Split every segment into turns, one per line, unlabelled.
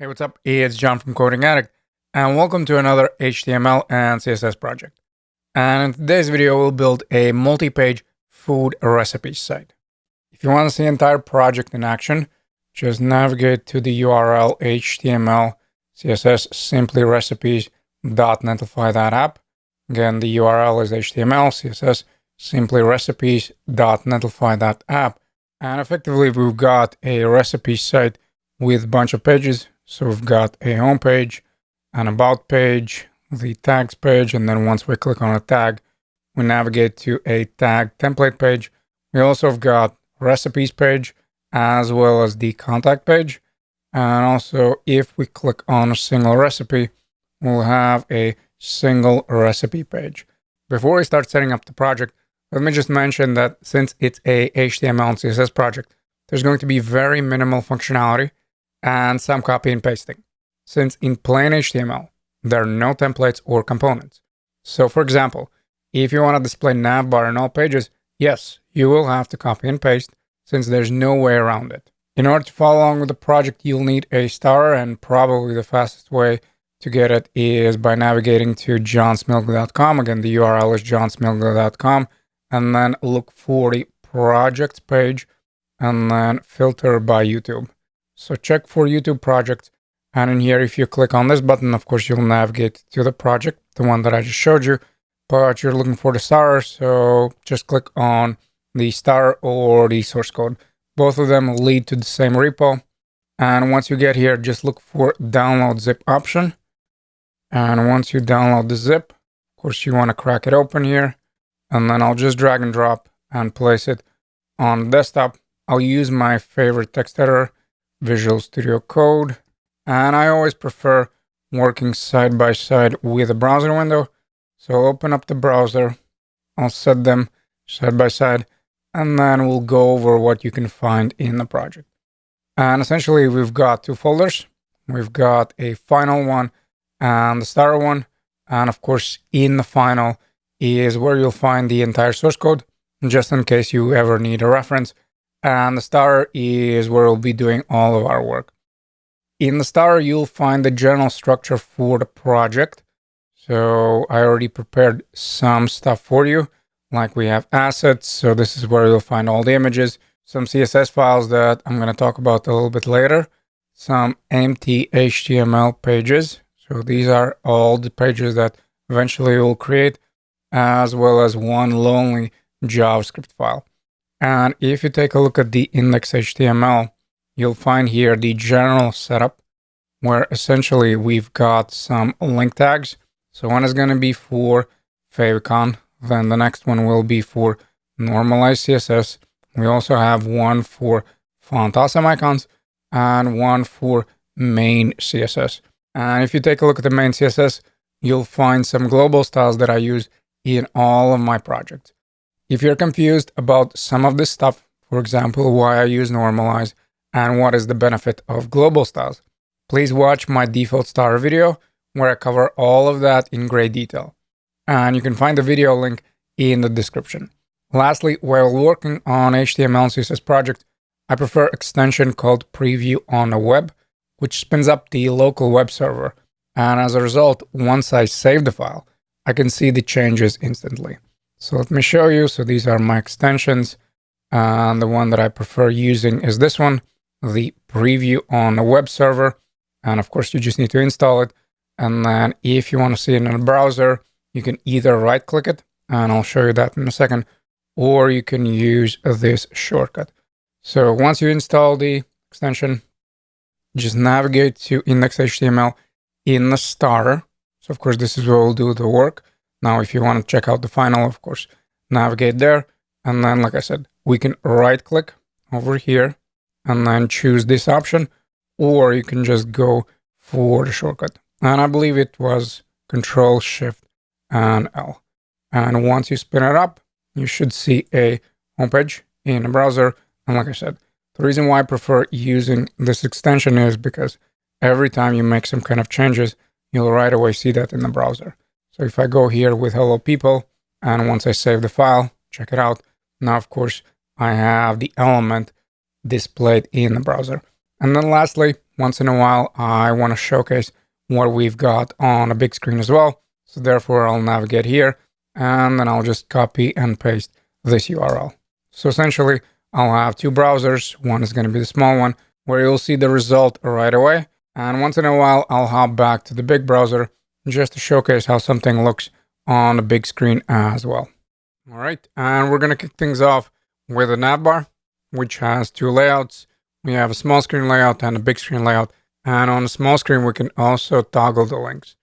Hey, what's up? It's John from Coding Addict, and welcome to another HTML and CSS project. And in today's video, we'll build a multi-page food recipe site. If you want to see the entire project in action, just navigate to the URL HTML CSS simply recipes.netlify that app. Again, the URL is HTML CSS simply recipes.netlify that app. And effectively, we've got a recipe site with a bunch of pages. So we've got a home page, an about page, the tags page, and then once we click on a tag, we navigate to a tag template page. We also have got recipes page as well as the contact page. And also, if we click on a single recipe, we'll have a single recipe page. Before we start setting up the project, let me just mention that since it's a HTML and CSS project, there's going to be very minimal functionality and some copy and pasting, since in plain HTML, there are no templates or components. So for example, if you want to display Navbar in all pages, yes, you will have to copy and paste since there's no way around it. In order to follow along with the project, you'll need a star, and probably the fastest way to get it is by navigating to johnsmilk.com. Again, the URL is johnsmilk.com, and then look for the projects page and then filter by YouTube. So check for YouTube projects. And in here, if you click on this button, of course, you'll navigate to the project, the one that I just showed you, but you're looking for the star. So just click on the star or the source code. Both of them lead to the same repo. And once you get here, just look for download zip option. And once you download the zip, of course, you want to crack it open here. And then I'll just drag and drop and place it on desktop. I'll use my favorite text editor, Visual Studio Code, and I always prefer working side by side with a browser window. So open up the browser, I'll set them side by side, and then we'll go over what you can find in the project. And essentially, we've got two folders. We've got a final one and the star one, and of course, in the final is where you'll find the entire source code, just in case you ever need a reference. And the star is where we'll be doing all of our work. In the star, you'll find the general structure for the project. So I already prepared some stuff for you, like we have assets. So this is where you'll find all the images, some CSS files that I'm going to talk about a little bit later, some empty HTML pages. So these are all the pages that eventually we'll create, as well as one lonely JavaScript file. And if you take a look at the index.html, you'll find here the general setup where essentially we've got some link tags. So one is going to be for favicon, then the next one will be for normalized CSS. We also have one for font awesome icons and one for main CSS. And if you take a look at the main CSS, you'll find some global styles that I use in all of my projects. If you're confused about some of this stuff, for example, why I use normalize and what is the benefit of global styles, please watch my default star video where I cover all of that in great detail. And you can find the video link in the description. Lastly, while working on HTML and CSS project, I prefer extension called Preview on the Web, which spins up the local web server. And as a result, once I save the file, I can see the changes instantly. So let me show you. So these are my extensions. And the one that I prefer using is this one, the Preview on the Web server. And of course, you just need to install it. And then if you want to see it in a browser, you can either right click it, and I'll show you that in a second, or you can use this shortcut. So once you install the extension, just navigate to index.html in the star. So of course, this is where we'll do the work. Now, if you want to check out the final, of course, navigate there. And then, like I said, we can right click over here and then choose this option, or you can just go for the shortcut. And I believe it was Control Shift and L. And once you spin it up, you should see a homepage in a browser. And like I said, the reason why I prefer using this extension is because every time you make some kind of changes, you'll right away see that in the browser. So if I go here with hello people, and once I save the file, check it out. Now, of course, I have the element displayed in the browser. And then lastly, once in a while, I want to showcase what we've got on a big screen as well. So therefore, I'll navigate here and then I'll just copy and paste this URL. So essentially, I'll have two browsers. One is going to be the small one where you'll see the result right away. And once in a while, I'll hop back to the big browser just to showcase how something looks on the big screen as well. All right, and we're going to kick things off with a navbar, which has two layouts. We have a small screen layout and a big screen layout. And on the small screen, we can also toggle the links.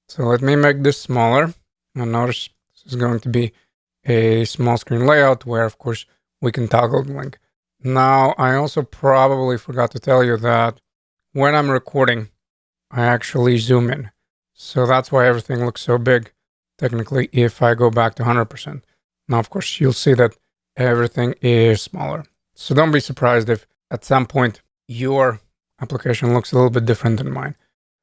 So let me make this smaller. And notice this is going to be a small screen layout where, of course, we can toggle the link. Now, I also probably forgot to tell you that when I'm recording, I actually zoom in. So that's why everything looks so big, technically, if I go back to 100%. Now, of course, you'll see that everything is smaller. So don't be surprised if at some point your application looks a little bit different than mine.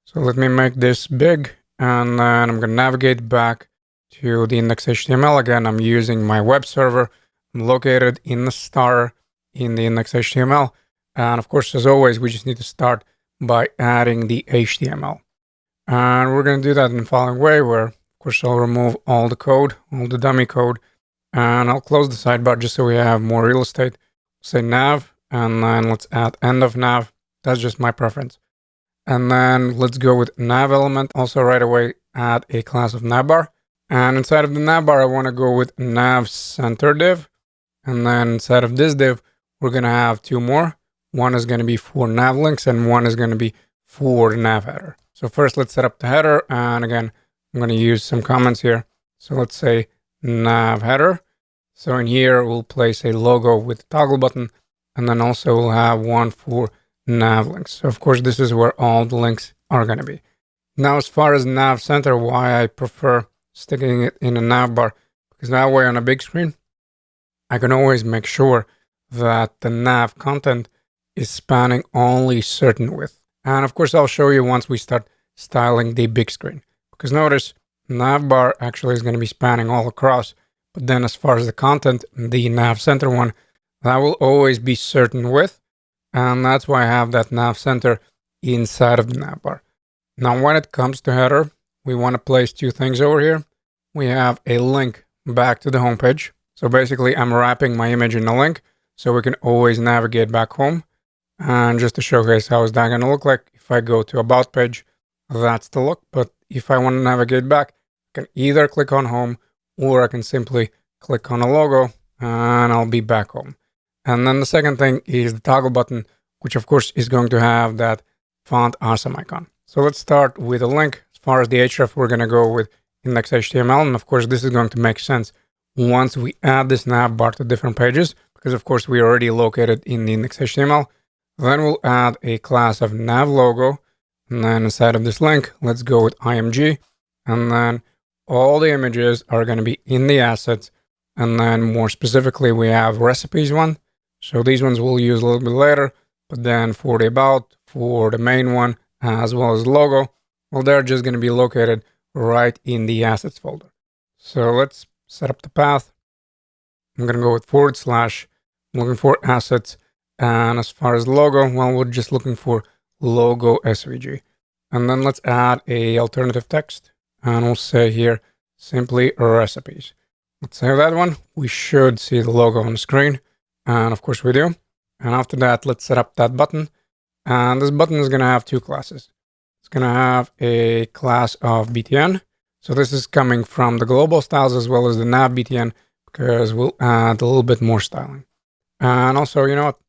So let me make this big, and then I'm going to navigate back to the index.html. Again, I'm using my web server. I'm located in the star in the index.html. And of course, as always, we just need to start by adding the HTML. And we're going to do that in the following way, where, of course, I'll remove all the code, all the dummy code, and I'll close the sidebar just so we have more real estate. Say nav, and then let's add end of nav. That's just my preference. And then let's go with nav element. Also, right away, add a class of navbar. And inside of the navbar, I want to go with nav center div. And then inside of this div, we're going to have two more. One is going to be for nav links, and one is going to be for the nav header. So first, let's set up the header. And again, I'm going to use some comments here. So let's say nav header. So in here, we'll place a logo with the toggle button. And then also we'll have one for nav links. So of course, this is where all the links are going to be. Now, as far as nav center, why I prefer sticking it in a nav bar, because that way on a big screen, I can always make sure that the nav content is spanning only certain width. And of course, I'll show you once we start styling the big screen, because notice nav bar actually is going to be spanning all across. But then as far as the content, the nav center one, that will always be certain width. And that's why I have that nav center inside of the nav bar. Now, when it comes to header, we want to place two things over here. We have a link back to the homepage. So basically, I'm wrapping my image in a link so we can always navigate back home. And just to showcase how is that going to look like, if I go to about page, that's the look. But if I want to navigate back, I can either click on home or I can simply click on a logo and I'll be back home. And then the second thing is the toggle button, which of course is going to have that font awesome icon. So let's start with a link. As far as the href, we're going to go with index.html. And of course, this is going to make sense once we add this nav bar to different pages, because of course we already located in the index.html. Then we'll add a class of nav logo. And then inside of this link, let's go with img. And then all the images are going to be in the assets. And then more specifically, we have recipes one. So these ones we'll use a little bit later. But then for the about, for the main one, as well as logo, well, they're just going to be located right in the assets folder. So let's set up the path. I'm going to go with /. I'm looking for assets. And as far as logo, well, we're just looking for logo SVG. And then let's add a alternative text. And we'll say here simply recipes. Let's save that one. We should see the logo on the screen. And of course we do. And after that, let's set up that button. And this button is going to have two classes. It's going to have a class of BTN. So this is coming from the global styles as well as the nav BTN, because we'll add a little bit more styling. And also, you know what?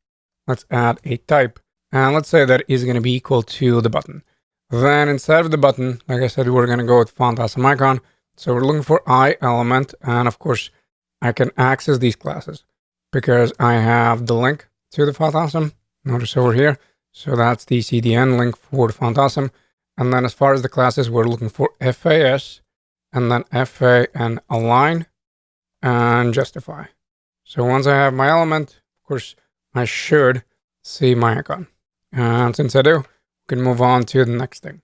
Let's add a type. And let's say that is going to be equal to the button. Then inside of the button, like I said, we're going to go with font awesome icon. So we're looking for I element. And of course, I can access these classes because I have the link to the font awesome. Notice over here. So that's the CDN link for the font awesome. And then as far as the classes, we're looking for FAS and then FA and align and justify. So once I have my element, of course, I should see my icon. And since I do, we can move on to the next thing.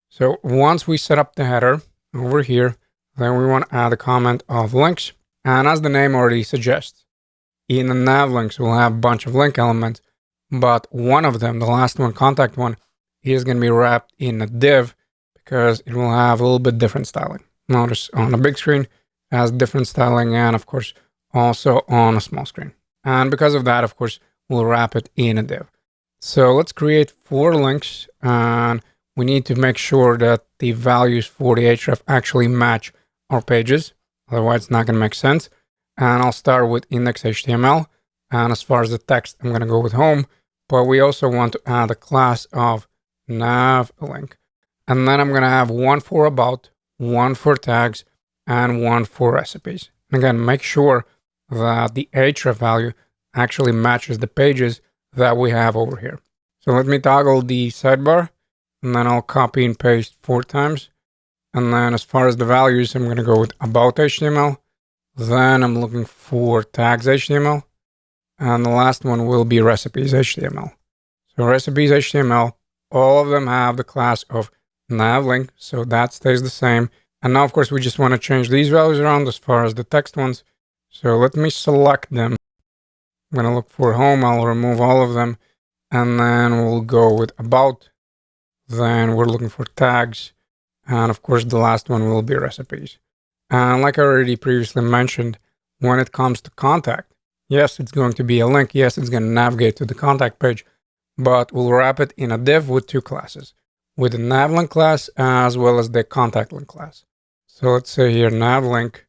So once we set up the header over here, then we want to add a comment of links. And as the name already suggests, in the nav links, we'll have a bunch of link elements, but one of them, the last one, contact one, is going to be wrapped in a div because it will have a little bit different styling. Notice on a big screen has different styling, and of course also on a small screen. And because of that, of course, we'll wrap it in a div. So let's create 4 links, and we need to make sure that the values for the href actually match our pages. Otherwise, it's not going to make sense. And I'll start with index.html. And as far as the text, I'm going to go with home. But we also want to add a class of nav_link. And then I'm going to have 1 for about, 1 for tags, and 1 for recipes. And again, make sure that the href value actually matches the pages that we have over here. So let me toggle the sidebar, and then I'll copy and paste 4 times. And then as far as the values, I'm going to go with about HTML. Then I'm looking for tags HTML. And the last one will be recipes HTML. So recipes HTML, all of them have the class of nav_link. So that stays the same. And now, of course, we just want to change these values around as far as the text ones. So let me select them. I'm going to look for home. I'll remove all of them. And then we'll go with about. Then we're looking for tags. And of course, the last one will be recipes. And like I already previously mentioned, when it comes to contact, yes, it's going to be a link. Yes, it's going to navigate to the contact page, but we'll wrap it in a div with 2 classes, with the nav_link class as well as the contact link class. So let's say here nav_link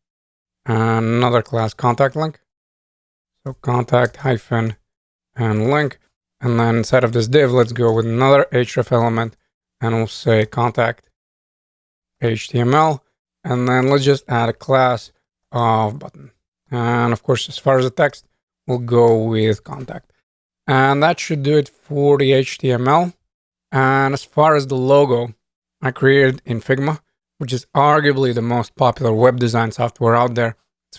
and another class contact link. So contact hyphen and link. And then inside of this div, let's go with another href element and we'll say contact HTML. And then let's just add a class of button. And of course, as far as the text, we'll go with contact. And that should do it for the HTML. And as far as the logo, I created in Figma, which is arguably the most popular web design software out there. It's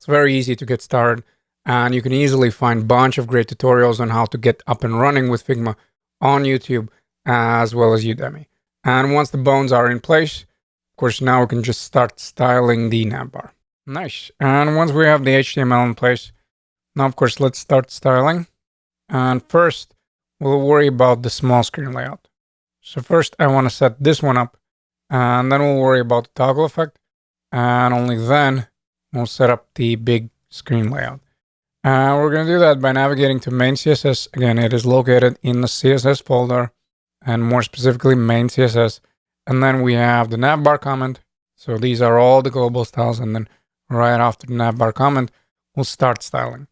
very easy to get started. And you can easily find a bunch of great tutorials on how to get up and running with Figma on YouTube as well as Udemy. And once the bones are in place, of course, now we can just start styling the navbar. Nice. And once we have the HTML in place, now, of course, let's start styling. And first, we'll worry about the small screen layout. So first, I want to set this one up, and then we'll worry about the toggle effect. And only then we'll set up the big screen layout. And we're going to do that by navigating to main CSS. Again, it is located in the CSS folder, and more specifically, main CSS. And then we have the navbar comment. So these are all the global styles. And then right after the navbar comment, we'll start styling.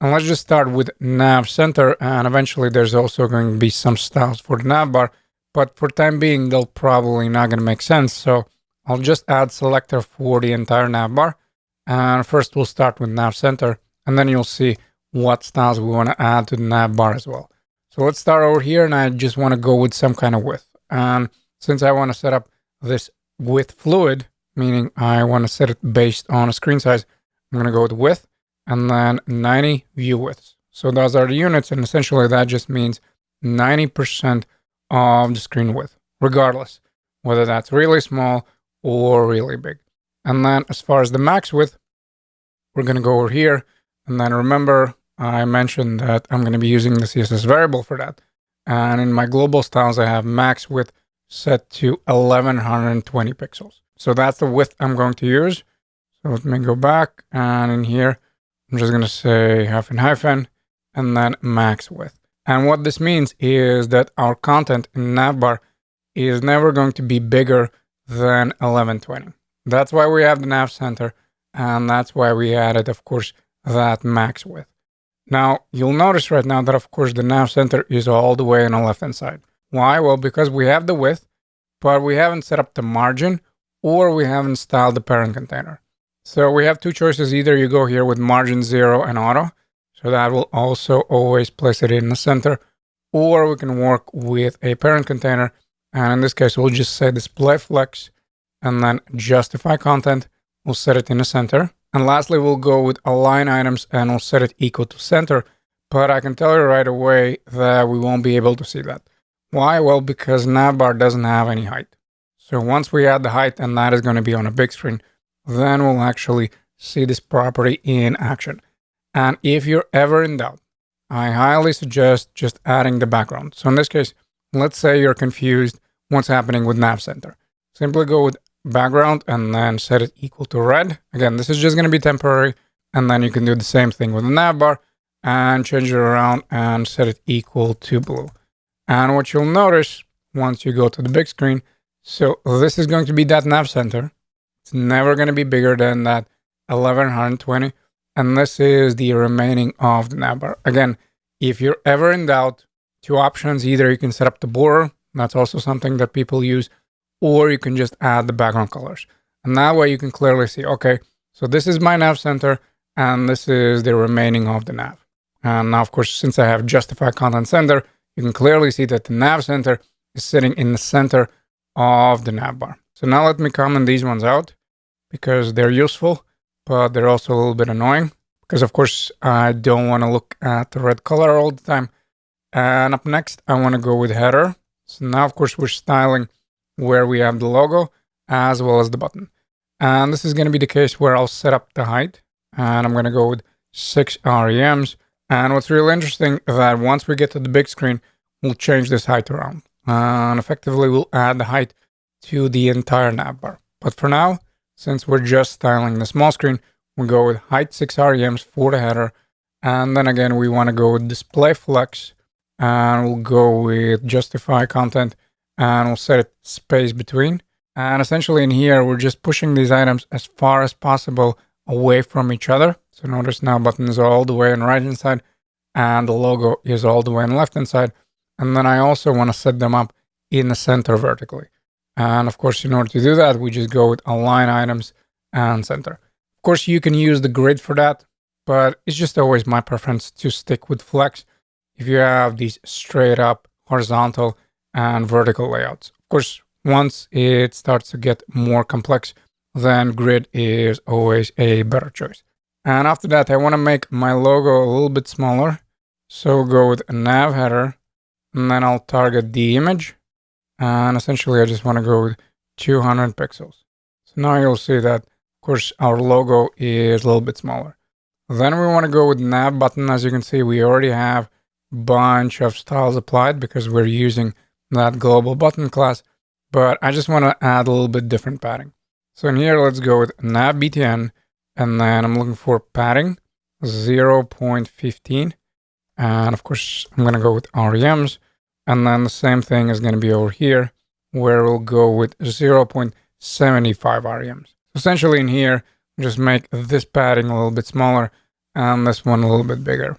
And let's just start with nav center. And eventually there's also going to be some styles for the navbar. But for time being, they'll probably not going to make sense. So I'll just add selector for the entire navbar. And first we'll start with nav center. And then you'll see what styles we want to add to the navbar as well. So let's start over here. And I just want to go with some kind of width. And since I want to set up this width fluid, meaning I want to set it based on a screen size, I'm going to go with width and then 90 view widths. So those are the units. And essentially that just means 90% of the screen width, regardless, whether that's really small or really big. And then as far as the max width, we're going to go over here. And then remember, I mentioned that I'm going to be using the CSS variable for that. And in my global styles, I have max width set to 1120 pixels. So that's the width I'm going to use. So let me go back, and in here, I'm just going to say hyphen, and then max width. And what this means is that our content in navbar is never going to be bigger than 1120. That's why we have the nav center, and that's why we added, of course, that max width. Now, you'll notice right now that, of course, the nav center is all the way on the left-hand side. Why? Well, because we have the width, but we haven't set up the margin or we haven't styled the parent container. So we have 2 choices. Either you go here with margin 0 and auto, so that will also always place it in the center, or we can work with a parent container. And in this case, we'll just say display flex and then justify content. We'll set it in the center. And lastly, we'll go with align items and we'll set it equal to center. But I can tell you right away that we won't be able to see that. Why? Well, because navbar doesn't have any height. So once we add the height, and that is going to be on a big screen, then we'll actually see this property in action. And if you're ever in doubt, I highly suggest just adding the background. So in this case, let's say you're confused what's happening with nav center. Simply go with background and then set it equal to red. Again, this is just going to be temporary. And then you can do the same thing with the navbar and change it around and set it equal to blue. And what you'll notice once you go to the big screen, so this is going to be that nav center. It's never going to be bigger than that 1120. And this is the remaining of the navbar. Again, if you're ever in doubt, two options: either you can set up the border, that's also something that people use, or you can just add the background colors. And that way you can clearly see, okay, so this is my nav center, and this is the remaining of the nav. And now, of course, since I have justify content center, you can clearly see that the nav center is sitting in the center of the navbar. So now let me comment these ones out because they're useful, but they're also a little bit annoying because, of course, I don't want to look at the red color all the time. And up next, I want to go with header. So now, of course, we're styling where we have the logo as well as the button. And this is going to be the case where I'll set up the height. And I'm going to go with 6 REMs. And what's really interesting is that once we get to the big screen, we'll change this height around. And effectively, we'll add the height to the entire navbar. But for now, since we're just styling the small screen, we'll go with height 6 REMs for the header. And then again, we want to go with display flex. And we'll go with justify content. And we'll set it space between. And essentially in here, we're just pushing these items as far as possible away from each other. So notice now buttons are all the way on the right hand side and the logo is all the way on the left hand side. And then I also want to set them up in the center vertically. And of course, in order to do that, we just go with align items and center. Of course, you can use the grid for that, but it's just always my preference to stick with flex if you have these straight up horizontal and vertical layouts. Of course, once it starts to get more complex, then grid is always a better choice. And after that, I want to make my logo a little bit smaller. So go with a nav header, and then I'll target the image. And essentially, I just want to go with 200 pixels. So now you'll see that, of course, our logo is a little bit smaller. Then we want to go with nav button. As you can see, we already have a bunch of styles applied because we're using that global button class. But I just want to add a little bit different padding. So in here, let's go with nav BTN, and then I'm looking for padding 0.15. And of course, I'm going to go with REMs. And then the same thing is going to be over here, where we'll go with 0.75 REMs. Essentially in here, just make this padding a little bit smaller and this one a little bit bigger.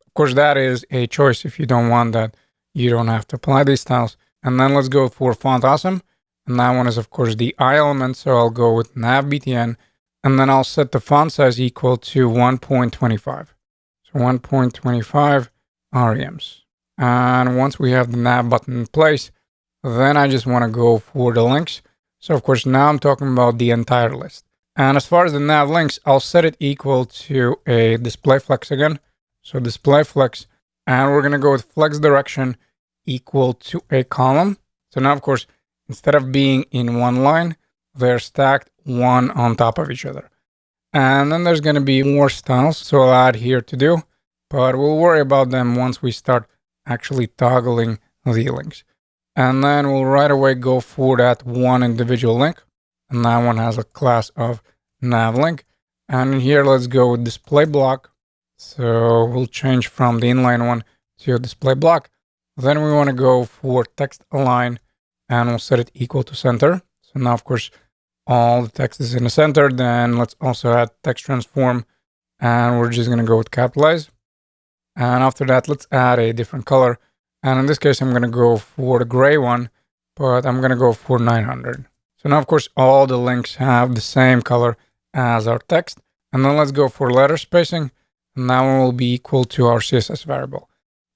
Of course, that is a choice. If you don't want that, you don't have to apply these styles. And then let's go for font awesome. And that one is, of course, the I element. So I'll go with nav BTN, and then I'll set the font size equal to 1.25. So 1.25 REMs. And once we have the nav button in place, then I just want to go for the links. So of course, now I'm talking about the entire list. And as far as the nav links, I'll set it equal to a display flex again. So display flex, and we're going to go with flex direction equal to a column. So now, of course, instead of being in one line, they're stacked one on top of each other. And then there's going to be more styles. So I'll add here to do, but we'll worry about them once we start actually toggling the links. And then we'll right away go for that one individual link. And that one has a class of nav link. And in here, let's go with display block. So we'll change from the inline one to a display block. Then we want to go for text align, and we'll set it equal to center. So now, of course, all the text is in the center. Then let's also add text transform, and we're just going to go with capitalize. And after that, let's add a different color. And in this case, I'm going to go for the gray one, but I'm going to go for 900. So now, of course, all the links have the same color as our text. And then let's go for letter spacing. And that one will be equal to our CSS variable.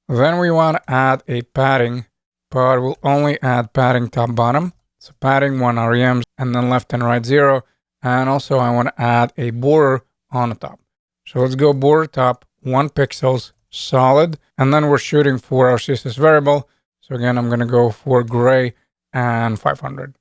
Then we want to add a padding, but we'll only add padding top bottom. So padding 1 REMs, and then left and right 0. And also I want to add a border on the top. So let's go border top 1 pixels solid. And then we're shooting for our CSS variable. So again, I'm going to go for gray and 500.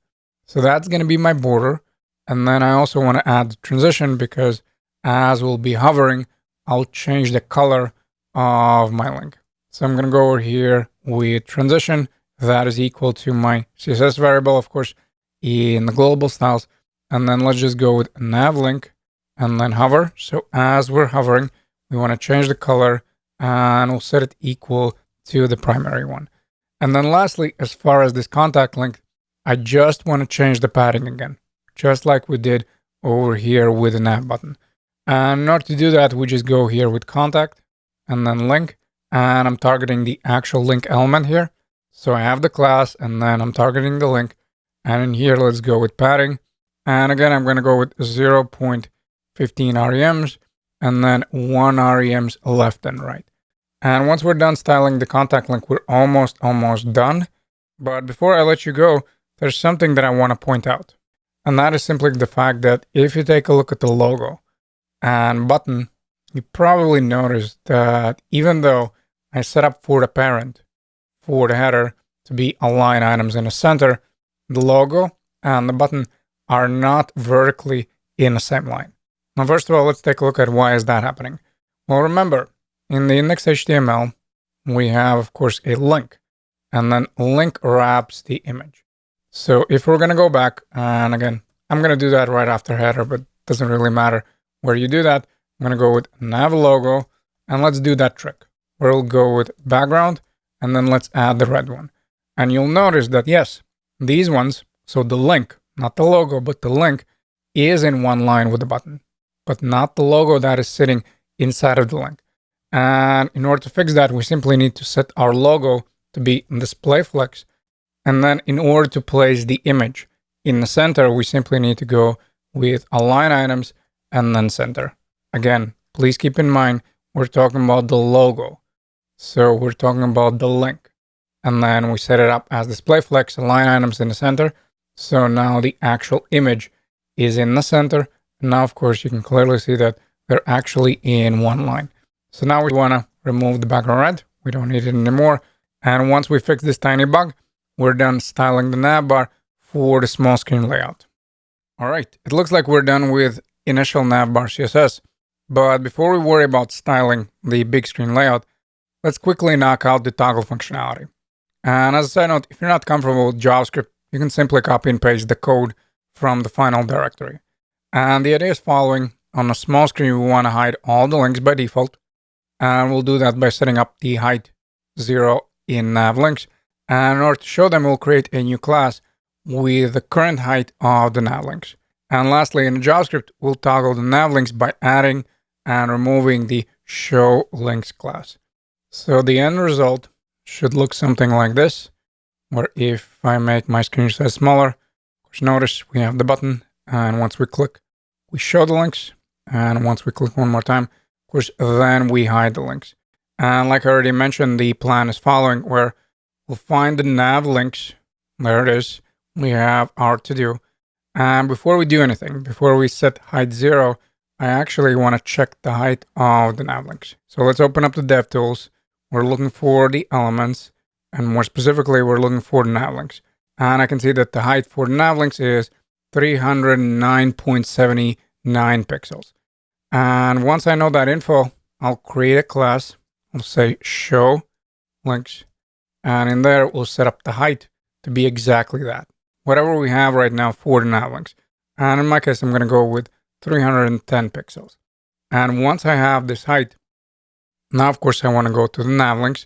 So that's going to be my border. And then I also want to add the transition because as we'll be hovering, I'll change the color of my link. So I'm going to go over here with transition, that is equal to my CSS variable, of course, in the global styles. And then let's just go with nav link and then hover. So as we're hovering, we want to change the color and we'll set it equal to the primary one. And then lastly, as far as this contact link, I just want to change the padding again, just like we did over here with the nav button. And in order to do that, we just go here with contact and then link, and I'm targeting the actual link element here. So I have the class and then I'm targeting the link. And in here, let's go with padding. And again, I'm going to go with 0.15 REMs and then 1 REMs left and right. And once we're done styling the contact link, we're almost done. But before I let you go, there's something that I want to point out. And that is simply the fact that if you take a look at the logo and button, you probably noticed that even though I set up for the parent, for the header to be align items in the center, the logo and the button are not vertically in the same line. Now, first of all, let's take a look at why is that happening. Well, remember, in the index HTML, we have, of course, a link, and then link wraps the image. So if we're going to go back, and again, I'm going to do that right after header, but it doesn't really matter where you do that. I'm going to go with nav logo, and let's do that trick. We'll go with background, and then let's add the red one. And you'll notice that, yes, these ones, so the link, not the logo, but the link is in one line with the button, but not the logo that is sitting inside of the link. And in order to fix that, we simply need to set our logo to be display flex. And then in order to place the image in the center, we simply need to go with align items and then center. Again, please keep in mind, we're talking about the logo. So we're talking about the link. And then we set it up as display flex, align items in the center. So now the actual image is in the center. And now, of course, you can clearly see that they're actually in one line. So now we want to remove the background red. We don't need it anymore. And once we fix this tiny bug, we're done styling the navbar for the small screen layout. All right, it looks like we're done with initial navbar CSS. But before we worry about styling the big screen layout, let's quickly knock out the toggle functionality. And as a side note, if you're not comfortable with JavaScript, you can simply copy and paste the code from the final directory. And the idea is following. On a small screen, we want to hide all the links by default. And we'll do that by setting up the height 0 in nav links. And in order to show them, we'll create a new class with the current height of the nav links. And lastly, in the JavaScript, we'll toggle the nav links by adding and removing the show links class. So the end result should look something like this, where if I make my screen size smaller, of course, notice we have the button, and once we click, we show the links, and once we click one more time, of course, then we hide the links. And like I already mentioned, the plan is following, where we'll find the nav links. There it is. We have our to do. And before we do anything, before we set height 0, I actually want to check the height of the nav links. So let's open up the dev tools. We're looking for the elements, and more specifically, we're looking for the nav links. And I can see that the height for the nav links is 309.79 pixels. And once I know that info, I'll create a class. We'll say show links, and in there, we'll set up the height to be exactly that. Whatever we have right now for the nav links. And in my case, I'm going to go with 310 pixels. And once I have this height, now, of course, I want to go to the nav links.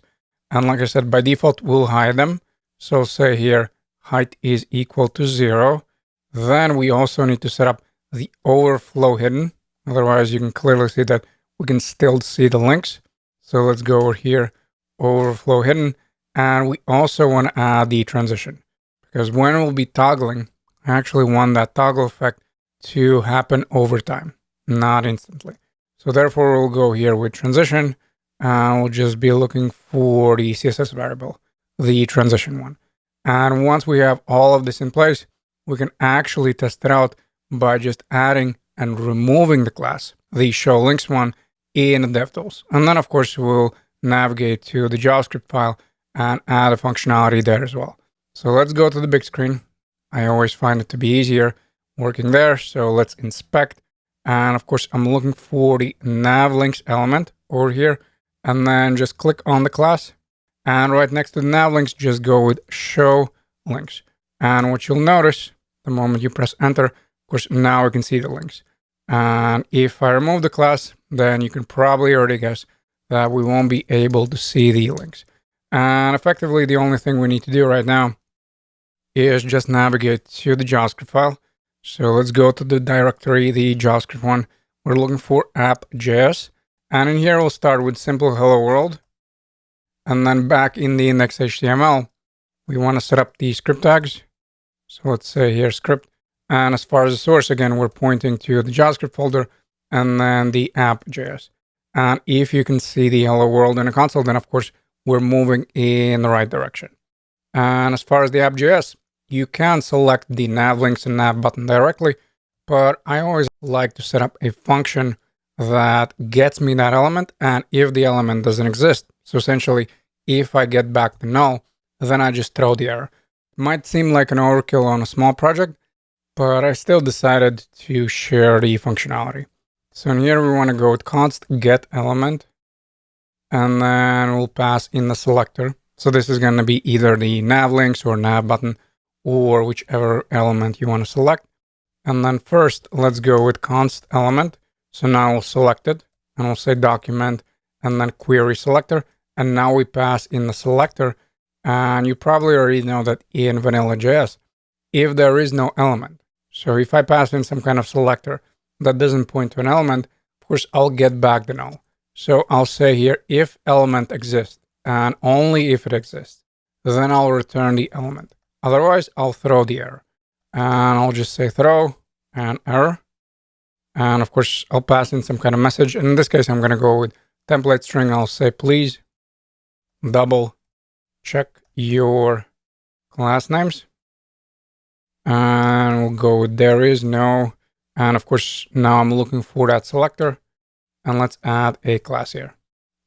And like I said, by default, we'll hide them. So say here, height is equal to 0. Then we also need to set up the overflow hidden. Otherwise, you can clearly see that we can still see the links. So let's go over here, overflow hidden. And we also want to add the transition, because when we'll be toggling, I actually want that toggle effect to happen over time, not instantly. So therefore, we'll go here with transition, and we'll just be looking for the CSS variable, the transition one. And once we have all of this in place, we can actually test it out by just adding and removing the class, the show links one, in the DevTools. And then, of course, we'll navigate to the JavaScript file and add a functionality there as well. So let's go to the big screen. I always find it to be easier working there. So let's inspect. And of course, I'm looking for the nav links element over here, and then just click on the class. And right next to the nav links, just go with show links. And what you'll notice the moment you press enter, of course, now we can see the links. And if I remove the class, then you can probably already guess that we won't be able to see the links. And effectively, the only thing we need to do right now is just navigate to the JavaScript file. So let's go to the directory, the JavaScript one. We're looking for app.js. And in here, we'll start with simple hello world. And then back in the index HTML, we want to set up the script tags. So let's say here script. And as far as the source, again, we're pointing to the JavaScript folder and then the app.js. And if you can see the hello world in the console, then of course, we're moving in the right direction. And as far as the app.js, you can select the nav links and nav button directly, but I always like to set up a function that gets me that element. And if the element doesn't exist, so essentially, if I get back to null, then I just throw the error. It might seem like an overkill on a small project, but I still decided to share the functionality. So in here, we want to go with const get element, and then we'll pass in the selector. So this is going to be either the nav links or nav button or whichever element you want to select. And then first, let's go with const element. So now we'll select it and we'll say document and then query selector. And now we pass in the selector. And you probably already know that in vanilla.js, if there is no element, so if I pass in some kind of selector that doesn't point to an element, of course, I'll get back the null. So I'll say here, if element exists, and only if it exists, then I'll return the element. Otherwise, I'll throw the error. And I'll just say throw and error. And of course, I'll pass in some kind of message. And in this case, I'm going to go with template string. I'll say, please double check your class names. And we'll go with there is no. And of course, now I'm looking for that selector. And let's add a class here.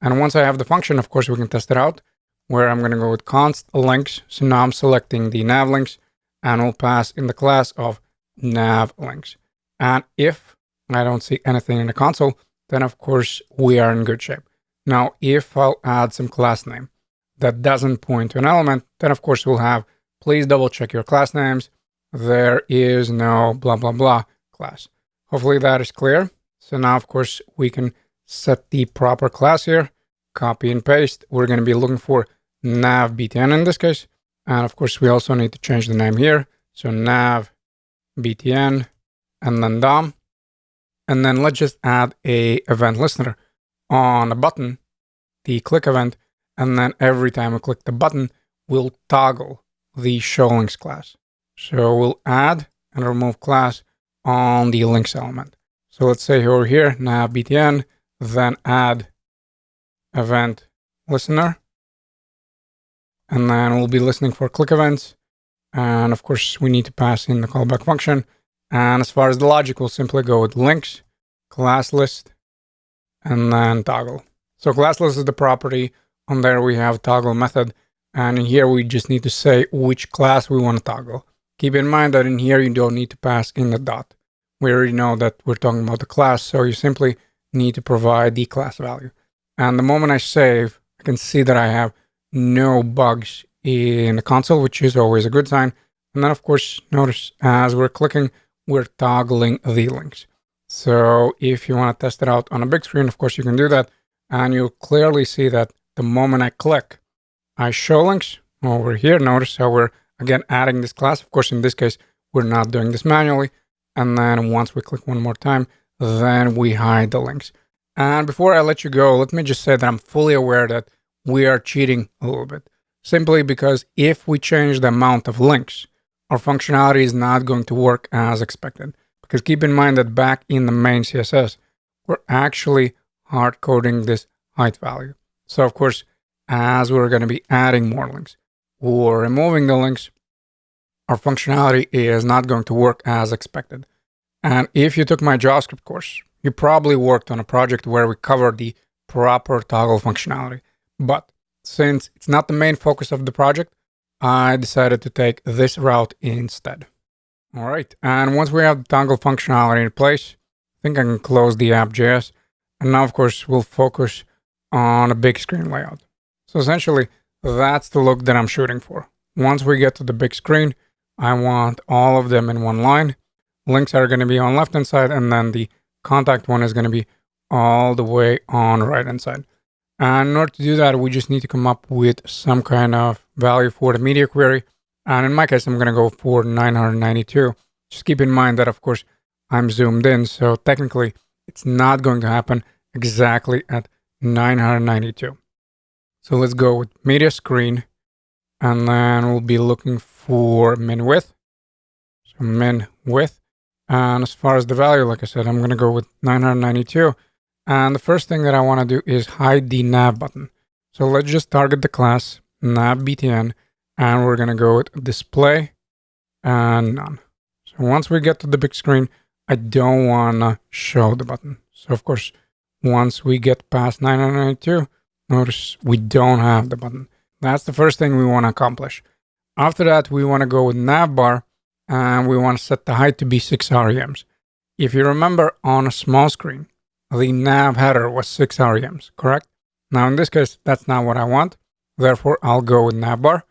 And once I have the function, of course, we can test it out where I'm going to go with const links. So now I'm selecting the nav links and we'll pass in the class of nav links. And if I don't see anything in the console, then of course we are in good shape. Now, if I'll add some class name that doesn't point to an element, then of course we'll have, please double check your class names. There is no blah, blah, blah class. Hopefully that is clear. So now, of course, we can set the proper class here, copy and paste. We're going to be looking for nav btn in this case. And of course, we also need to change the name here. So nav btn and then dom. And then let's just add a event listener on a button, the click event. And then every time we click the button, we'll toggle the show links class. So we'll add and remove class on the links element. So let's say over here, nav btn, then add event listener. And then we'll be listening for click events. And of course, we need to pass in the callback function. And as far as the logic, we'll simply go with links, class list, and then toggle. So class list is the property. On there, we have toggle method. And in here, we just need to say which class we want to toggle. Keep in mind that in here, you don't need to pass in the dot. We already know that we're talking about the class. So you simply need to provide the class value. And the moment I save, I can see that I have no bugs in the console, which is always a good sign. And then, of course, notice as we're clicking, we're toggling the links. So if you want to test it out on a big screen, of course, you can do that. And you'll clearly see that the moment I click, I show links over here. Notice how we're, again, adding this class. Of course, in this case, we're not doing this manually. And then once we click one more time, then we hide the links. And before I let you go, let me just say that I'm fully aware that we are cheating a little bit. Simply because if we change the amount of links, our functionality is not going to work as expected. Because keep in mind that back in the main CSS, we're actually hard coding this height value. So of course, as we're going to be adding more links or removing the links, our functionality is not going to work as expected. And if you took my JavaScript course, you probably worked on a project where we covered the proper toggle functionality. But since it's not the main focus of the project, I decided to take this route instead. All right. And once we have the toggle functionality in place, I think I can close the app.js. And now, of course, we'll focus on a big screen layout. So essentially, That's the look that I'm shooting for. Once we get to the big screen, I want all of them in one line. Links are going to be on left hand side, and then the contact one is going to be all the way on right hand side. And in order to do that, we just need to come up with some kind of value for the media query. And in my case, I'm going to go for 992. Just keep in mind that, of course, I'm zoomed in. So technically, it's not going to happen exactly at 992. So let's go with media screen. And then we'll be looking for min width. So min width. And as far as the value, like I said, I'm going to go with 992. And the first thing that I want to do is hide the nav button. So let's just target the class nav btn, and we're going to go with display and none. So once we get to the big screen, I don't want to show the button. So of course, once we get past 992, notice we don't have the button. That's the first thing we want to accomplish. After that, we want to go with navbar, and we want to set the height to be 6 rems. If you remember on a small screen, the nav header was 6 rems, correct? Now, in this case, that's not what I want. Therefore, I'll go with navbar,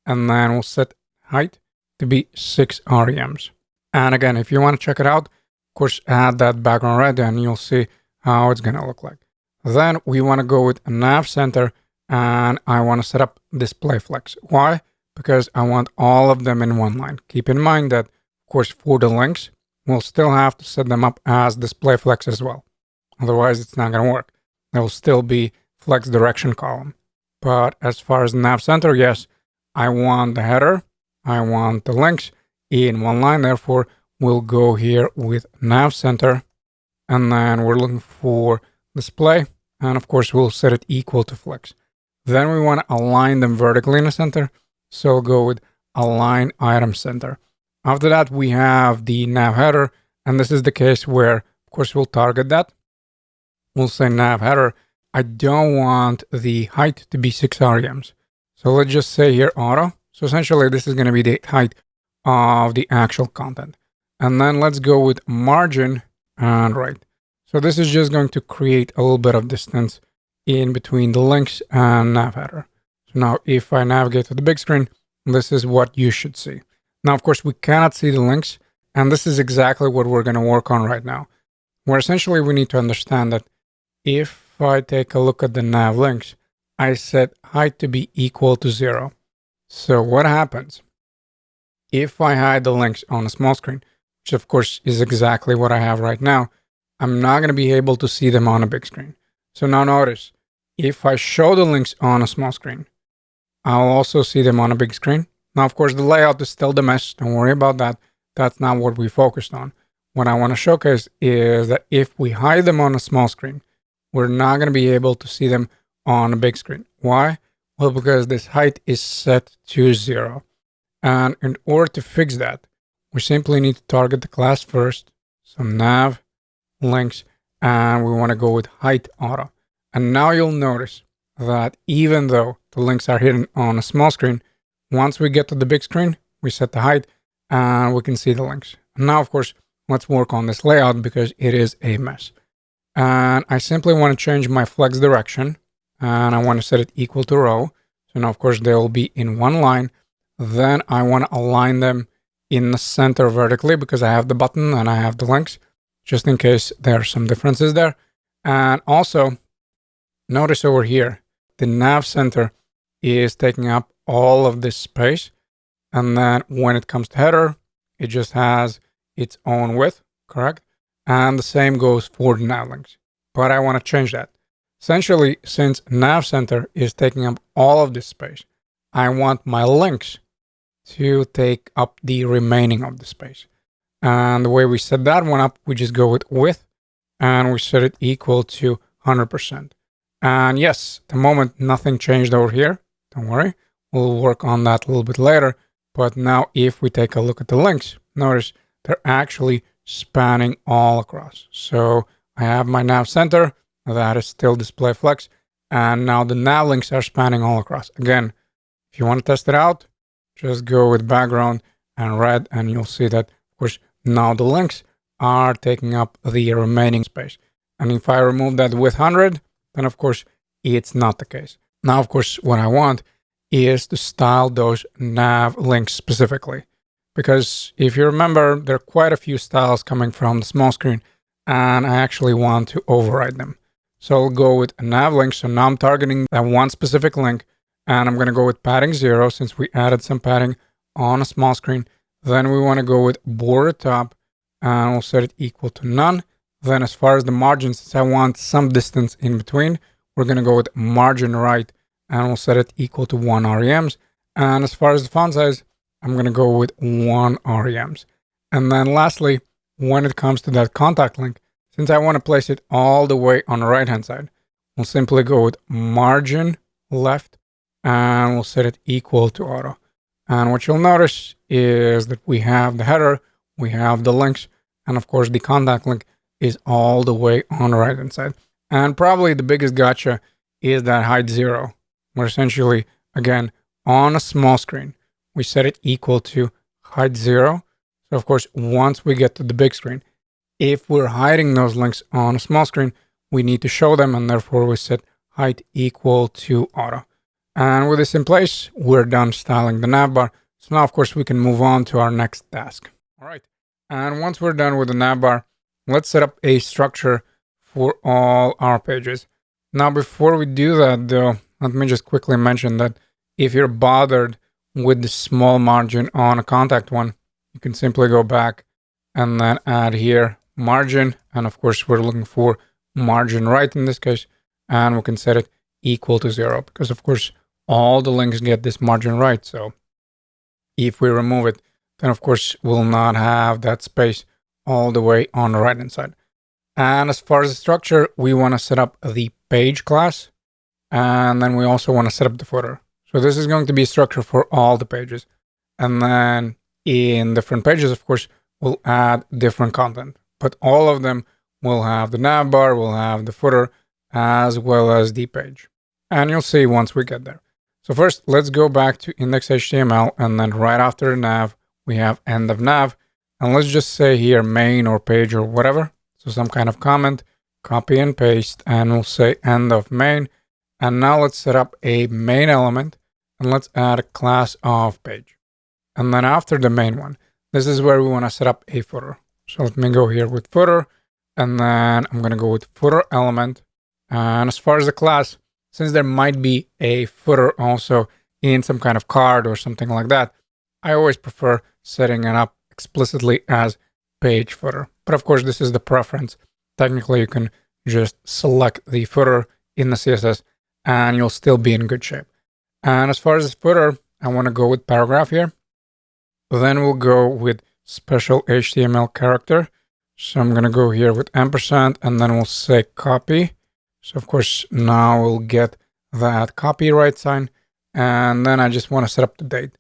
and then we'll set height to be 6 rems. And again, if you want to check it out, of course, add that background red, and you'll see how it's going to look like. Then we want to go with a nav center, and I want to set up display flex. Why? Because I want all of them in one line. Keep in mind that, of course, for the links, we'll still have to set them up as display flex as well. Otherwise, it's not going to work. There will still be flex direction column. But as far as nav center, yes, I want the header, I want the links in one line. Therefore, we'll go here with nav center, and then we're looking for display, and of course, we'll set it equal to flex. Then we want to align them vertically in the center, so we'll go with align item center. After that, we have the nav header, and this is the case where, of course, we'll target that. We'll say nav header. I don't want the height to be 6 rems. So let's just say here auto. So essentially, this is going to be the height of the actual content. And then let's go with margin and right. So this is just going to create a little bit of distance in between the links and nav header. So now if I navigate to the big screen, this is what you should see. Now, of course, we cannot see the links, and this is exactly what we're going to work on right now. Where essentially we need to understand that if I take a look at the nav links, I set height to be equal to 0. So what happens if I hide the links on a small screen, which of course is exactly what I have right now? I'm not going to be able to see them on a big screen. So now notice, if I show the links on a small screen, I'll also see them on a big screen. Now, of course, the layout is still the mess. Don't worry about that. That's not what we focused on. What I want to showcase is that if we hide them on a small screen, we're not going to be able to see them on a big screen. Why? Well, because this height is set to 0. And in order to fix that, we simply need to target the class first. So nav, links, and we want to go with height auto. And now you'll notice that even though the links are hidden on a small screen, once we get to the big screen, we set the height and we can see the links. And now, of course, let's work on this layout because it is a mess. And I simply want to change my flex direction, and I want to set it equal to row. So now, of course, they will be in one line. Then I want to align them in the center vertically because I have the button and I have the links, just in case there are some differences there. And also, notice over here, the nav center is taking up all of this space. And then when it comes to header, it just has its own width, correct? And the same goes for the nav links. But I want to change that. Essentially, since nav center is taking up all of this space, I want my links to take up the remaining of the space. And the way we set that one up, we just go with width and we set it equal to 100%. And yes, the moment nothing changed over here, don't worry, we'll work on that a little bit later. But now if we take a look at the links, notice they're actually spanning all across. So I have my nav center, that is still display flex, and now the nav links are spanning all across. Again, if you want to test it out, just go with background and red, and you'll see that, of course, now the links are taking up the remaining space. And if I remove that with 100, then of course it's not the case. Now, of course, what I want is to style those nav links specifically. Because if you remember, there are quite a few styles coming from the small screen, and I actually want to override them. So I'll go with a nav link. So now I'm targeting that one specific link, and I'm going to go with padding 0 since we added some padding on a small screen. Then we want to go with border top, and we'll set it equal to none. Then as far as the margins, since I want some distance in between, we're going to go with margin right, and we'll set it equal to 1 REMs. And as far as the font size, I'm going to go with 1 REMs. And then lastly, when it comes to that contact link, since I want to place it all the way on the right hand side, we'll simply go with margin left, and we'll set it equal to auto. And what you'll notice is that we have the header, we have the links, and of course the contact link is all the way on the right hand side. And probably the biggest gotcha is that height 0. We're essentially, again, on a small screen, we set it equal to height 0. So of course, once we get to the big screen, if we're hiding those links on a small screen, we need to show them, and therefore we set height equal to auto. And with this in place, we're done styling the navbar. So now, of course, we can move on to our next task. All right. And once we're done with the navbar, let's set up a structure for all our pages. Now, before we do that, though, let me just quickly mention that if you're bothered with the small margin on a contact one, you can simply go back and then add here margin. And of course, we're looking for margin right in this case, and we can set it equal to 0 because, of course, all the links get this margin right. So if we remove it, then of course we'll not have that space all the way on the right hand side. And as far as the structure, we want to set up the page class, and then we also want to set up the footer. So this is going to be a structure for all the pages. And then in different pages, of course, we'll add different content, but all of them will have the navbar, will have the footer, as well as the page. And you'll see once we get there. So first, let's go back to index.html, and then right after the nav, we have end of nav. And let's just say here main or page or whatever. So some kind of comment, copy and paste, and we'll say end of main. And now let's set up a main element, and let's add a class of page. And then after the main one, this is where we want to set up a footer. So let me go here with footer, and then I'm going to go with footer element. And as far as the class, since there might be a footer also in some kind of card or something like that, I always prefer setting it up explicitly as page footer. But of course, this is the preference. Technically, you can just select the footer in the CSS and you'll still be in good shape. And as far as the footer, I want to go with paragraph here. Then we'll go with special HTML character. So I'm going to go here with ampersand, and then we'll say copy. So of course, now we'll get that copyright sign. And then I just want to set up the date.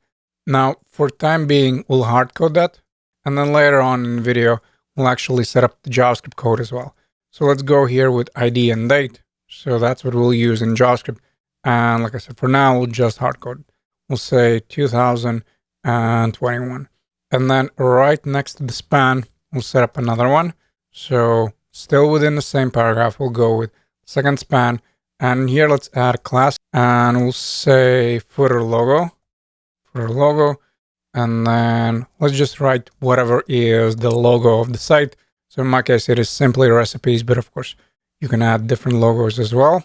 Now, for time being, we'll hard code that. And then later on in the video, we'll actually set up the JavaScript code as well. So let's go here with ID and date. So that's what we'll use in JavaScript. And like I said, for now, we'll just hard code. We'll say 2021. And then right next to the span, we'll set up another one. So still within the same paragraph, we'll go with second span. And here, let's add a class, and we'll say footer logo. And then let's just write whatever is the logo of the site. So in my case, it is simply recipes, but of course, you can add different logos as well.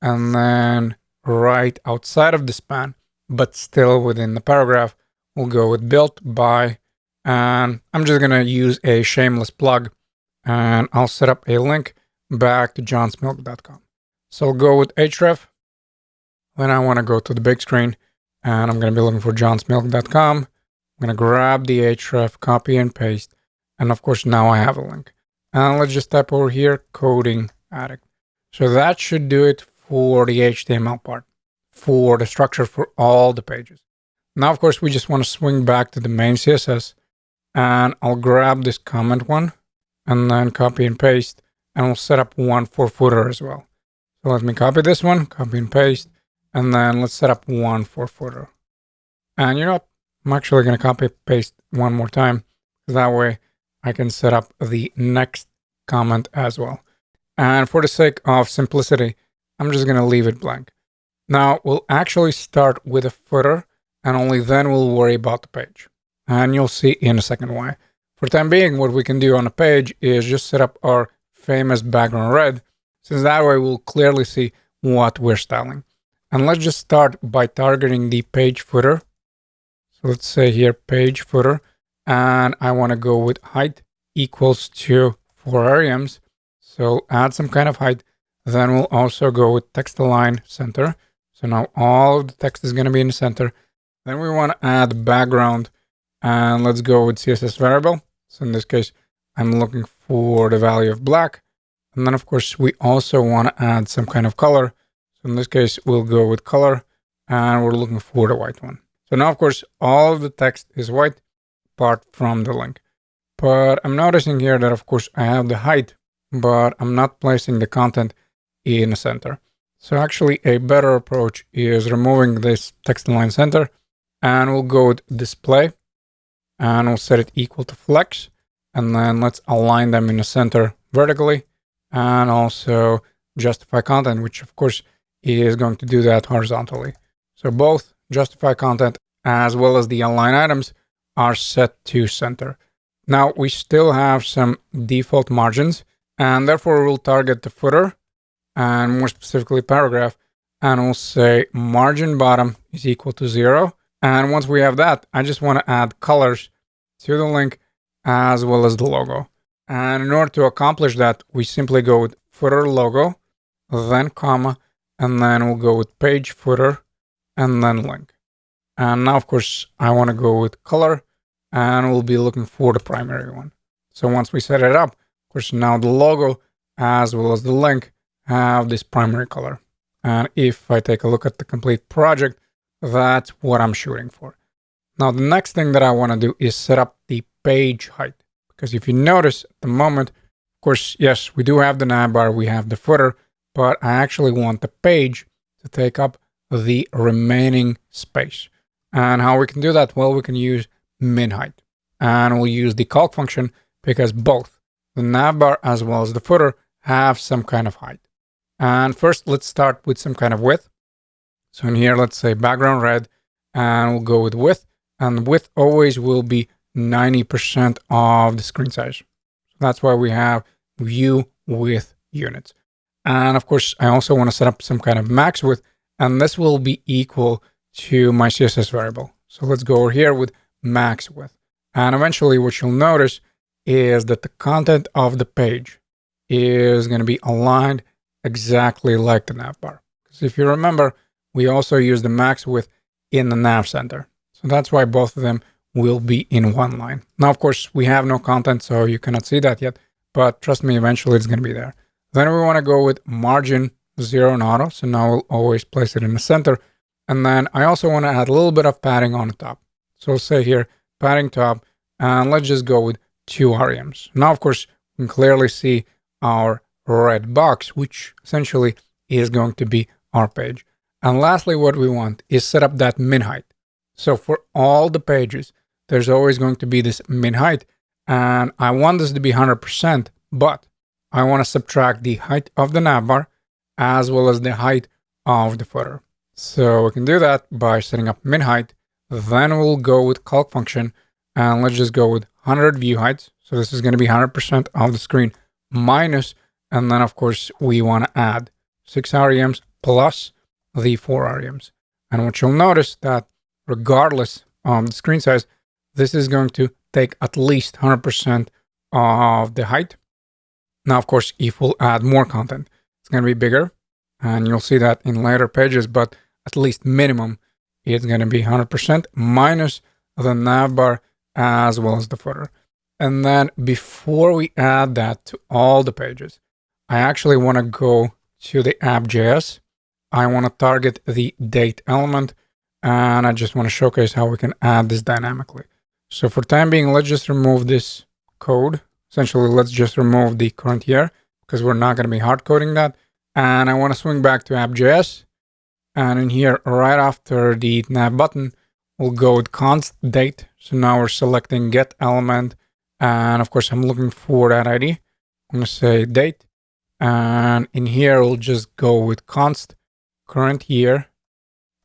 And then right outside of the span, but still within the paragraph, we'll go with built by, and I'm just going to use a shameless plug, and I'll set up a link back to johnsmilk.com. So I'll go with Href. Then I want to go to the big screen, and I'm going to be looking for johnsmilk.com. I'm going to grab the Href, copy and paste. And of course, now I have a link. And let's just type over here, coding addict. So that should do it for the HTML part, for the structure for all the pages. Now, of course, we just want to swing back to the main CSS, and I'll grab this comment one and then copy and paste, and we'll set up one for footer as well. So let me copy this one, copy and paste, and then let's set up one for footer. And you know what? I'm actually going to copy paste one more time. That way I can set up the next comment as well. And for the sake of simplicity, I'm just going to leave it blank. Now we'll actually start with a footer, and only then we'll worry about the page. And you'll see in a second why. For the time being, what we can do on a page is just set up our famous background red, since that way we'll clearly see what we're styling. And let's just start by targeting the page footer. So let's say here page footer, and I want to go with height equals to 4 rms. So add some kind of height. Then we'll also go with text align center. So now all of the text is going to be in the center. Then we want to add background, and let's go with CSS variable. So in this case, I'm looking for the value of black. And then of course, we also want to add some kind of color. So in this case, we'll go with color, and we're looking for the white one. So now, of course, all of the text is white apart from the link. But I'm noticing here that, of course, I have the height, but I'm not placing the content in the center. So actually, a better approach is removing this text align center, and we'll go with display, and we'll set it equal to flex. And then let's align them in the center vertically, and also justify content, which of course is going to do that horizontally. So both justify content as well as the align items are set to center. Now we still have some default margins, and therefore we'll target the footer and more specifically paragraph, and we'll say margin bottom is equal to 0. And once we have that, I just want to add colors to the link as well as the logo. And in order to accomplish that, we simply go with footer logo, then comma, and then we'll go with page footer and then link. And now, of course, I want to go with color, and we'll be looking for the primary one. So once we set it up, of course, now the logo as well as the link have this primary color. And if I take a look at the complete project, that's what I'm shooting for. Now, the next thing that I want to do is set up the page height. Because if you notice at the moment, of course, yes, we do have the navbar, we have the footer, but I actually want the page to take up the remaining space. And how we can do that? Well, we can use min height, and we'll use the calc function because both the navbar as well as the footer have some kind of height. And first, let's start with some kind of width. So in here, let's say background red, and we'll go with width, and width always will be 90% of the screen size. So that's why we have view width units. And of course, I also want to set up some kind of max width, and this will be equal to my CSS variable. So let's go over here with max width. And eventually what you'll notice is that the content of the page is going to be aligned exactly like the navbar. Because if you remember, we also use the max width in the nav center. So that's why both of them will be in one line. Now, of course, we have no content, so you cannot see that yet, but trust me, eventually it's going to be there. Then we want to go with margin 0 and auto. So now we'll always place it in the center. And then I also want to add a little bit of padding on the top. So say here, padding top, and let's just go with 2 REMs. Now, of course, we can clearly see our red box, which essentially is going to be our page. And lastly, what we want is set up that min height. So for all the pages, there's always going to be this min height, and I want this to be 100%, but I want to subtract the height of the navbar as well as the height of the footer. So we can do that by setting up min height. Then we'll go with calc function, and let's just go with 100 view heights. So this is going to be 100% of the screen minus, and then of course we want to add 6 REMs plus the 4 REMs. And what you'll notice that regardless of the screen size, this is going to take at least 100% of the height. Now, of course, if we'll add more content, it's going to be bigger, and you'll see that in later pages, but at least minimum, it's going to be 100% minus the navbar as well as the footer. And then before we add that to all the pages, I actually want to go to the app.js. I want to target the date element, and I just want to showcase how we can add this dynamically. So for time being, let's just remove this code. Essentially, let's just remove the current year because we're not going to be hard coding that. And I want to swing back to app.js. And in here, right after the nav button, we'll go with const date. So now we're selecting get element. And of course, I'm looking for that ID. I'm going to say date. And in here, we'll just go with const current year.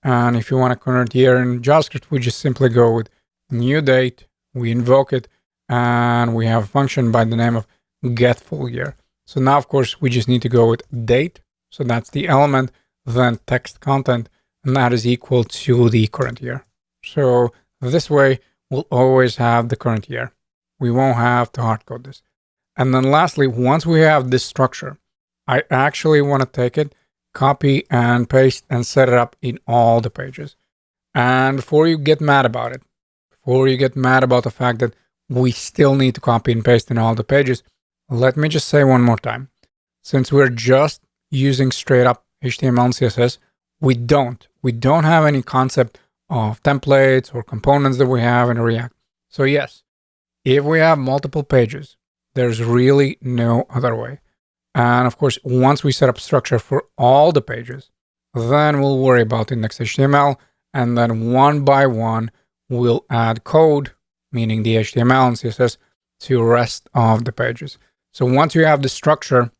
And if you want to convert year in JavaScript, we just simply go with new date, we invoke it, and we have a function by the name of get full year. So now, of course, we just need to go with date. So that's the element, then text content, and that is equal to the current year. So this way, we'll always have the current year. We won't have to hard code this. And then lastly, once we have this structure, I actually want to take it, copy and paste and set it up in all the pages. And before you get mad about it, before you get mad about the fact that we still need to copy and paste in all the pages, let me just say one more time. Since we're just using straight up HTML and CSS, we don't have any concept of templates or components that we have in React. So yes, if we have multiple pages, there's really no other way. And of course, once we set up structure for all the pages, then we'll worry about index.html, and then one by one, we'll add code, meaning the HTML and CSS, to the rest of the pages. So once you have the structure,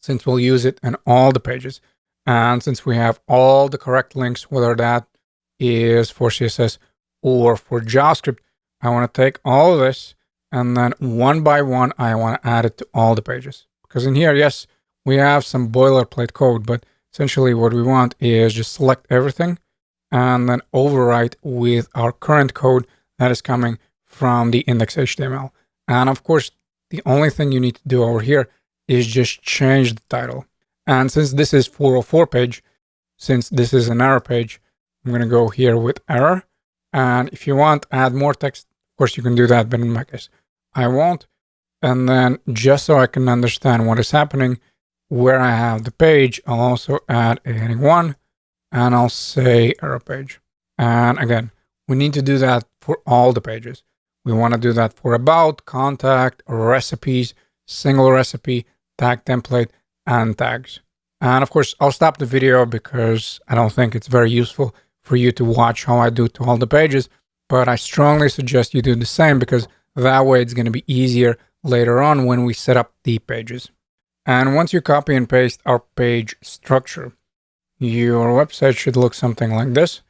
since we'll use it in all the pages, and since we have all the correct links, whether that is for CSS or for JavaScript, I want to take all of this, and then one by one, I want to add it to all the pages. Because in here, yes, we have some boilerplate code, but essentially what we want is just select everything and then overwrite with our current code that is coming from the index.html. And of course, the only thing you need to do over here is just change the title. And since this is 404 page, since this is an error page, I'm going to go here with error. And if you want to add more text, of course, you can do that. But in my case, I won't. And then just so I can understand what is happening, where I have the page, I'll also add a heading 1 and I'll say error page. And again, we need to do that for all the pages. We want to do that for about, contact, recipes, single recipe, tag template, and tags. And of course, I'll stop the video because I don't think it's very useful for you to watch how I do to all the pages, but I strongly suggest you do the same because that way it's going to be easier later on when we set up the pages. And once you copy and paste our page structure, your website should look something like this,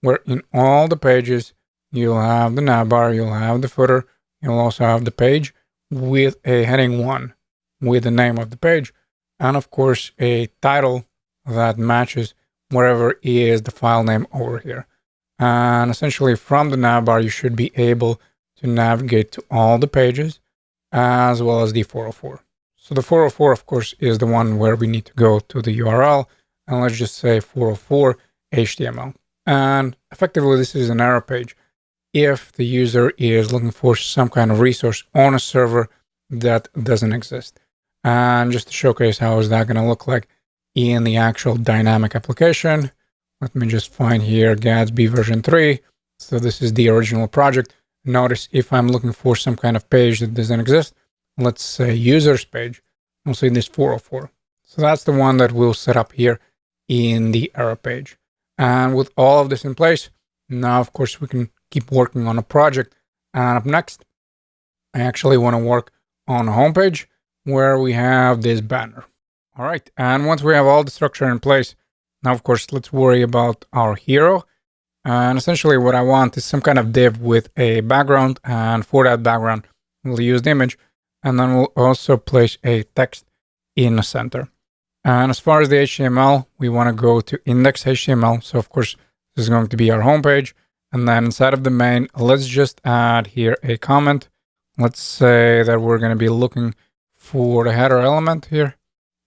where in all the pages, you'll have the navbar, you'll have the footer, you'll also have the page with a heading 1 with the name of the page, and of course, a title that matches wherever is the file name over here. And essentially from the navbar, you should be able to navigate to all the pages as well as the 404. So the 404, of course, is the one where we need to go to the URL, and let's just say 404 HTML. And effectively, this is an error page if the user is looking for some kind of resource on a server that doesn't exist. And just to showcase how is that going to look like in the actual dynamic application, let me just find here Gatsby version 3. So this is the original project. Notice if I'm looking for some kind of page that doesn't exist, let's say users page, we'll see this 404. So that's the one that we'll set up here in the error page. And with all of this in place, now, of course, we can keep working on a project. And up next, I actually want to work on a homepage where we have this banner. All right. And once we have all the structure in place, now, of course, let's worry about our hero. And essentially what I want is some kind of div with a background. And for that background, we'll use the image. And then we'll also place a text in the center. And as far as the HTML, we want to go to index.html. So, of course, this is going to be our homepage. And then inside of the main, let's just add here a comment. Let's say that we're going to be looking for the header element here.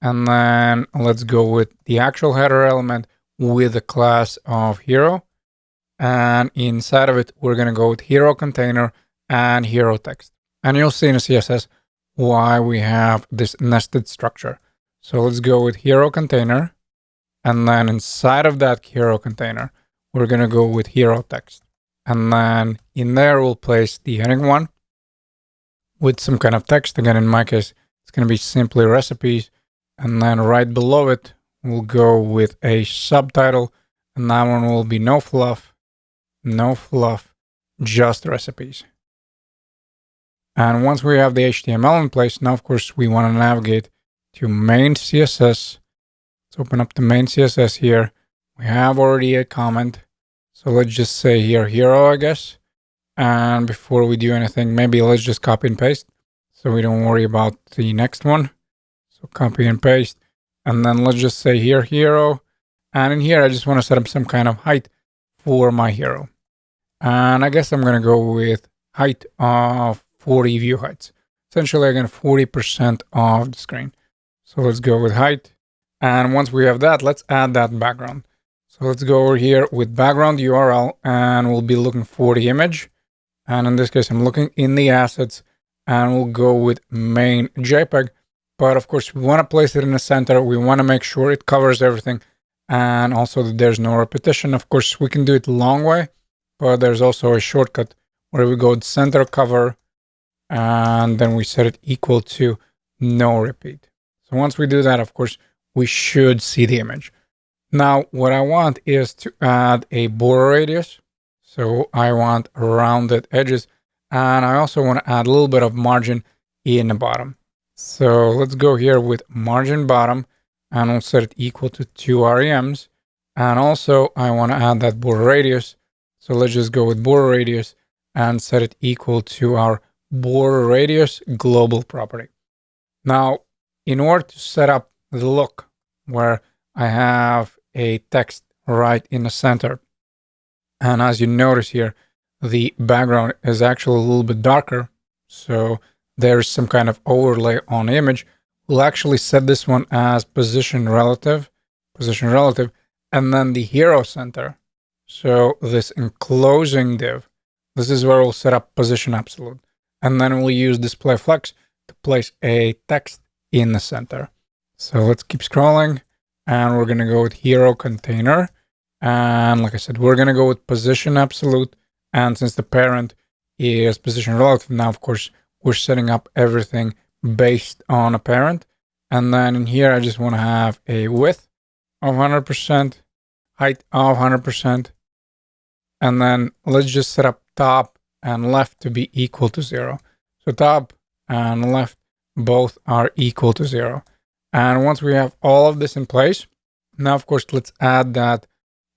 And then let's go with the actual header element with the class of hero. And inside of it, we're going to go with hero container and hero text. And you'll see in the CSS why we have this nested structure. So let's go with hero container. And then inside of that hero container, we're going to go with hero text. And then in there, we'll place the heading 1 with some kind of text. Again, in my case, it's going to be simply recipes. And then right below it, we'll go with a subtitle. And that one will be no fluff, just recipes. And once we have the HTML in place, now, of course, we want to navigate to main CSS. Let's open up the main CSS here. We have already a comment. So let's just say here, hero, I guess. And before we do anything, maybe let's just copy and paste so we don't worry about the next one. So copy and paste. And then let's just say here, hero. And in here, I just want to set up some kind of height for my hero. And I guess I'm going to go with height of 40 view heights. Essentially, again, 40% of the screen. So let's go with height. And once we have that, let's add that background. So let's go over here with background URL, and we'll be looking for the image. And in this case, I'm looking in the assets, and we'll go with main JPEG. But of course, we want to place it in the center. We want to make sure it covers everything, and also that there's no repetition. Of course, we can do it the long way, but there's also a shortcut where we go to center cover, and then we set it equal to no repeat. So once we do that, of course, we should see the image. Now, what I want is to add a border radius. So I want rounded edges, and I also want to add a little bit of margin in the bottom. So let's go here with margin bottom, and we'll set it equal to 2 rems. And also I want to add that border radius. So let's just go with border radius and set it equal to our border radius global property. Now, in order to set up the look where I have a text right in the center, and as you notice here, the background is actually a little bit darker. So there's some kind of overlay on the image. We'll actually set this one as position relative, and then the hero center. So this enclosing div, this is where we'll set up position absolute. And then we'll use display flex to place a text in the center. So let's keep scrolling, and we're going to go with hero container. And like I said, we're going to go with position absolute. And since the parent is position relative, now, of course, we're setting up everything based on a parent. And then in here, I just want to have a width of 100%, height of 100%. And then let's just set up top and left to be equal to 0. So top and left both are equal to 0. And once we have all of this in place, now, of course, let's add that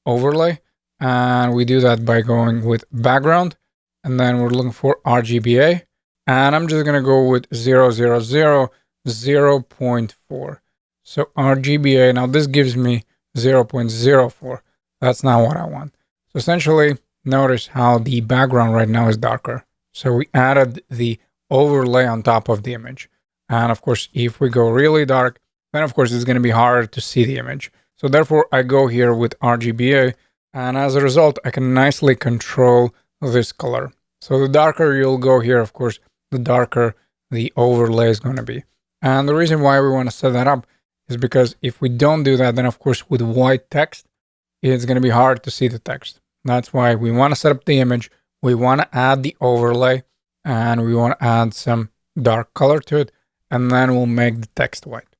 overlay. And we do that by going with background. And then we're looking for RGBA. And I'm just going to go with 0.4. So RGBA, now this gives me 0.04. That's not what I want. So essentially, notice how the background right now is darker. So we added the overlay on top of the image. And of course, if we go really dark, then of course it's going to be harder to see the image. So therefore, I go here with RGBA. And as a result, I can nicely control this color. So the darker you'll go here, of course, the darker the overlay is going to be. And the reason why we want to set that up is because if we don't do that, then of course with white text, it's going to be hard to see the text. That's why we want to set up the image. We want to add the overlay, and we want to add some dark color to it, and then we'll make the text white.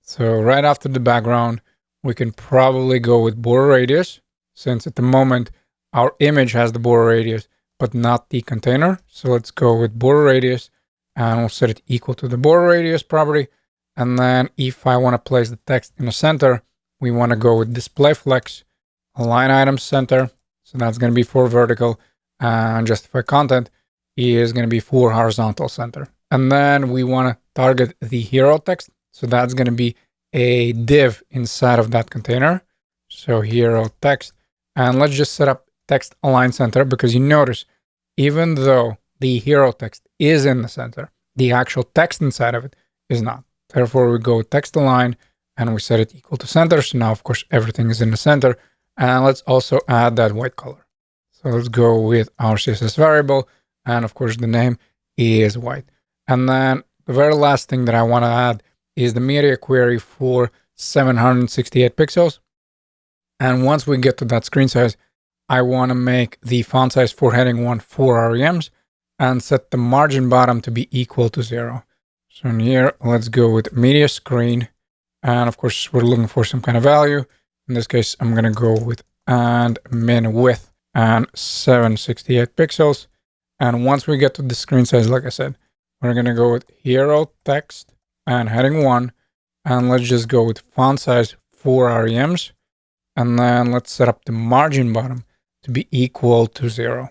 So right after the background, we can probably go with border radius, since at the moment our image has the border radius, but not the container. So let's go with border radius, and we'll set it equal to the border radius property. And then if I want to place the text in the center, we want to go with display flex, align item center. So that's going to be for vertical, and justify content is going to be for horizontal center. And then we want to target the hero text. So that's going to be a div inside of that container. So hero text, and let's just set up text align center, because you notice, even though the hero text is in the center, the actual text inside of it is not. Therefore, we go text align, and we set it equal to center. So now, of course, everything is in the center. And let's also add that white color. So let's go with our CSS variable. And of course, the name is white. And then the very last thing that I want to add is the media query for 768 pixels. And once we get to that screen size, I want to make the font size for heading 1 4 rems and set the margin bottom to be equal to 0. So in here, let's go with media screen. And of course, we're looking for some kind of value. In this case, I'm going to go with and min width and 768 pixels. And once we get to the screen size, like I said, we're going to go with hero text and heading 1. And let's just go with font size 4 rems. And then let's set up the margin bottom to be equal to 0.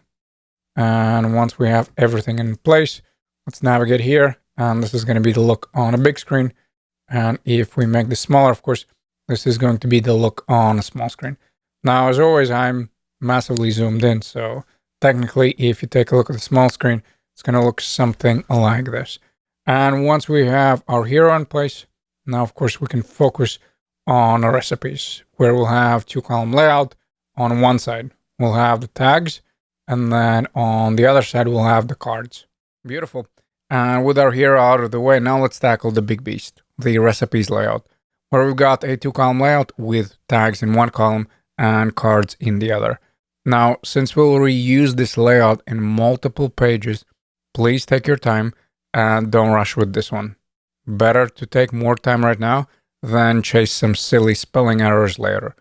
And once we have everything in place, let's navigate here. And this is going to be the look on a big screen. And if we make this smaller, of course, this is going to be the look on a small screen. Now, as always, I'm massively zoomed in. So technically, if you take a look at the small screen, it's going to look something like this. And once we have our hero in place, now, of course, we can focus on our recipes, where we'll have 2-column layout. On one side, we'll have the tags, and then on the other side, we'll have the cards. Beautiful. And with our hero out of the way, now let's tackle the big beast, the recipes layout, where we've got a 2-column layout with tags in one column and cards in the other. Now, since we'll reuse this layout in multiple pages, please take your time and don't rush with this one. Better to take more time right now than chase some silly spelling errors later.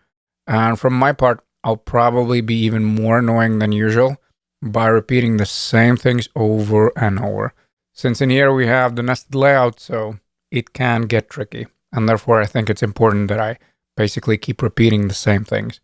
And from my part, I'll probably be even more annoying than usual by repeating the same things over and over. Since in here we have the nested layout, so it can get tricky. And therefore, I think it's important that I basically keep repeating the same things.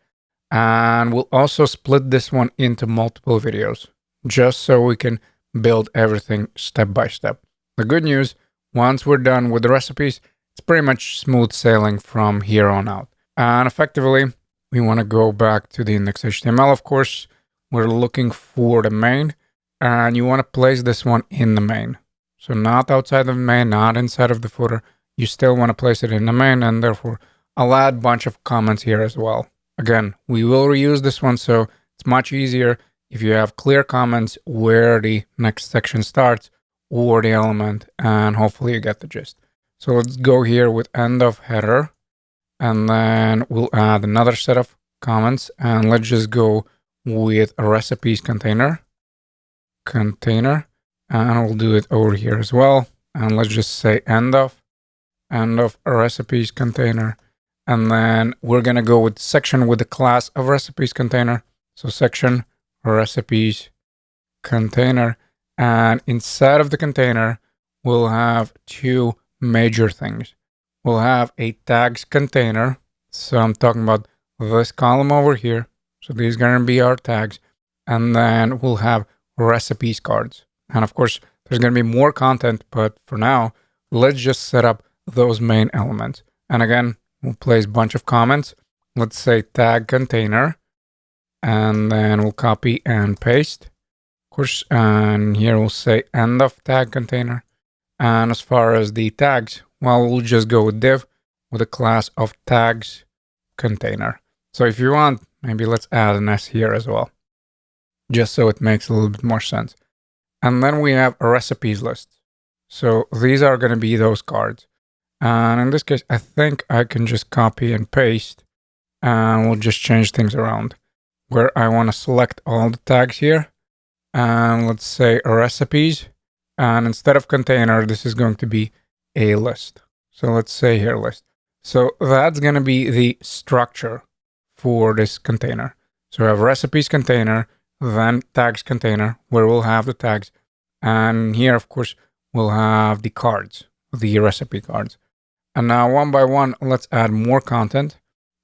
And we'll also split this one into multiple videos, just so we can build everything step by step. The good news, once we're done with the recipes, it's pretty much smooth sailing from here on out. And effectively, we want to go back to the index.html, of course. We're looking for the main, and you want to place this one in the main. So not outside of the main, not inside of the footer. You still want to place it in the main, and therefore I'll add a bunch of comments here as well. Again, we will reuse this one, so it's much easier if you have clear comments where the next section starts or the element, and hopefully you get the gist. So let's go here with end of header, and then we'll add another set of comments, and let's just go with a recipes container, and we'll do it over here as well. And let's just say end of a recipes container. And then we're going to go with section with the class of recipes container. So section recipes container. And inside of the container, we'll have two major things. We'll have a tags container. So I'm talking about this column over here. So these are going to be our tags. And then we'll have recipes cards. And of course, there's going to be more content. But for now, let's just set up those main elements. And again, we'll place a bunch of comments. Let's say tag container. And then we'll copy and paste. Of course, and here we'll say end of tag container. And as far as the tags, well, we'll just go with div with a class of tags container. So if you want, maybe let's add an S here as well, just so it makes a little bit more sense. And then we have a recipes list. So these are going to be those cards. And in this case, I think I can just copy and paste, and we'll just change things around where I want to select all the tags here. And let's say recipes. And instead of container, this is going to be a list. So let's say here list. So that's going to be the structure for this container. So we have recipes container, then tags container, where we'll have the tags. And here, of course, we'll have the cards, the recipe cards. And now one by one, let's add more content.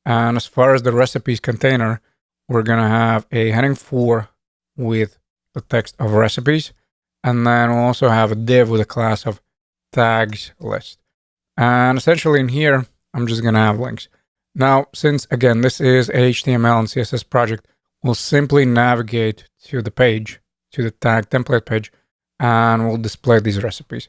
And as far as the recipes container, we're going to have a heading 4 with the text of recipes. And then we'll also have a div with a class of tags list. And essentially in here, I'm just going to have links. Now, since again, this is a HTML and CSS project, we'll simply navigate to the page, to the tag template page, and we'll display these recipes.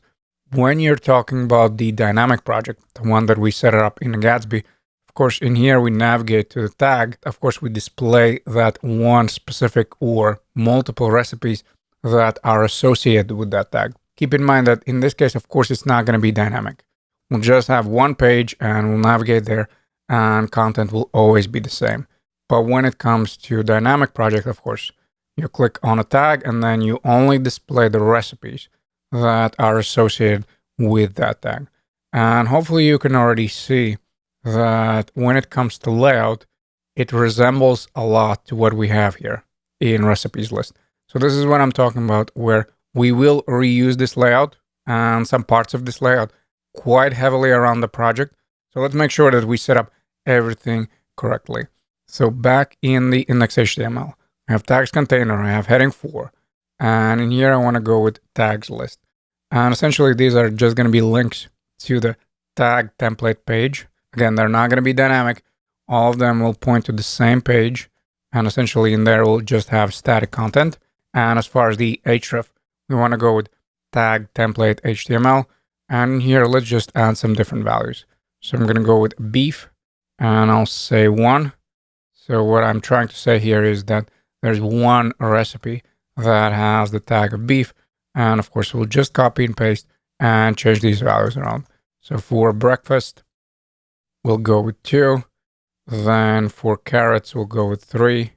When you're talking about the dynamic project, the one that we set up in Gatsby, of course, in here we navigate to the tag. Of course, we display that one specific or multiple recipes that are associated with that tag. Keep in mind that in this case, of course, it's not going to be dynamic. We'll just have one page and we'll navigate there, and content will always be the same. But when it comes to dynamic project, of course, you click on a tag and then you only display the recipes that are associated with that tag. And hopefully you can already see that when it comes to layout, it resembles a lot to what we have here in recipes list. So this is what I'm talking about, where we will reuse this layout and some parts of this layout quite heavily around the project. So let's make sure that we set up everything correctly. So back in the index HTML, I have tags container, I have heading 4, and in here I want to go with tags list. And essentially, these are just going to be links to the tag template page. Again, they're not going to be dynamic. All of them will point to the same page. And essentially, in there, we'll just have static content. And as far as the href, we want to go with tag template HTML. And here, let's just add some different values. So I'm going to go with beef, and I'll say 1. So what I'm trying to say here is that there's one recipe that has the tag of beef. And of course, we'll just copy and paste and change these values around. So for breakfast, we'll go with 2. Then for carrots, we'll go with 3.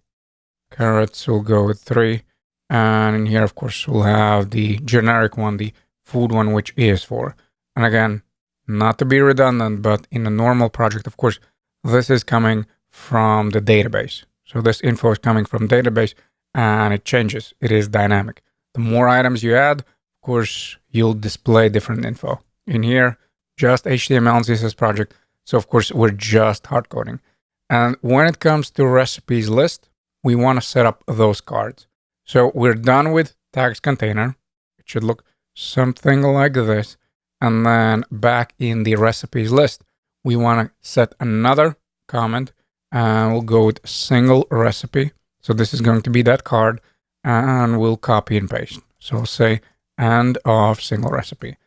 Carrots will go with 3. And in here, of course, we'll have the generic one, the food one, which is 4. And again, not to be redundant, but in a normal project, of course, this is coming from the database. So this info is coming from database and it changes. It is dynamic. The more items you add, of course, you'll display different info. In here, just HTML and CSS project. So of course, we're just hard coding. And when it comes to recipes list, we want to set up those cards. So we're done with tags container. It should look something like this. And then back in the recipes list, we want to set another comment and we'll go with single recipe. So this is going to be that card and we'll copy and paste. So I'll say end of single recipe.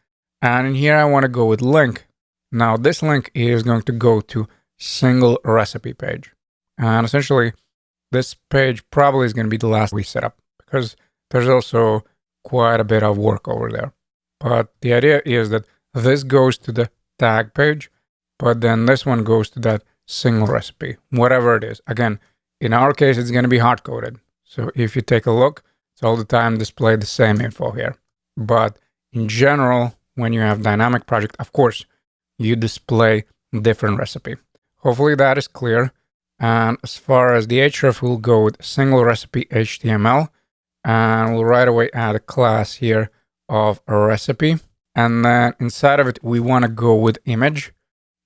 And in here, I want to go with link. Now this link is going to go to single recipe page. And essentially this page probably is going to be the last we set up because there's also quite a bit of work over there. But the idea is that this goes to the tag page, but then this one goes to that single recipe, whatever it is. Again, in our case, it's going to be hard coded. So if you take a look, it's all the time display the same info here. But in general, when you have dynamic project, of course, you display different recipe. Hopefully that is clear. And as far as the href, we'll go with single recipe HTML, and we'll right away add a class here of a recipe. And then inside of it, we want to go with image.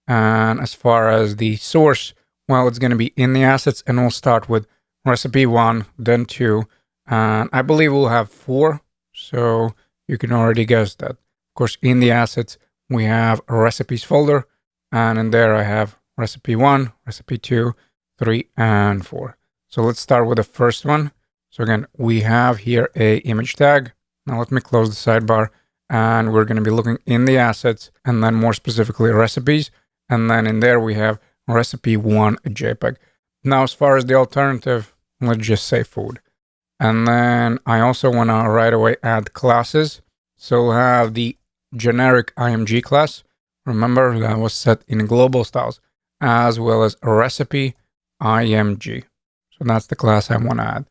And as far as the source, well, it's going to be in the assets, and we'll start with recipe 1, then 2, and I believe we'll have 4. So you can already guess that. Of course, in the assets, we have a recipes folder, and in there I have recipe 1, recipe 2, 3, and 4. So let's start with the first one. So again, we have here a image tag. Now let me close the sidebar, and we're going to be looking in the assets, and then more specifically recipes. And then in there we have recipe 1 JPEG. Now, as far as the alternative, let's just say food. And then I also want to right away add classes. So we'll have the generic IMG class. Remember that was set in global styles, as well as a recipe IMG. So that's the class I want to add.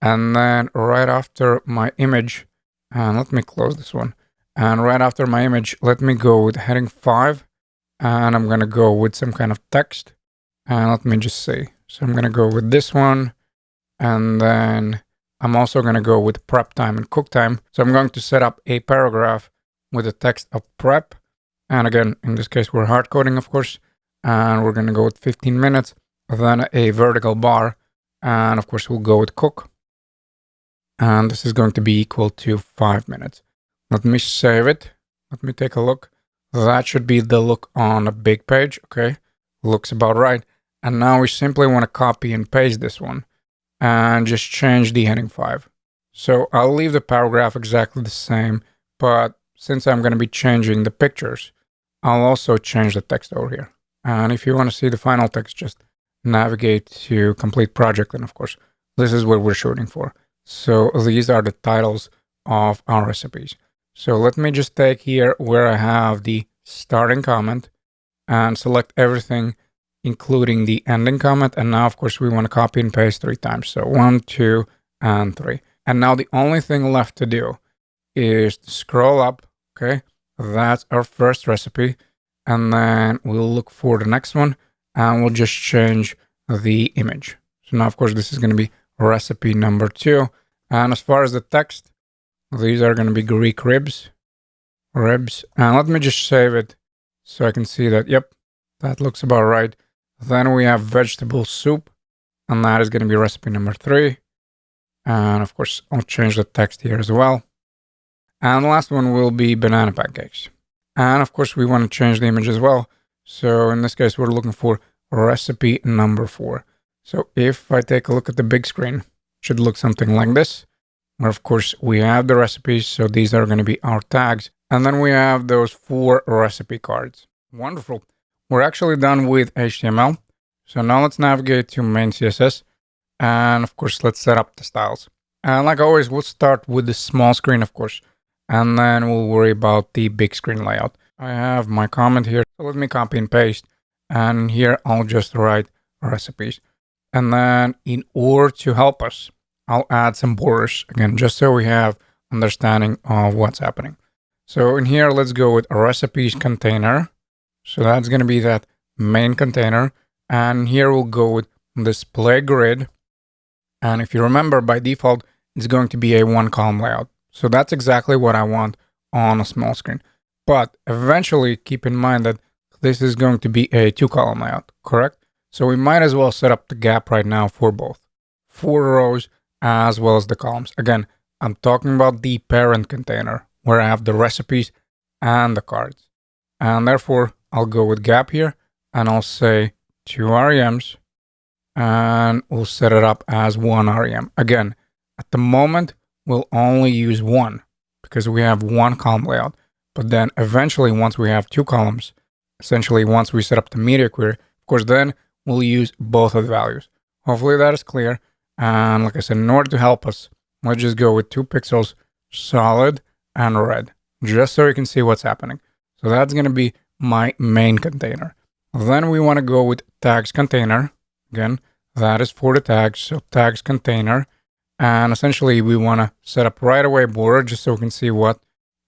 And then right after my image, and let me close this one. And right after my image, let me go with heading 5. And I'm going to go with some kind of text. And let me just say, so I'm going to go with this one. And then I'm also going to go with prep time and cook time. So I'm going to set up a paragraph with the text of prep. And again, in this case, we're hard coding, of course. And we're going to go with 15 minutes, then a vertical bar. And of course, we'll go with cook. And this is going to be equal to 5 minutes. Let me save it. Let me take a look. That should be the look on a big page. Okay, looks about right. And now we simply want to copy and paste this one and just change the heading 5. So I'll leave the paragraph exactly the same, but since I'm going to be changing the pictures, I'll also change the text over here. And if you want to see the final text, just navigate to complete project. And of course, this is what we're shooting for. So these are the titles of our recipes. So let me just take here where I have the starting comment and select everything, including the ending comment. And now, of course, we want to copy and paste 3 times. So 1, 2, and 3. And now the only thing left to do is to scroll up. Okay, that's our first recipe. And then we'll look for the next one and we'll just change the image. So now, of course, this is going to be recipe number 2. And as far as the text, these are going to be Greek ribs. And let me just save it so I can see that, yep, that looks about right. Then we have vegetable soup. and that is going to be recipe number 3. And of course, I'll change the text here as well. And the last one will be banana pancakes. And of course, we want to change the image as well. So in this case, we're looking for recipe number 4. So if I take a look at the big screen, it should look something like this, where of course we have the recipes. So these are going to be our tags. And then we have those 4 recipe cards. Wonderful. We're actually done with HTML. So now let's navigate to main CSS. And of course, let's set up the styles. And like always, we'll start with the small screen, of course, and then we'll worry about the big screen layout. I have my comment here. So let me copy and paste. And here I'll just write recipes. And then in order to help us, I'll add some borders again, just so we have understanding of what's happening. So in here, let's go with a recipes container. So that's going to be that main container. And here we'll go with display grid. And if you remember, by default, it's going to be a 1-column layout. So that's exactly what I want on a small screen. But eventually, keep in mind that this is going to be a 2-column layout, correct? So we might as well set up the gap right now for both, 4 rows as well as the columns. Again, I'm talking about the parent container where I have the recipes and the cards. And therefore, I'll go with gap here and I'll say 2 REMs. And we'll set it up as 1 REM. Again, at the moment, we'll only use 1 because we have 1-column layout. But then eventually, once we have 2 columns, essentially once we set up the media query, of course, then we'll use both of the values. Hopefully that is clear. And like I said, in order to help us, let's just go with 2 pixels, solid and red, just so you can see what's happening. So that's going to be my main container. Then we want to go with tags container. Again, that is for the tags, so tags container. And essentially, we want to set up right away border just so we can see what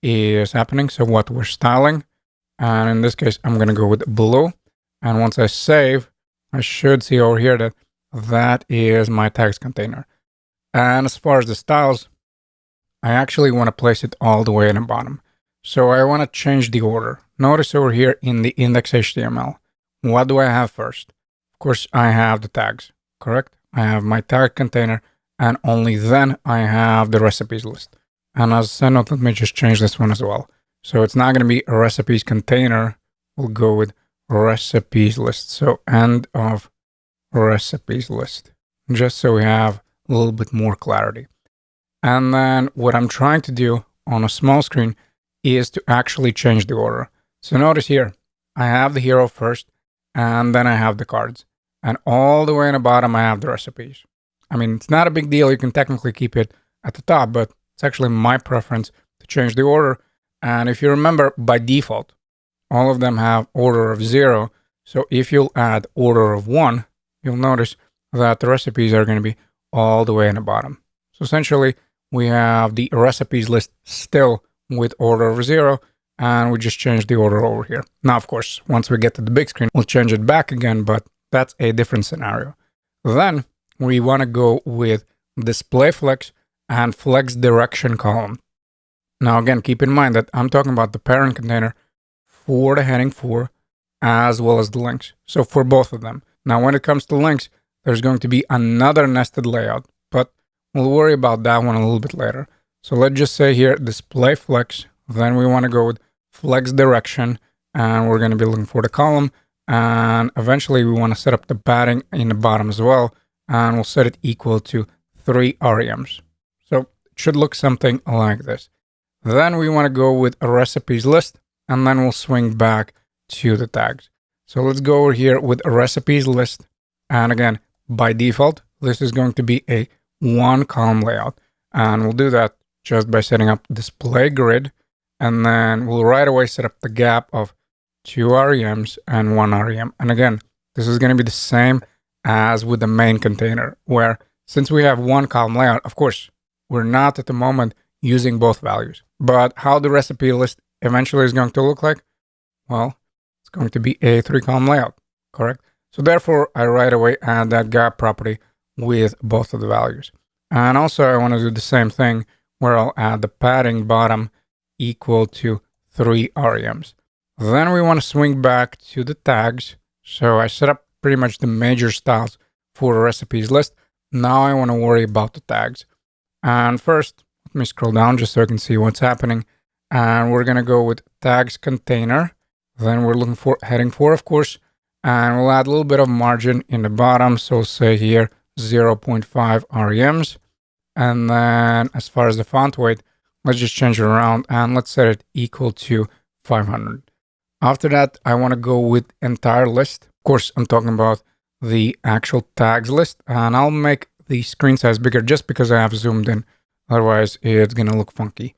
is happening, so what we're styling. And in this case, I'm going to go with blue. And once I save, I should see over here that that is my tags container. And as far as the styles, I actually want to place it all the way in the bottom. So I want to change the order. Notice over here in the index HTML, what do I have first? Of course, I have the tags, correct? I have my tag container, and only then I have the recipes list. And as a side note, let me just change this one as well. So it's not going to be a recipes container. We'll go with recipes list. So end of recipes list, just so we have a little bit more clarity. And then what I'm trying to do on a small screen is to actually change the order. So notice here, I have the hero first, and then I have the cards. And all the way in the bottom, I have the recipes. I mean, it's not a big deal. You can technically keep it at the top, but it's actually my preference to change the order. And if you remember, by default, all of them have order of 0. So if you'll add order of 1, you'll notice that the recipes are going to be all the way in the bottom. So essentially, we have the recipes list still with order of 0, and we just change the order over here. Now, of course, once we get to the big screen, we'll change it back again, but that's a different scenario. Then we want to go with display flex and flex direction column. Now, again, keep in mind that I'm talking about the parent container for the heading 4 as well as the links. So for both of them. Now, when it comes to links, there's going to be another nested layout, but we'll worry about that one a little bit later. So let's just say here display flex. Then we want to go with flex direction, and we're going to be looking for the column. And eventually we want to set up the padding in the bottom as well. And we'll set it equal to 3 REMs. So it should look something like this. Then we want to go with a recipes list, and then we'll swing back to the tags. So let's go over here with a recipes list. And again, by default, this is going to be a 1-column layout. And we'll do that just by setting up display grid. And then we'll right away set up the gap of 2 REMs and 1 REM. And again, this is going to be the same as with the main container, where since we have 1-column layout, of course, we're not at the moment using both values. But how the recipe list eventually is going to look like? Well, it's going to be a 3-column layout, correct? So therefore, I right away add that gap property with both of the values. And also, I want to do the same thing where I'll add the padding bottom equal to 3 REMs. Then we want to swing back to the tags. So I set up pretty much the major styles for recipes list. Now I want to worry about the tags. And first, let me scroll down just so I can see what's happening. And we're going to go with tags container. Then we're looking for heading 4, of course. And we'll add a little bit of margin in the bottom. So say here 0.5 REMs. And then as far as the font weight, let's just change it around and let's set it equal to 500. After that, I want to go with entire list. Of course, I'm talking about the actual tags list, and I'll make the screen size bigger just because I have zoomed in. Otherwise, it's going to look funky.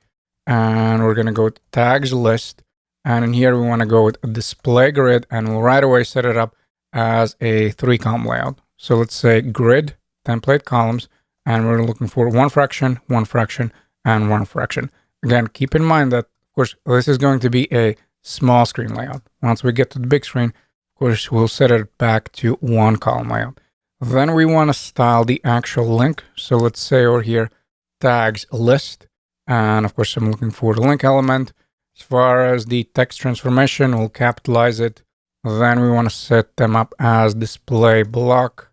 And we're going to go with tags list. And in here, we want to go with display grid, and we'll right away set it up as a 3-column layout. So let's say grid template columns, and we're looking for 1 fraction, 1 fraction, and 1 fraction. Again, keep in mind that, of course, this is going to be a small screen layout. Once we get to the big screen, of course, we'll set it back to 1 column layout. Then we want to style the actual link. So let's say over here, tags list. And of course, I'm looking for the link element. As far as the text transformation, we'll capitalize it. Then we want to set them up as display block.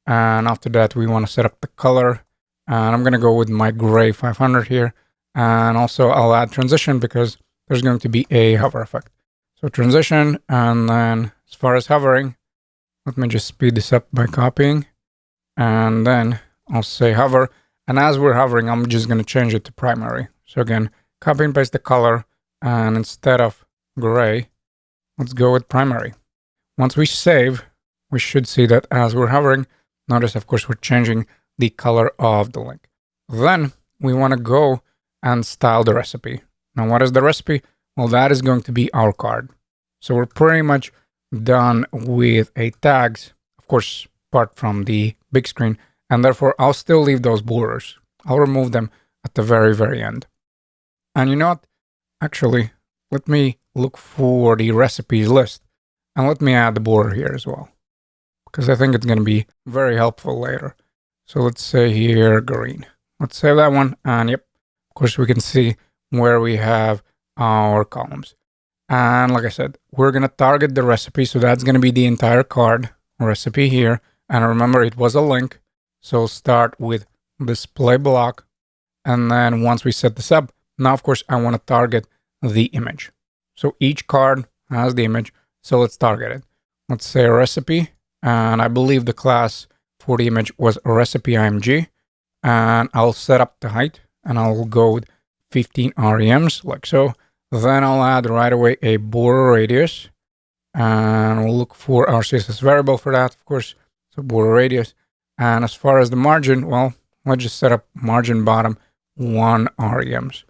And after that, we want to set up the color. And I'm going to go with my gray 500 here. And also I'll add transition because there's going to be a hover effect. So transition, and then as far as hovering, let me just speed this up by copying. And then I'll say hover. And as we're hovering, I'm just going to change it to primary. So again, copy and paste the color. And instead of gray, let's go with primary. Once we save, we should see that as we're hovering, notice, of course, we're changing the color of the link. Then we want to go and style the recipe. Now, what is the recipe? Well, that is going to be our card. So we're pretty much done with a tags, of course, apart from the big screen. And therefore, I'll still leave those borders. I'll remove them at the very, very end. And you know what? Actually, let me look for the recipes list. And let me add the border here as well, because I think it's going to be very helpful later. So let's say here, green. Let's save that one. And yep, of course, we can see where we have our columns. And like I said, we're going to target the recipe. So that's going to be the entire card recipe here. And remember, it was a link. So start with display block. And then once we set this up, now, of course, I want to target the image. So each card has the image. So let's target it. Let's say a recipe. And I believe the class for the image was a recipe img. And I'll set up the height and I'll go with 15 REMs like so. Then I'll add right away a border radius. And we'll look for our CSS variable for that, of course. So border radius. And as far as the margin, well, let's just set up margin bottom 1 REMs.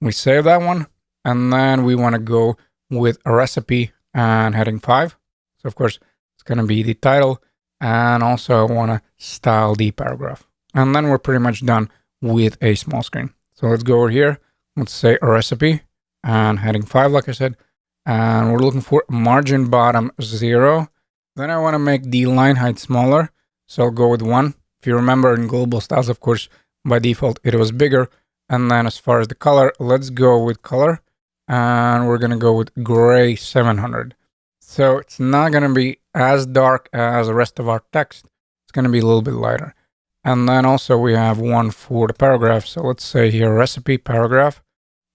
We save that one. And then we want to go with a recipe and heading 5. So of course, it's going to be the title. And also I want to style the paragraph. And then we're pretty much done with a small screen. So let's go over here. Let's say a recipe and heading 5, like I said. And we're looking for margin bottom 0. Then I want to make the line height smaller. So I'll go with 1. If you remember in global styles, of course, by default, it was bigger. And then as far as the color, let's go with color. And we're going to go with gray 700. So it's not going to be as dark as the rest of our text. It's going to be a little bit lighter. And then also we have one for the paragraph. So let's say here recipe paragraph.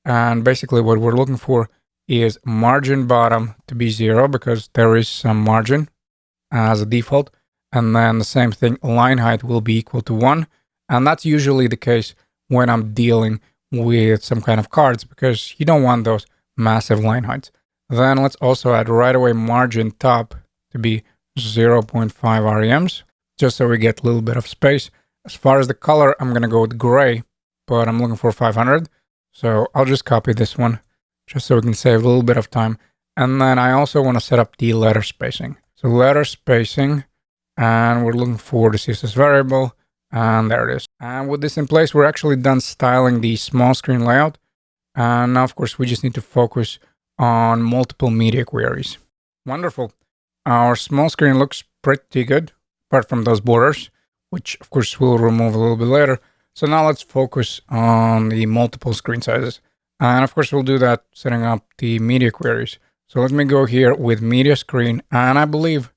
And basically what we're looking for is margin bottom to be 0 because there is some margin as a default. And then the same thing, line height will be equal to 1. And that's usually the case when I'm dealing with some kind of cards because you don't want those massive line heights. Then let's also add right away margin top to be 0.5 REMs, just so we get a little bit of space. As far as the color, I'm going to go with gray, but I'm looking for 500. So I'll just copy this one just so we can save a little bit of time. And then I also want to set up the letter spacing. So letter spacing, and we're looking for the CSS variable, and there it is. And with this in place, we're actually done styling the small screen layout. And now, of course, we just need to focus on multiple media queries. Wonderful. Our small screen looks pretty good, apart from those borders, which of course we'll remove a little bit later. So now let's focus on the multiple screen sizes. And of course we'll do that setting up the media queries. So let me go here with media screen, and I believe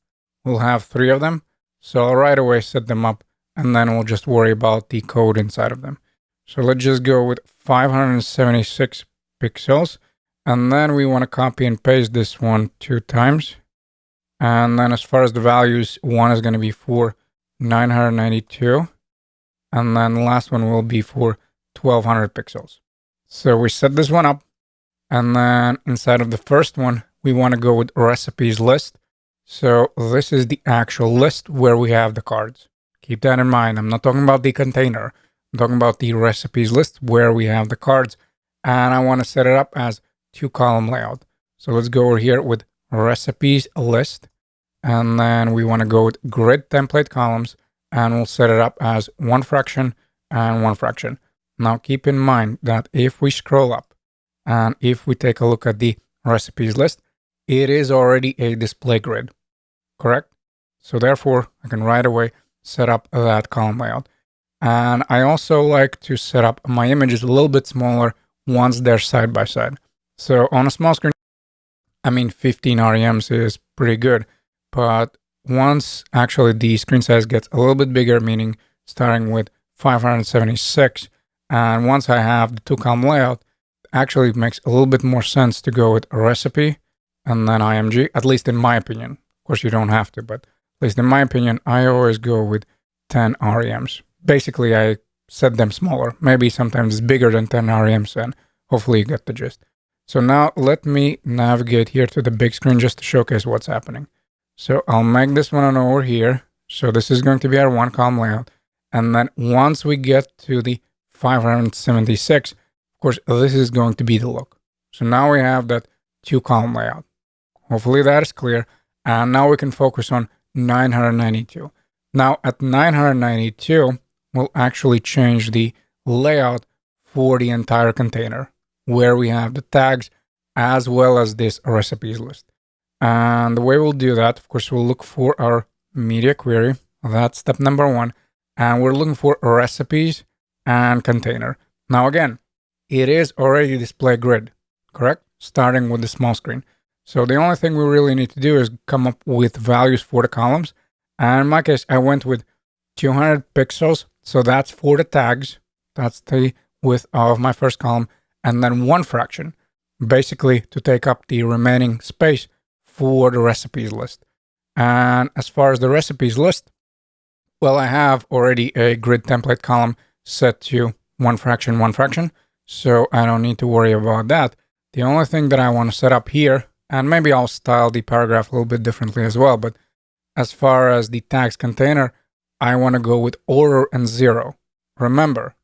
we'll have 3 of them. So I'll right away set them up, and then we'll just worry about the code inside of them. So let's just go with 576 pixels. And then we want to copy and paste this one 2 times. And then as far as the values, one is going to be for 992. And then the last one will be for 1200 pixels. So we set this one up. And then inside of the first one, we want to go with recipes list. So this is the actual list where we have the cards. Keep that in mind. I'm not talking about the container. I'm talking about the recipes list where we have the cards. And I want to set it up as 2-column layout. So let's go over here with recipes list. And then we want to go with grid template columns. And we'll set it up as 1 fraction and 1 fraction. Now keep in mind that if we scroll up and if we take a look at the recipes list, it is already a display grid, correct? So therefore, I can right away set up that column layout. And I also like to set up my images a little bit smaller once they're side by side. So on a small screen, 15 REMs is pretty good. But once actually the screen size gets a little bit bigger, meaning starting with 576, and once I have the 2-column layout, actually it makes a little bit more sense to go with a recipe and then IMG, at least in my opinion. Of course, you don't have to, but at least in my opinion, I always go with 10 REMs. Basically, I set them smaller. Maybe sometimes it's bigger than 10 REMs, and hopefully you get the gist. So now let me navigate here to the big screen just to showcase what's happening. So I'll make this one over here. So this is going to be our 1-column layout. And then once we get to the 576, of course, this is going to be the look. So now we have that 2-column layout. Hopefully that is clear. And now we can focus on 992. Now at 992, we'll actually change the layout for the entire container where we have the tags as well as this recipes list. And the way we'll do that, of course, we'll look for our media query. That's step number 1. And we're looking for recipes and container. Now, again, it is already display grid, correct? Starting with the small screen. So the only thing we really need to do is come up with values for the columns. And in my case, I went with 200 pixels. So that's for the tags. That's the width of my first column. And then 1 fraction, basically to take up the remaining space for the recipes list. And as far as the recipes list, well, I have already a grid template column set to 1 fraction, 1 fraction. So I don't need to worry about that. The only thing that I want to set up here, and maybe I'll style the paragraph a little bit differently as well, but as far as the tags container, I want to go with order and 0. Remember,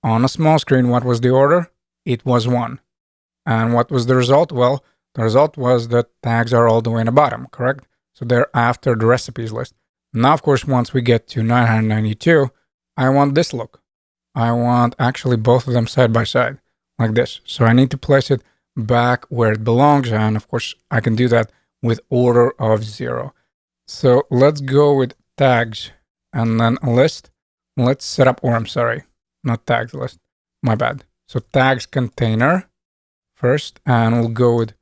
on a small screen, what was the order? It was 1. And what was the result? Well, the result was that tags are all the way in the bottom, correct? So they're after the recipes list. Now, of course, once we get to 992, I want this look. I want actually both of them side by side, like this. So I need to place it back where it belongs. And of course, I can do that with order of 0. So let's go with tags and then a list. Let's set up, or I'm sorry, not tags list. My bad. So tags container first, and we'll go with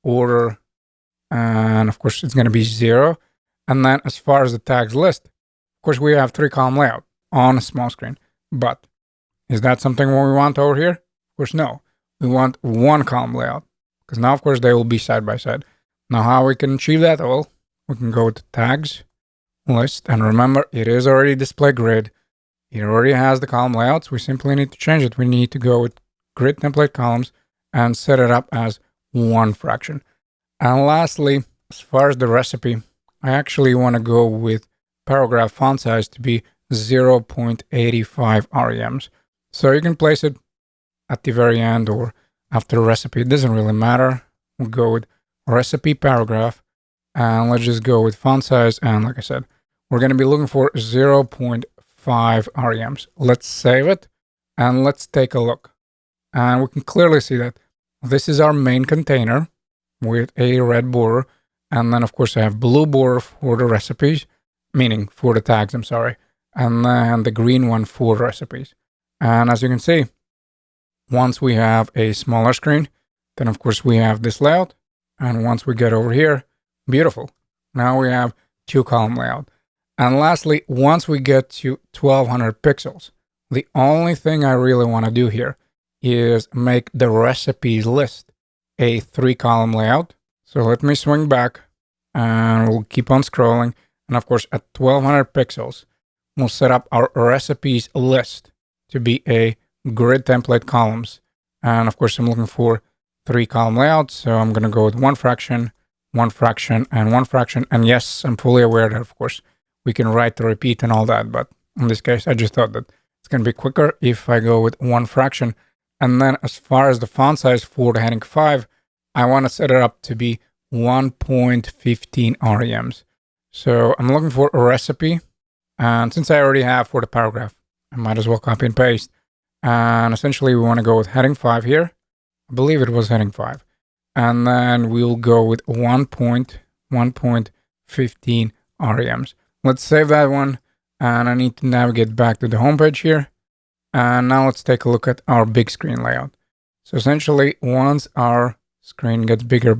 order. And of course, it's going to be 0. And then as far as the tags list, of course, we have 3-column layout on a small screen. But is that something what we want over here? Of course, no. We want 1-column layout because now, of course, they will be side by side. Now, how we can achieve that? Well, we can go to tags list. And remember, it is already display grid. It already has the column layouts. We simply need to change it. We need to go with grid template columns and set it up as 1 fraction. And lastly, as far as the recipe, I actually want to go with paragraph font size to be 0.85 REMs. So you can place it at the very end or after the recipe. It doesn't really matter. We'll go with recipe paragraph and let's just go with font size. And like I said, we're going to be looking for 0.5 REMs. Let's save it and let's take a look. And we can clearly see that this is our main container with a red border. And then, of course, I have blue border for the recipes, meaning for the tags, I'm sorry. And then the green one for the recipes. And as you can see, once we have a smaller screen, then, of course, we have this layout. And once we get over here, beautiful. Now we have 2-column layout. And lastly, once we get to 1200 pixels, the only thing I really want to do here is make the recipes list a 3-column layout. So let me swing back and we'll keep on scrolling. And of course, at 1200 pixels, we'll set up our recipes list to be a grid template columns. And of course, I'm looking for 3-column layout. So I'm going to go with 1 fraction, 1 fraction, and 1 fraction. And yes, I'm fully aware that, of course, we can write the repeat and all that. But in this case, I just thought that it's going to be quicker if I go with 1 fraction. And then as far as the font size for the heading 5, I want to set it up to be 1.15 REMs. So I'm looking for a recipe. And since I already have for the paragraph, I might as well copy and paste. And essentially, we want to go with heading 5 here. I believe it was heading 5. And then we'll go with 1.15 REMs. Let's save that one. And I need to navigate back to the homepage here. And now let's take a look at our big screen layout. So essentially, once our screen gets bigger,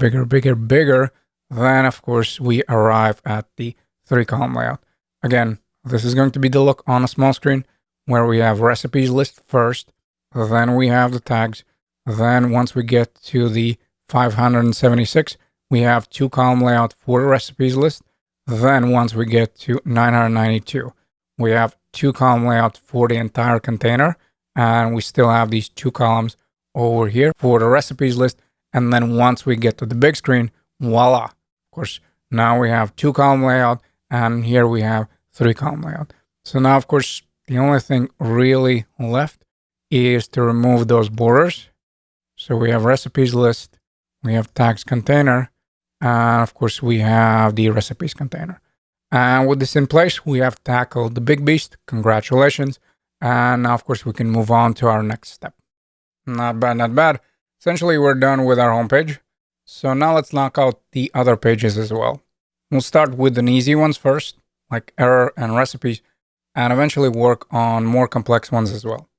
then of course we arrive at the 3-column layout. Again, this is going to be the look on a small screen where we have recipes list first, then we have the tags. Then once we get to the 576, we have 2-column layout for the recipes list. Then once we get to 992, we have 2-column layout for the entire container. And we still have these 2 columns over here for the recipes list. And then once we get to the big screen, voila. Of course, now we have 2-column layout, and here we have 3-column layout. So now, of course, the only thing really left is to remove those borders. So we have recipes list, we have tags container, and of course we have the recipes container. And with this in place, we have tackled the big beast. Congratulations. And now, of course, we can move on to our next step. Not bad, not bad. Essentially, we're done with our homepage. So now let's knock out the other pages as well. We'll start with an easy ones first, like error and recipes, and eventually work on more complex ones as well.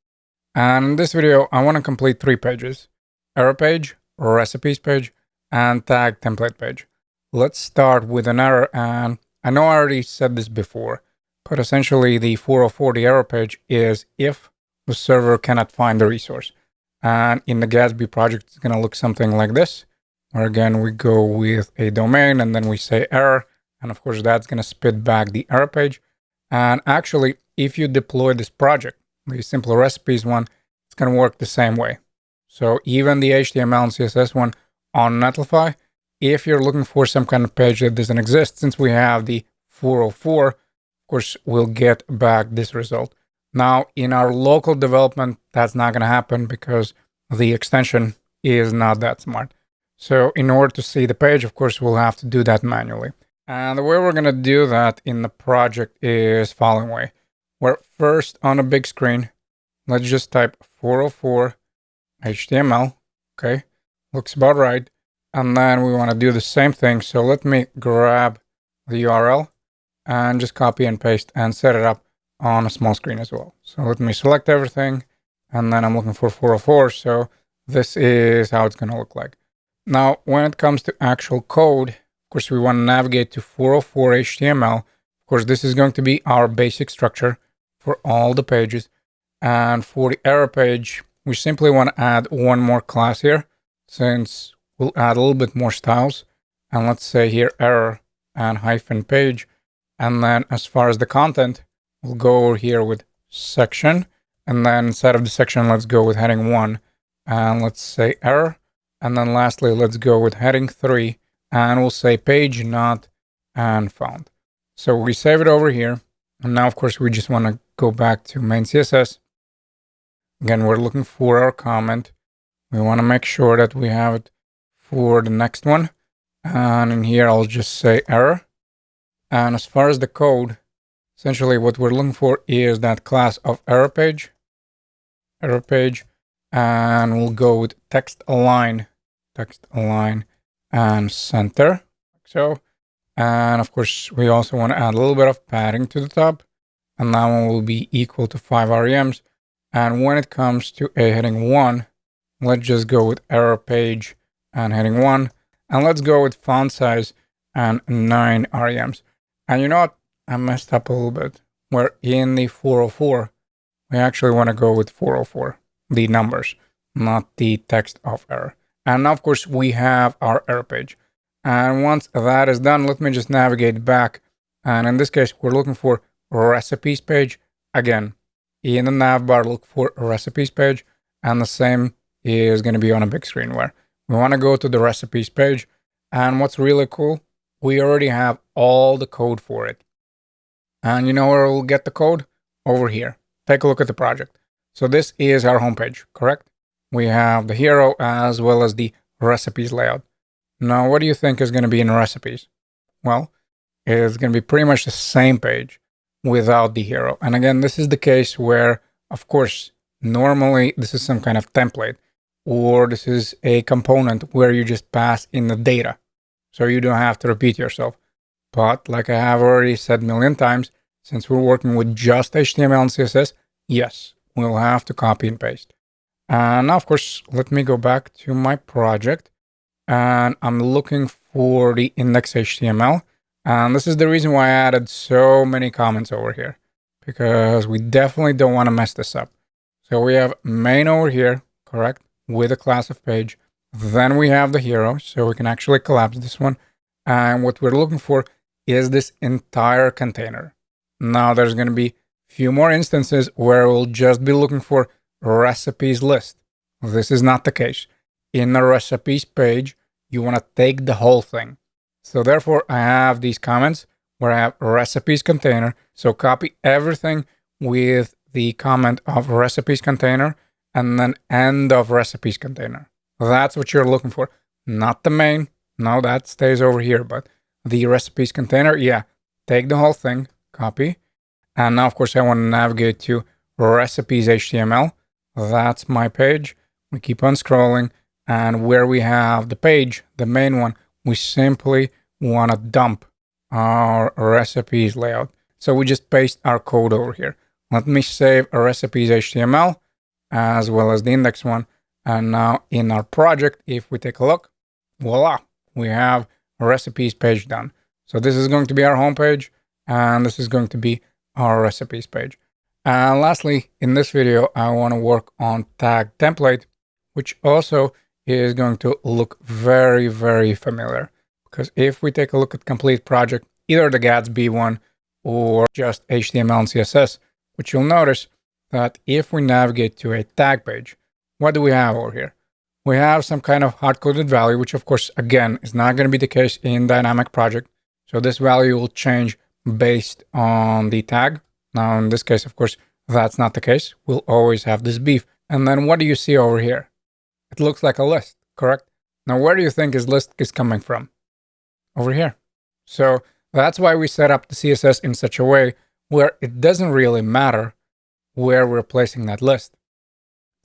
And in this video, I want to complete 3 pages: error page, recipes page, and tag template page. Let's start with an error. And I know I already said this before, but essentially the 404, the error page, is if the server cannot find the resource. And in the Gatsby project, it's going to look something like this, where again, we go with a domain and then we say error. And of course, that's going to spit back the error page. And actually, if you deploy this project, the simple recipes one, it's going to work the same way. So even the HTML and CSS one on Netlify, if you're looking for some kind of page that doesn't exist, since we have the 404, of course, we'll get back this result. Now, in our local development, that's not going to happen because the extension is not that smart. So in order to see the page, of course, we'll have to do that manually. And the way we're going to do that in the project is following way. Where first on a big screen, let's just type 404 HTML. Okay, looks about right. And then we want to do the same thing. So let me grab the URL and just copy and paste and set it up on a small screen as well. So let me select everything, and then I'm looking for 404. So this is how it's going to look like. Now, when it comes to actual code, of course, we want to navigate to 404 HTML. Of course, this is going to be our basic structure for all the pages. And for the error page, we simply want to add one more class here, since we'll add a little bit more styles. And let's say here error and hyphen page. And then as far as the content, we'll go over here with section. And then instead of the section, let's go with heading 1. And let's say error. And then lastly, let's go with heading 3. And we'll say page not and found. So we save it over here. And now, of course, we just want to go back to main CSS. Again, we're looking for our comment. We want to make sure that we have it for the next one. And in here, I'll just say error. And as far as the code, essentially what we're looking for is that class of error page, and we'll go with text align, and center, like so. And of course, we also want to add a little bit of padding to the top, and that one will be equal to 5 REMs. And when it comes to a heading 1, let's just go with error page and heading 1, and let's go with font size and 9 REMs. And you know what? I messed up a little bit. We're in the 404. We actually want to go with 404, the numbers, not the text of error. And now, of course, we have our error page. And once that is done, let me just navigate back. And in this case, we're looking for recipes page. Again, in the navbar, look for a recipes page. And the same is going to be on a big screen where we want to go to the recipes page. And what's really cool, we already have all the code for it. And you know where we'll get the code? Over here. Take a look at the project. So this is our homepage, correct? We have the hero as well as the recipes layout. Now, what do you think is going to be in recipes? Well, it's going to be pretty much the same page without the hero. And again, this is the case where, of course, normally this is some kind of template, or this is a component where you just pass in the data. So you don't have to repeat yourself. But like I have already said a million times, since we're working with just HTML and CSS, yes, we'll have to copy and paste. And now, of course, let me go back to my project. And I'm looking for the index HTML. And this is the reason why I added so many comments over here, because we definitely don't want to mess this up. So we have main over here, correct, with a class of page. Then we have the hero, so we can actually collapse this one. And what we're looking for is this entire container. Now there's going to be a few more instances where we'll just be looking for recipes list. This is not the case. In the recipes page, you want to take the whole thing. So therefore, I have these comments where I have recipes container. So copy everything with the comment of recipes container and then end of recipes container. That's what you're looking for. Not the main. No, that stays over here. But the recipes container, yeah, take the whole thing, copy. And now, of course, I want to navigate to recipes HTML. That's my page. We keep on scrolling. And where we have the page, the main one, we simply want to dump our recipes layout. So we just paste our code over here. Let me save a recipes HTML as well as the index one. And now in our project, if we take a look, voila, we have a recipes page done. So this is going to be our home page, and this is going to be our recipes page. And lastly, in this video, I want to work on tag template, which also is going to look very, very familiar. Because if we take a look at complete project, either the Gatsby one or just HTML and CSS, which you'll notice that if we navigate to a tag page, what do we have over here? We have some kind of hard-coded value, which of course, again, is not going to be the case in dynamic project. So this value will change based on the tag. Now, in this case, of course, that's not the case. We'll always have this beef. And then what do you see over here? It looks like a list, correct? Now, where do you think this list is coming from? Over here. So that's why we set up the CSS in such a way where it doesn't really matter where we're placing that list.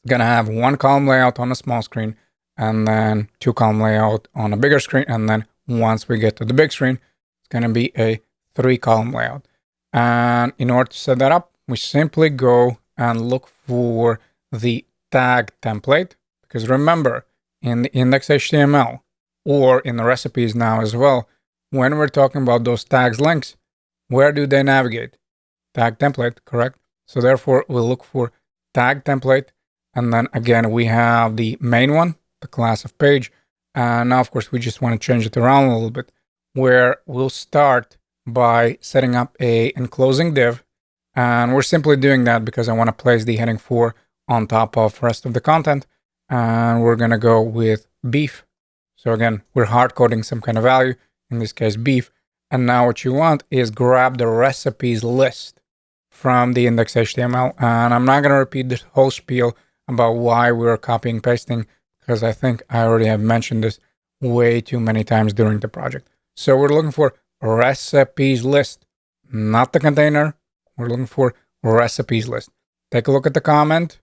It's gonna have one column layout on a small screen and then two column layout on a bigger screen. And then once we get to the big screen, it's gonna be a 3-column layout. And in order to set that up, we simply go and look for the tag template. Because remember, in the index HTML or in the recipes now as well, when we're talking about those tags links, where do they navigate? Tag template, correct? So therefore, we'll look for tag template. And then again, we have the main one, the class of page. And now, of course, we just want to change it around a little bit, where we'll start by setting up a enclosing div. And we're simply doing that because I want to place the heading 4 on top of the rest of the content. And we're going to go with beef. So again, we're hard coding some kind of value, in this case, beef. And now what you want is grab the recipes list from the index HTML. And I'm not going to repeat this whole spiel about why we're copying pasting, because I think I already have mentioned this way too many times during the project. So we're looking for recipes list, not the container. We're looking for recipes list. Take a look at the comment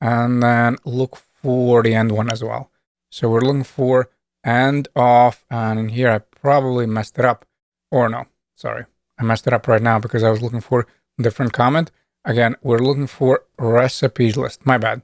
and then look for the end one as well. So we're looking for end of, and in here I probably messed it up. Or no, sorry, I messed it up right now because I was looking for a different comment. Again, we're looking for recipes list. My bad.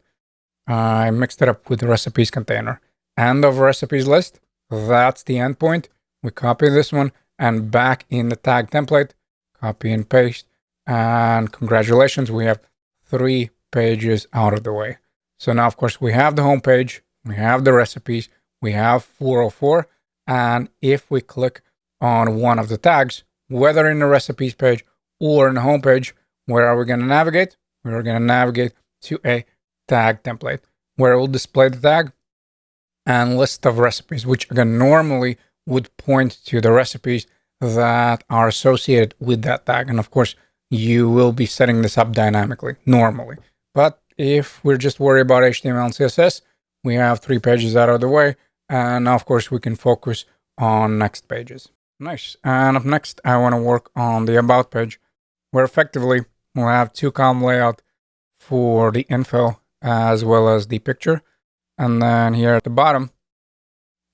I mixed it up with the recipes container. End of recipes list. That's the endpoint. We copy this one and back in the tag template, copy and paste. And congratulations, we have 3 pages out of the way. So now, of course, we have the home page, we have the recipes, we have 404. And if we click on one of the tags, whether in the recipes page or in the home page, where are we going to navigate? We're going to navigate to a tag template where it will display the tag and list of recipes, which again normally would point to the recipes that are associated with that tag. And of course, you will be setting this up dynamically normally. But if we're just worried about HTML and CSS, we have 3 pages out of the way. And now, of course, we can focus on next pages. Nice. And up next, I want to work on the about page, where effectively we'll have 2 column layout for the info as well as the picture. And then here at the bottom,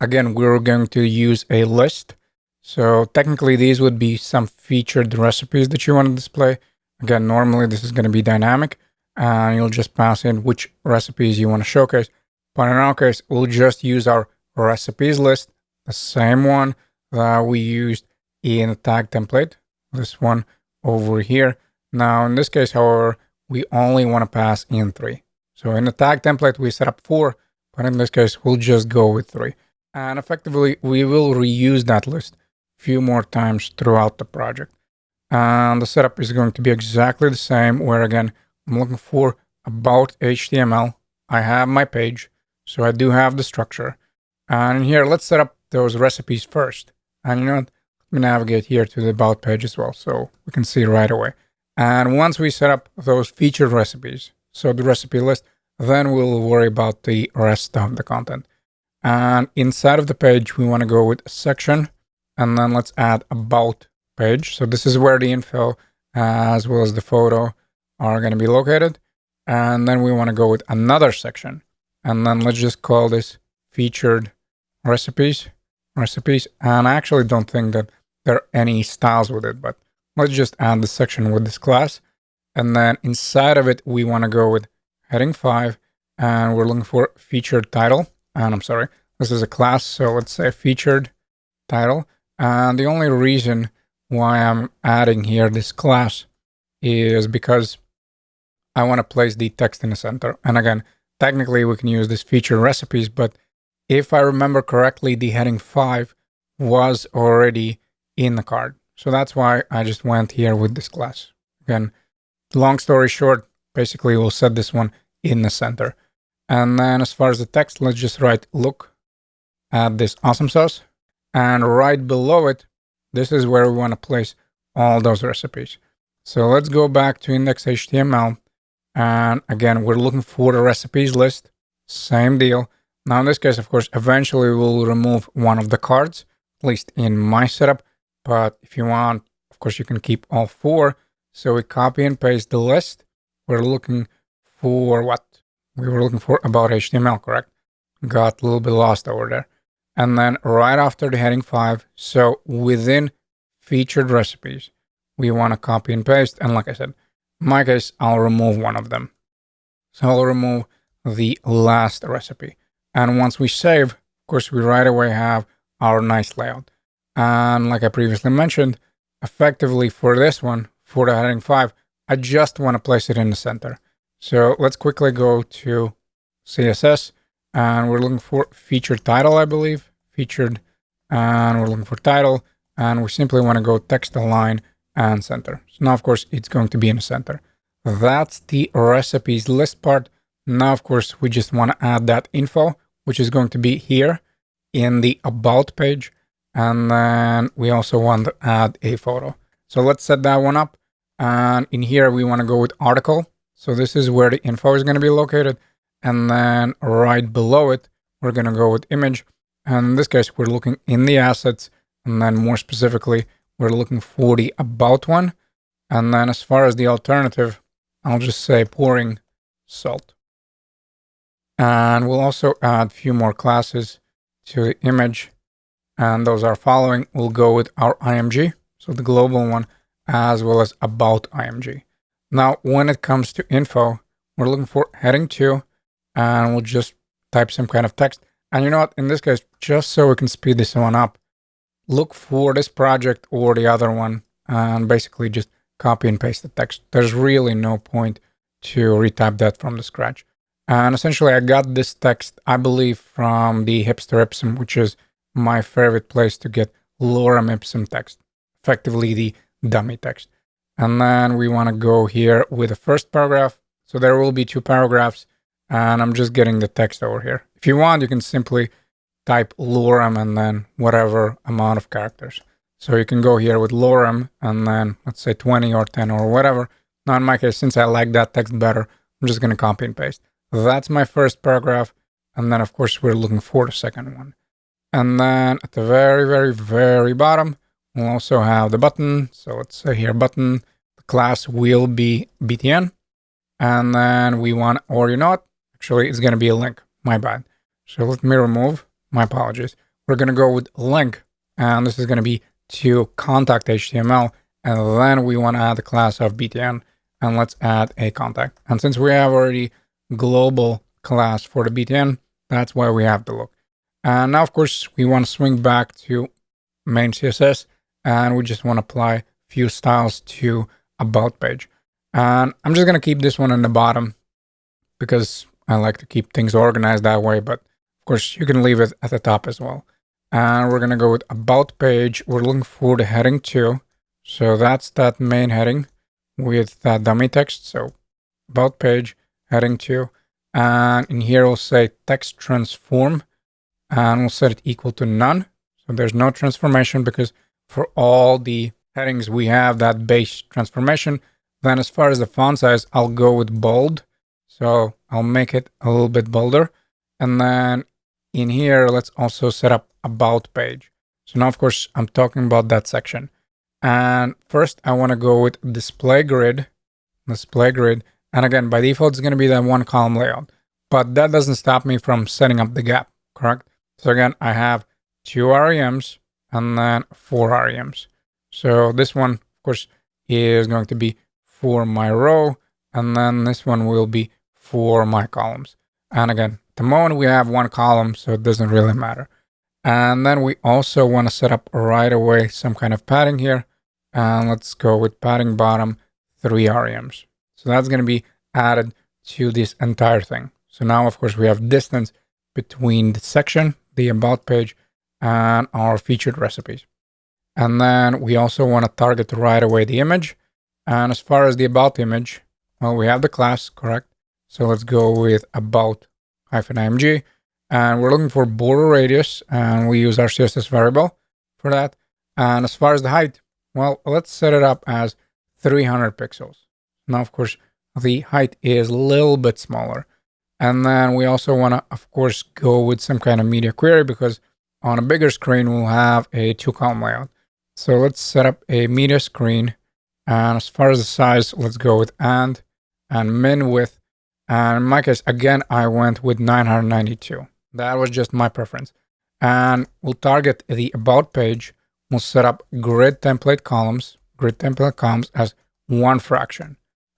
again, we're going to use a list. So technically, these would be some featured recipes that you want to display. Again, normally this is going to be dynamic, and you'll just pass in which recipes you want to showcase. But in our case, we'll just use our recipes list, the same one that we used in the tag template, this one over here. Now, in this case, however, we only want to pass in 3. So in the tag template, we set up 4, but in this case, we'll just go with 3. And effectively, we will reuse that list a few more times throughout the project. And the setup is going to be exactly the same, where again, I'm looking for about HTML. I have my page, so I do have the structure. And here, let's set up those recipes first. And you know what? Let me navigate here to the about page as well, so we can see right away. And once we set up those featured recipes, so the recipe list, then we'll worry about the rest of the content. And inside of the page, we want to go with a section, and then let's add about page. So this is where the info as well as the photo are going to be located. And then we want to go with another section, and then let's just call this featured recipes. And I actually don't think that there are any styles with it, but let's just add the section with this class. And then inside of it, we want to go with heading 5, and we're looking for featured title. And I'm sorry, this is a class, so let's say featured title. And the only reason why I'm adding here this class is because I want to place the text in the center. And again, technically we can use this featured recipes, but if I remember correctly, the heading 5 was already in the card. So that's why I just went here with this class. Again, long story short, basically we'll set this one in the center. And then as far as the text, let's just write look at this awesome sauce. And right below it, this is where we want to place all those recipes. So let's go back to index.html. And again, we're looking for the recipes list. Same deal. Now, in this case, of course, eventually we'll remove one of the cards, at least in my setup. But if you want, of course, you can keep all 4. So we copy and paste the list. We're looking for what? We were looking for about HTML, correct? Got a little bit lost over there. And then right after the heading 5, so within featured recipes, we want to copy and paste. And like I said, in my case, I'll remove one of them. So I'll remove the last recipe. And once we save, of course, we right away have our nice layout. And like I previously mentioned, effectively for this one, for the heading 5, I just want to place it in the center. So let's quickly go to CSS, and we're looking for featured title, I believe. Featured, and we're looking for title, and we simply want to go text align and center. So now, of course, it's going to be in the center. That's the recipes list part. Now, of course, we just want to add that info, which is going to be here in the about page. And then we also want to add a photo. So let's set that one up. And in here, we want to go with article. So this is where the info is going to be located. And then right below it, we're going to go with image. And in this case, we're looking in the assets. And then more specifically, we're looking for the about one. And then as far as the alternative, I'll just say pouring salt. And we'll also add a few more classes to the image. And those are following. We'll go with our IMG, so the global one, as well as about IMG. Now, when it comes to info, we're looking for heading 2, and we'll just type some kind of text. And you know what? In this case, just so we can speed this one up, look for this project or the other one and basically just copy and paste the text. There's really no point to retype that from the scratch. And essentially, I got this text, I believe, from the Hipster Ipsum, which is my favorite place to get lorem ipsum text, effectively the dummy text. And then we want to go here with the first paragraph. So there will be two paragraphs, and I'm just getting the text over here. If you want, you can simply type lorem and then whatever amount of characters. So you can go here with lorem and then let's say 20 or 10 or whatever. Now, in my case, since I like that text better, I'm just going to copy and paste. That's my first paragraph. And then, of course, we're looking for the second one. And then at the very, very, very bottom, we'll also have the button. So let's say here button, the class will be btn. And then we want, or you know what? Actually, it's going to be a link. My bad. So let me remove. My apologies. We're going to go with link. And this is going to be to contact HTML. And then we want to add the class of btn. And let's add a contact. And since we have already global class for the btn, that's why we have the look. And now, of course, we want to swing back to main CSS. And we just want to apply a few styles to about page. And I'm just going to keep this one in the bottom because I like to keep things organized that way. But of course, you can leave it at the top as well. And we're going to go with about page. We're looking for the heading 2. So that's that main heading with that dummy text. So about page, heading 2. And in here, we'll say text transform. And we'll set it equal to none. So there's no transformation because for all the headings, we have that base transformation. Then as far as the font size, I'll go with bold. So I'll make it a little bit bolder. And then in here, let's also set up about page. So now, of course, I'm talking about that section. And first, I want to go with display grid. And again, by default, it's going to be that one column layout. But that doesn't stop me from setting up the gap, correct? So again, I have 2 REMs and then 4 REMs. So this one, of course, is going to be for my row. And then this one will be for my columns. And again, at the moment we have one column, so it doesn't really matter. And then we also want to set up right away some kind of padding here. And let's go with padding bottom 3 REMs. So that's going to be added to this entire thing. So now, of course, we have distance between the section, the about page, and our featured recipes. And then we also want to target right away the image. And as far as the about image, well, we have the class, correct? So let's go with about -img. And we're looking for border radius, and we use our CSS variable for that. And as far as the height, well, let's set it up as 300 pixels. Now, of course, the height is a little bit smaller. And then we also want to, of course, go with some kind of media query because on a bigger screen, we'll have a 2-column layout. So let's set up a media screen. And as far as the size, let's go with and min width. And in my case, again, I went with 992. That was just my preference. And we'll target the about page. We'll set up grid template columns as 1 fraction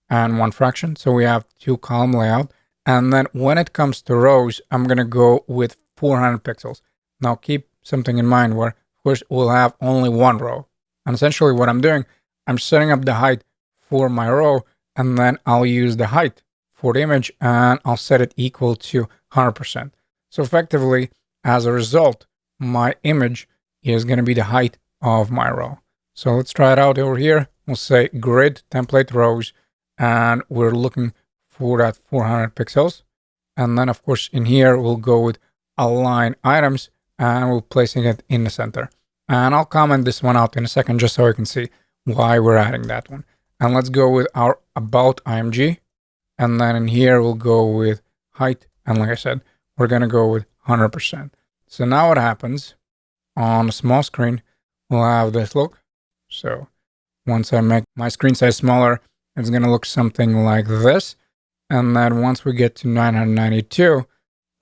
and 1 fraction. So we have 2-column layout. And then when it comes to rows, I'm going to go with 400 pixels. Now keep something in mind where, of course, we'll have only 1 row. And essentially what I'm doing, I'm setting up the height for my row, and then I'll use the height for the image, and I'll set it equal to 100%. So effectively, as a result, my image is going to be the height of my row. So let's try it out over here. We'll say grid template rows, and we're looking for that 400 pixels. And then, of course, in here, we'll go with align items, and we're placing it in the center. And I'll comment this one out in a second just so you can see why we're adding that one. And let's go with our about img. And then in here, we'll go with height. And like I said, we're going to go with 100%. So now what happens on a small screen, we'll have this look. So once I make my screen size smaller, it's going to look something like this. And then once we get to 992,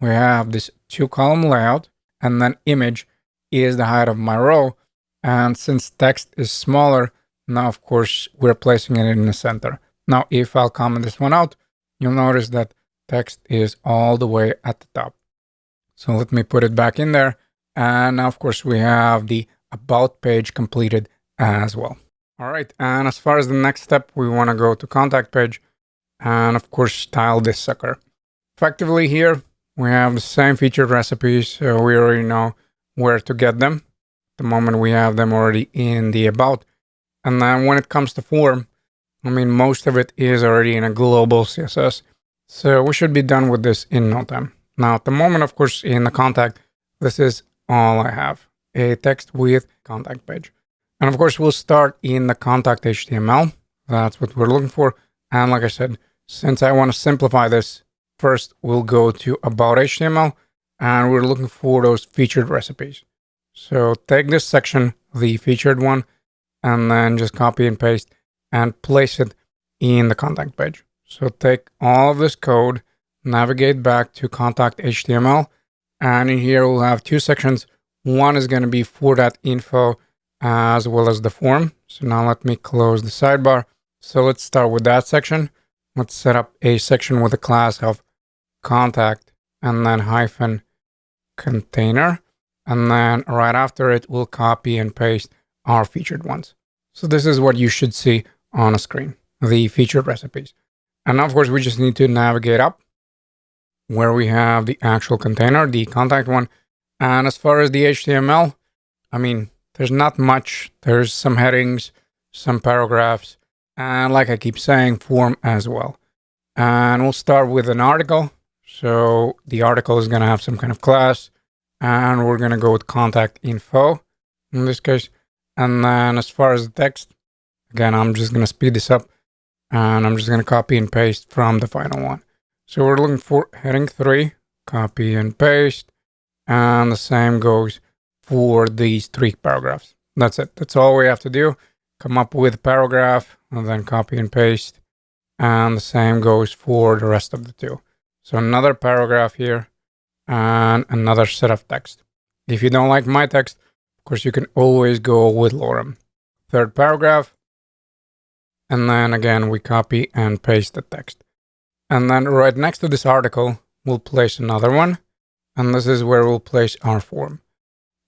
we have this 2-column layout, and then image is the height of my row. And since text is smaller, now, of course, we're placing it in the center. Now, if I'll comment this one out, you'll notice that text is all the way at the top. So let me put it back in there. And now, of course, we have the about page completed as well. All right. And as far as the next step, we want to go to contact page and of course style this sucker. Effectively here, we have the same featured recipes. So we already know where to get them. The moment we have them already in the about. And then when it comes to form, I mean, most of it is already in a global CSS. So we should be done with this in no time. Now, at the moment, of course, in the contact, this is all I have, a text with contact page. And of course, we'll start in the contact HTML. That's what we're looking for. And like I said, since I want to simplify this, first we'll go to about HTML and we're looking for those featured recipes. So take this section, the featured one, and then just copy and paste and place it in the contact page. So take all of this code, navigate back to contact HTML, and in here we'll have two sections. One is going to be for that info as well as the form. So now let me close the sidebar. So let's start with that section. Let's set up a section with a class of contact and then hyphen container. And then right after it, we'll copy and paste our featured ones. So this is what you should see on a screen, the featured recipes. And of course, we just need to navigate up where we have the actual container, the contact one. And as far as the HTML, I mean, there's not much. There's some headings, some paragraphs, and like I keep saying, form as well. And we'll start with an article. So the article is going to have some kind of class, and we're going to go with contact info in this case. And then as far as the text, again, I'm just going to speed this up and I'm just going to copy and paste from the final one. So we're looking for heading 3, copy and paste. And the same goes for these 3 paragraphs. That's it. That's all we have to do. Come up with a paragraph and then copy and paste. And the same goes for the rest of the 2. So another paragraph here and another set of text. If you don't like my text, of course, you can always go with lorem. 3rd paragraph. And then again, we copy and paste the text. And then right next to this article, we'll place another one. And this is where we'll place our form.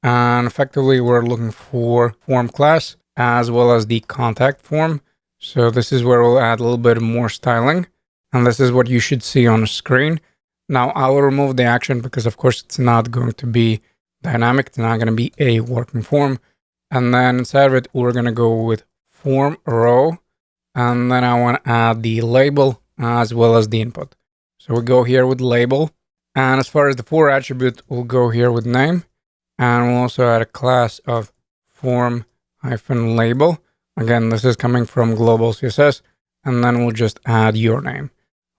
And effectively, we're looking for form class as well as the contact form. So this is where we'll add a little bit more styling. And this is what you should see on the screen. Now, I'll remove the action because, of course, it's not going to be dynamic. It's not going to be a working form. And then inside of it, we're going to go with form row. And then I want to add the label as well as the input. So we go here with label. And as far as the for attribute, we'll go here with name. And we'll also add a class of form hyphen label. Again, this is coming from global CSS. And then we'll just add your name.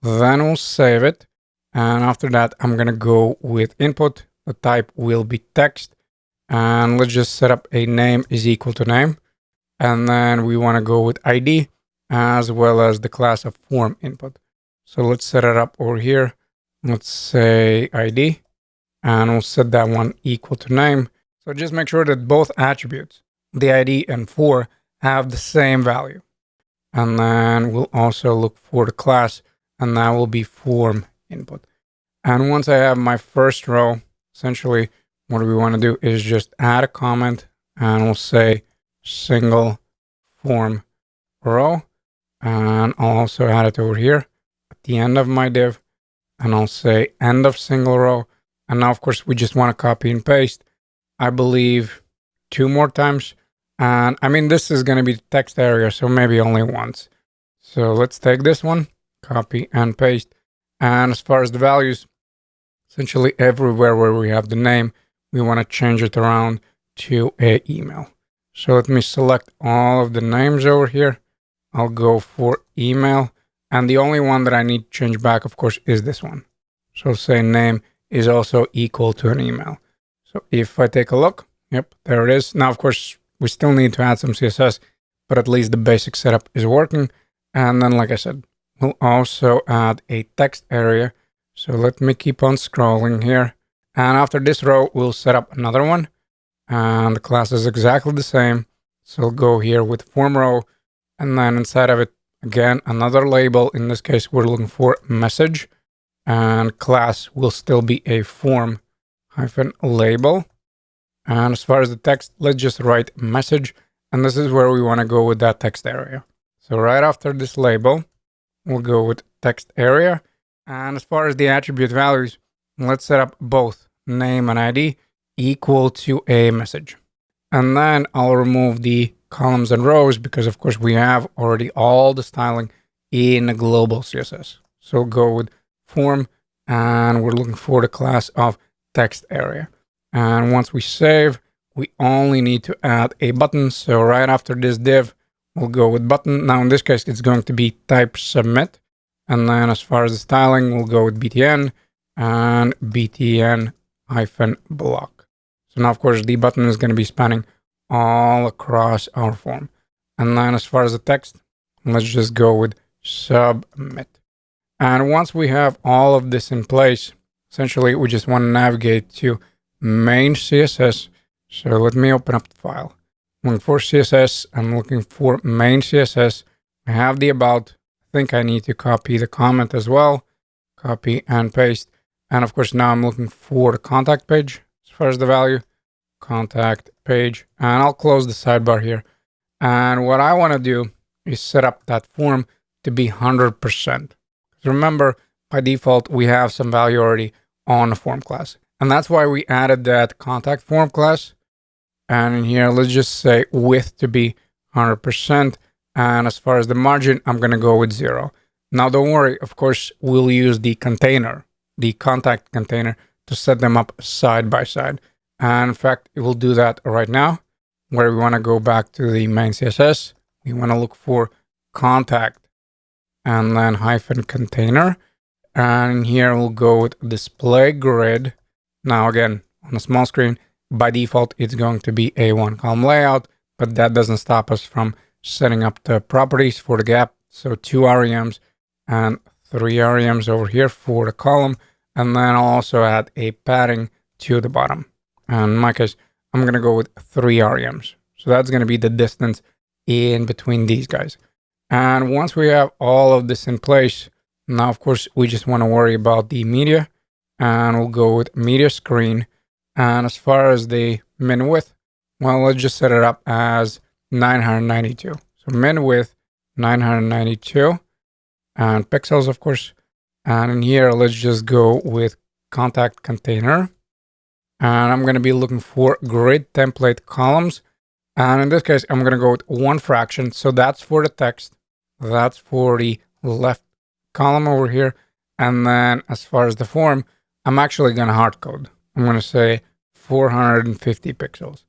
Then we'll save it. And after that, I'm going to go with input. The type will be text. And let's just set up a name is equal to name. And then we want to go with ID as well as the class of form input. So let's set it up over here. Let's say ID. And we'll set that one equal to name. So just make sure that both attributes, the ID and for, have the same value. And then we'll also look for the class, and that will be form input. And once I have my first row, essentially what we want to do is just add a comment and we'll say single form row. And I'll also add it over here at the end of my div. And I'll say end of single row. And now, of course, we just want to copy and paste, I believe, 2 more times. And I mean, this is going to be the text area, so maybe only once. So let's take this one, copy and paste. And as far as the values, essentially everywhere where we have the name, we want to change it around to a email. So let me select all of the names over here. I'll go for email. And the only one that I need to change back, of course, is this one. So say name is also equal to an email. So if I take a look, yep, there it is. Now, of course, we still need to add some CSS, but at least the basic setup is working. And then, like I said, we'll also add a text area. So let me keep on scrolling here. And after this row, we'll set up another one. And the class is exactly the same. So we'll go here with form row. And then inside of it, again, another label. In this case, we're looking for message. And class will still be a form hyphen label. And as far as the text, let's just write message. And this is where we want to go with that text area. So right after this label, we'll go with text area. And as far as the attribute values, let's set up both name and ID equal to a message. And then I'll remove the columns and rows because, of course, we have already all the styling in the global CSS. So go with form, and we're looking for the class of text area. And once we save, we only need to add a button. So right after this div, we'll go with button. Now, in this case, it's going to be type submit. And then as far as the styling, we'll go with BTN and BTN hyphen block. So now, of course, the button is going to be spanning all across our form. And then as far as the text, let's just go with submit. And once we have all of this in place, essentially, we just want to navigate to main CSS. So let me open up the file. I'm looking for CSS. I'm looking for main CSS. I have the about. I think I need to copy the comment as well. Copy and paste. And of course, now I'm looking for the contact page as far as the value. Contact page. And I'll close the sidebar here. And what I want to do is set up that form to be 100%. Remember, by default, we have some value already on the form class. And that's why we added that contact form class. And in here, let's just say width to be 100%. And as far as the margin, I'm going to go with 0. Now, don't worry. Of course, we'll use the container, the contact container, to set them up side by side. And in fact, it will do that right now, where we want to go back to the main CSS. We want to look for contact and then hyphen container. And here we'll go with display grid. Now, again, on a small screen, by default, it's going to be a one column layout, but that doesn't stop us from setting up the properties for the gap. So 2 REMs and 3 REMs over here for the column. And then I'll also add a padding to the bottom. And in my case, I'm going to go with 3 REMs. So that's going to be the distance in between these guys. And once we have all of this in place, now, of course, we just want to worry about the media. And we'll go with media screen. And as far as the min width, well, let's just set it up as 992. So min width 992 and pixels, of course. And in here, let's just go with contact container. And I'm going to be looking for grid template columns. And in this case, I'm going to go with 1 fraction. So that's for the text. That's for the left column over here. And then as far as the form, I'm actually going to hard code. I'm going to say 450 pixels.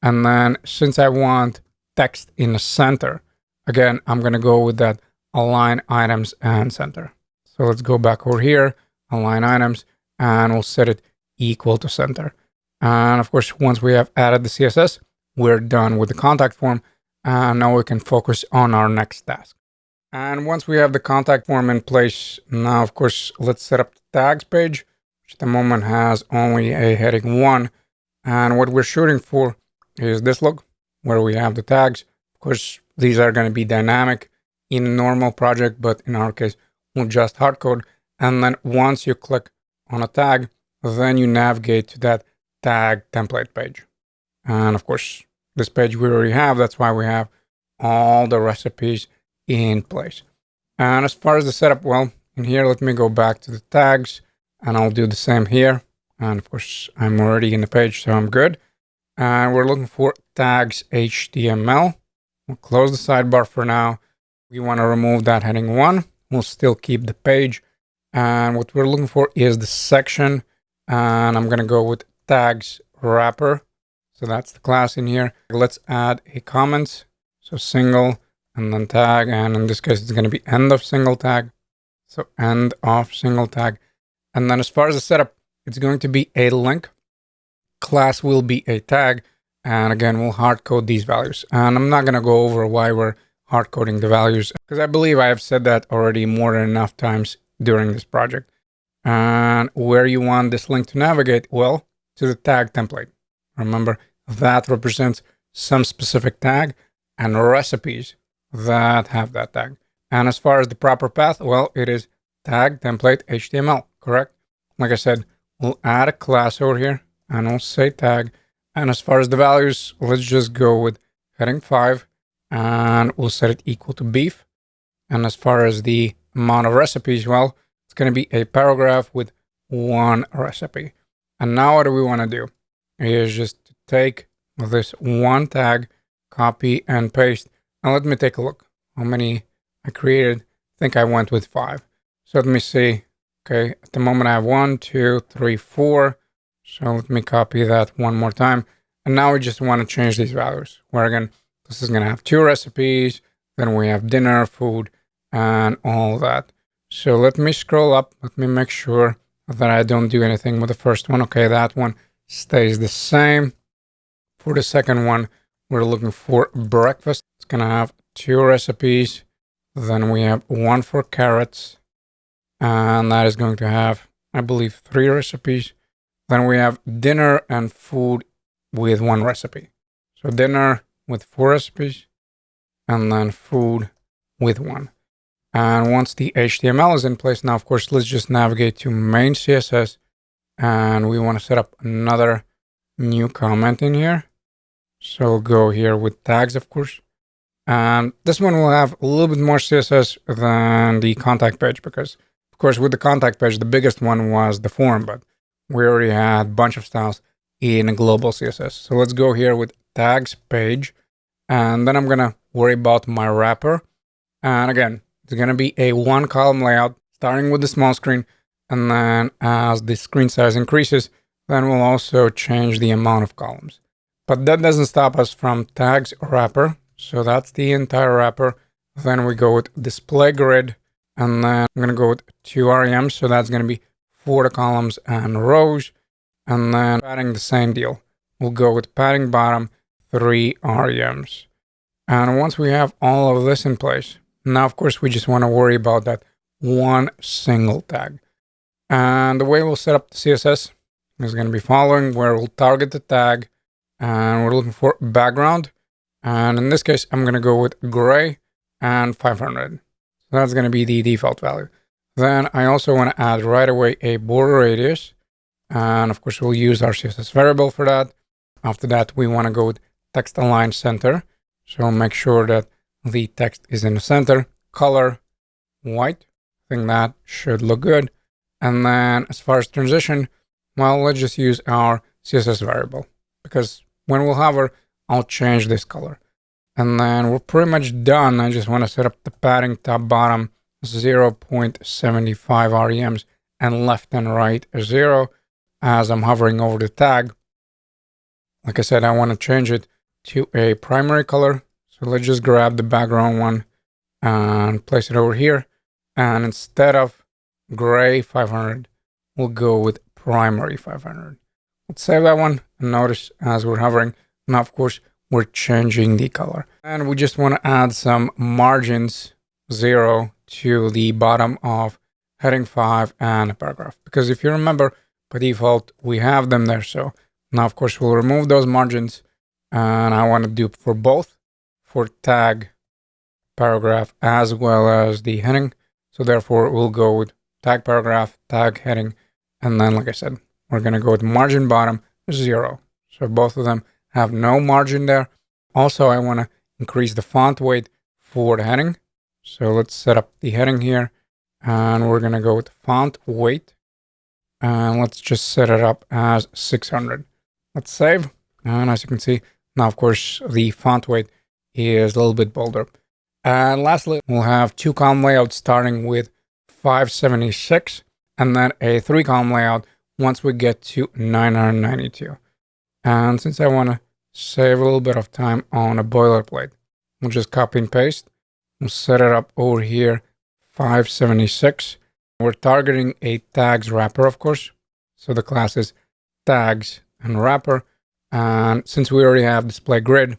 And then since I want text in the center, again, I'm going to go with that align items and center. So let's go back over here, align items, and we'll set it equal to center. And of course, once we have added the CSS, we're done with the contact form. And now we can focus on our next task. And once we have the contact form in place, now, of course, let's set up the tags page, which at the moment has only a heading 1. And what we're shooting for is this look where we have the tags. Of course, these are going to be dynamic in a normal project, but in our case, we'll just hard code. And then once you click on a tag, then you navigate to that tag template page. And of course, this page we already have. That's why we have all the recipes in place. And as far as the setup, well, in here, let me go back to the tags and I'll do the same here. And of course, I'm already in the page, so I'm good. And we're looking for tags HTML. We'll close the sidebar for now. We want to remove that heading 1. We'll still keep the page. And what we're looking for is the section. And I'm going to go with tags wrapper. So that's the class in here. Let's add a comment. So single and then tag. And in this case, it's going to be end of single tag. So end of single tag. And then as far as the setup, it's going to be a link. Class will be a tag. And again, we'll hard code these values. And I'm not going to go over why we're hard coding the values, because I believe I have said that already more than enough times during this project. And where you want this link to navigate, well, to the tag template. Remember, that represents some specific tag and recipes that have that tag. And as far as the proper path, well, it is tag template HTML, correct? Like I said, we'll add a class over here and we'll say tag. And as far as the values, let's just go with heading 5, and we'll set it equal to beef. And as far as the amount of recipes, well, it's going to be a paragraph with one recipe. And now what do we want to do is just take this one tag, copy and paste. And let me take a look how many I created. I think I went with 5. So let me see. Okay, at the moment I have 1, 2, 3, 4. So let me copy that one more time. And now we just want to change these values. Where again, this is going to have 2 recipes. Then we have dinner, food, and all that. So let me scroll up. Let me make sure that I don't do anything with the first one. Okay, that one stays the same. For the second one, we're looking for breakfast. It's going to have 2 recipes. Then we have 1 for carrots. And that is going to have, I believe, 3 recipes. Then we have dinner and food with 1 recipe. So dinner with 4 recipes, and then food with 1. And once the HTML is in place, now, of course, let's just navigate to main CSS. And we want to set up another new comment in here. So we'll go here with tags, of course. And this one will have a little bit more CSS than the contact page, because, of course, with the contact page, the biggest one was the form, but we already had a bunch of styles in a global CSS. So let's go here with tags page. And then I'm going to worry about my wrapper. And again, it's going to be a 1 column layout, starting with the small screen. And then as the screen size increases, then we'll also change the amount of columns. But that doesn't stop us from tags wrapper. So that's the entire wrapper. Then we go with display grid. And then I'm going to go with 2 REMs. So that's going to be for the columns and rows. And then padding, the same deal. We'll go with padding bottom, 3 REMs. And once we have all of this in place, now, of course, we just want to worry about that one single tag. And the way we'll set up the CSS is going to be following, where we'll target the tag, and we're looking for background. And in this case, I'm going to go with gray and 500. So that's going to be the default value. Then I also want to add right away a border radius. And of course, we'll use our CSS variable for that. After that, we want to go with text align center. So make sure that the text is in the center. Color white. I think that should look good. And then as far as transition, well, let's just use our CSS variable, because when we'll hover, I'll change this color. And then we're pretty much done. I just want to set up the padding top bottom 0.75 REMs and left and right 0 as I'm hovering over the tag. Like I said, I want to change it to a primary color. So let's just grab the background one and place it over here. And instead of gray 500, we'll go with primary 500. Let's save that one. And notice as we're hovering, now, of course, we're changing the color. And we just want to add some margins 0 to the bottom of heading 5 and a paragraph. Because if you remember, by default, we have them there. So now, of course, we'll remove those margins. And I want to do for both, for tag paragraph as well as the heading. So therefore, we'll go with tag paragraph, tag heading. And then, like I said, we're going to go with margin bottom 0. So both of them have no margin there. Also, I want to increase the font weight for the heading. So let's set up the heading here. And we're going to go with font weight. And let's just set it up as 600. Let's save. And as you can see, now, of course, the font weight is a little bit bolder. And lastly, we'll have 2 column layouts starting with 576 and then a 3 column layout once we get to 992. And since I want to save a little bit of time on a boilerplate, we'll just copy and paste. We'll set it up over here, 576. We're targeting a tags wrapper, of course. So the class is tags and wrapper. And since we already have display grid,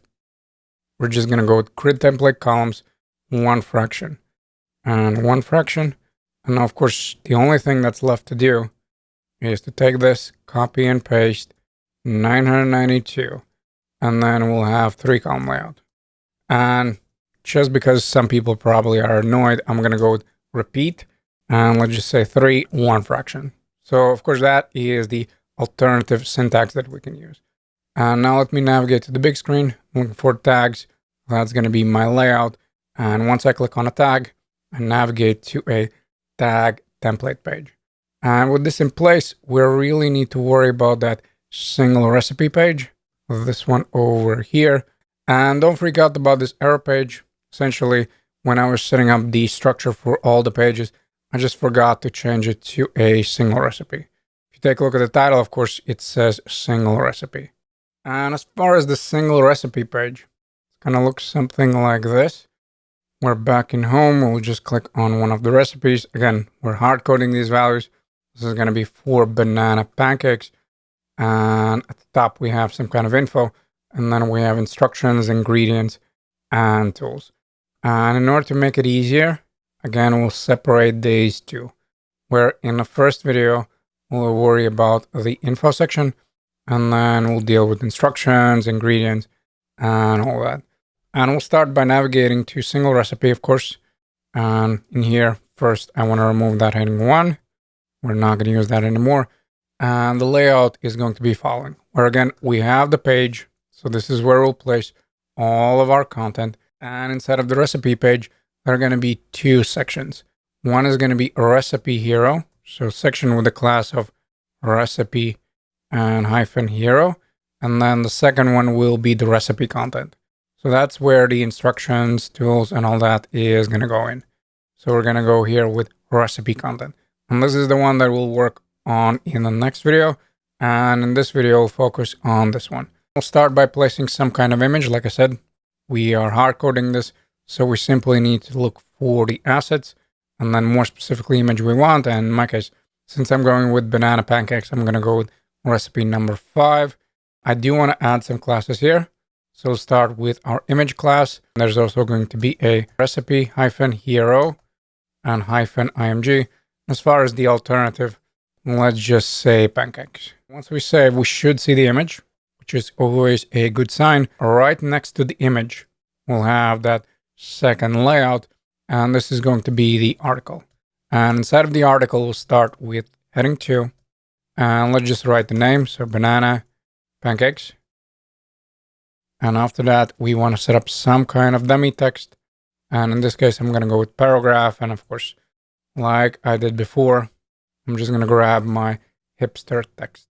we're just going to go with grid template columns, 1 fraction and 1 fraction. And now, of course, the only thing that's left to do is to take this, copy and paste 992, and then we'll have 3 column layout. And just because some people probably are annoyed, I'm going to go with repeat, and let's just say 3, 1 fraction. So, of course, that is the alternative syntax that we can use. And now let me navigate to the big screen, looking for tags. That's going to be my layout. And once I click on a tag, I navigate to a tag template page. And with this in place, we really need to worry about that single recipe page, this one over here. And don't freak out about this error page. Essentially, when I was setting up the structure for all the pages, I just forgot to change it to a single recipe. If you take a look at the title, of course, it says single recipe. And as far as the single recipe page, it's gonna look something like this. We're back in home. We'll just click on one of the recipes. Again, we're hard coding these values. This is gonna be for banana pancakes. And at the top, we have some kind of info. And then we have instructions, ingredients, and tools. And in order to make it easier, again, we'll separate these two. Where in the first video, we'll worry about the info section, and then we'll deal with instructions, ingredients, and all that. And we'll start by navigating to single recipe, of course. And in here, first, I want to remove that heading 1. We're not going to use that anymore. And the layout is going to be following, where again, we have the page. So this is where we'll place all of our content. And inside of the recipe page, there are going to be 2 sections. One is going to be a recipe hero. So section with the class of recipe and -hero. And then the second one will be the recipe content. So that's where the instructions, tools, and all that is going to go in. So we're going to go here with recipe content. And this is the one that we'll work on in the next video. And in this video, we'll focus on this one. We'll start by placing some kind of image. Like I said, we are hard coding this. So we simply need to look for the assets and then more specifically image we want. And in my case, since I'm going with banana pancakes, I'm going to go with recipe number 5. I do want to add some classes here. So we'll start with our image class. There's also going to be a recipe -hero and -img. As far as the alternative, let's just say pancakes. Once we save, we should see the image, which is always a good sign. Right next to the image, we'll have that second layout, and this is going to be the article. And inside of the article, we'll start with heading 2, and let's just write the name. So banana pancakes. And after that, we want to set up some kind of dummy text. And in this case, I'm going to go with paragraph. And of course, like I did before, I'm just going to grab my hipster text,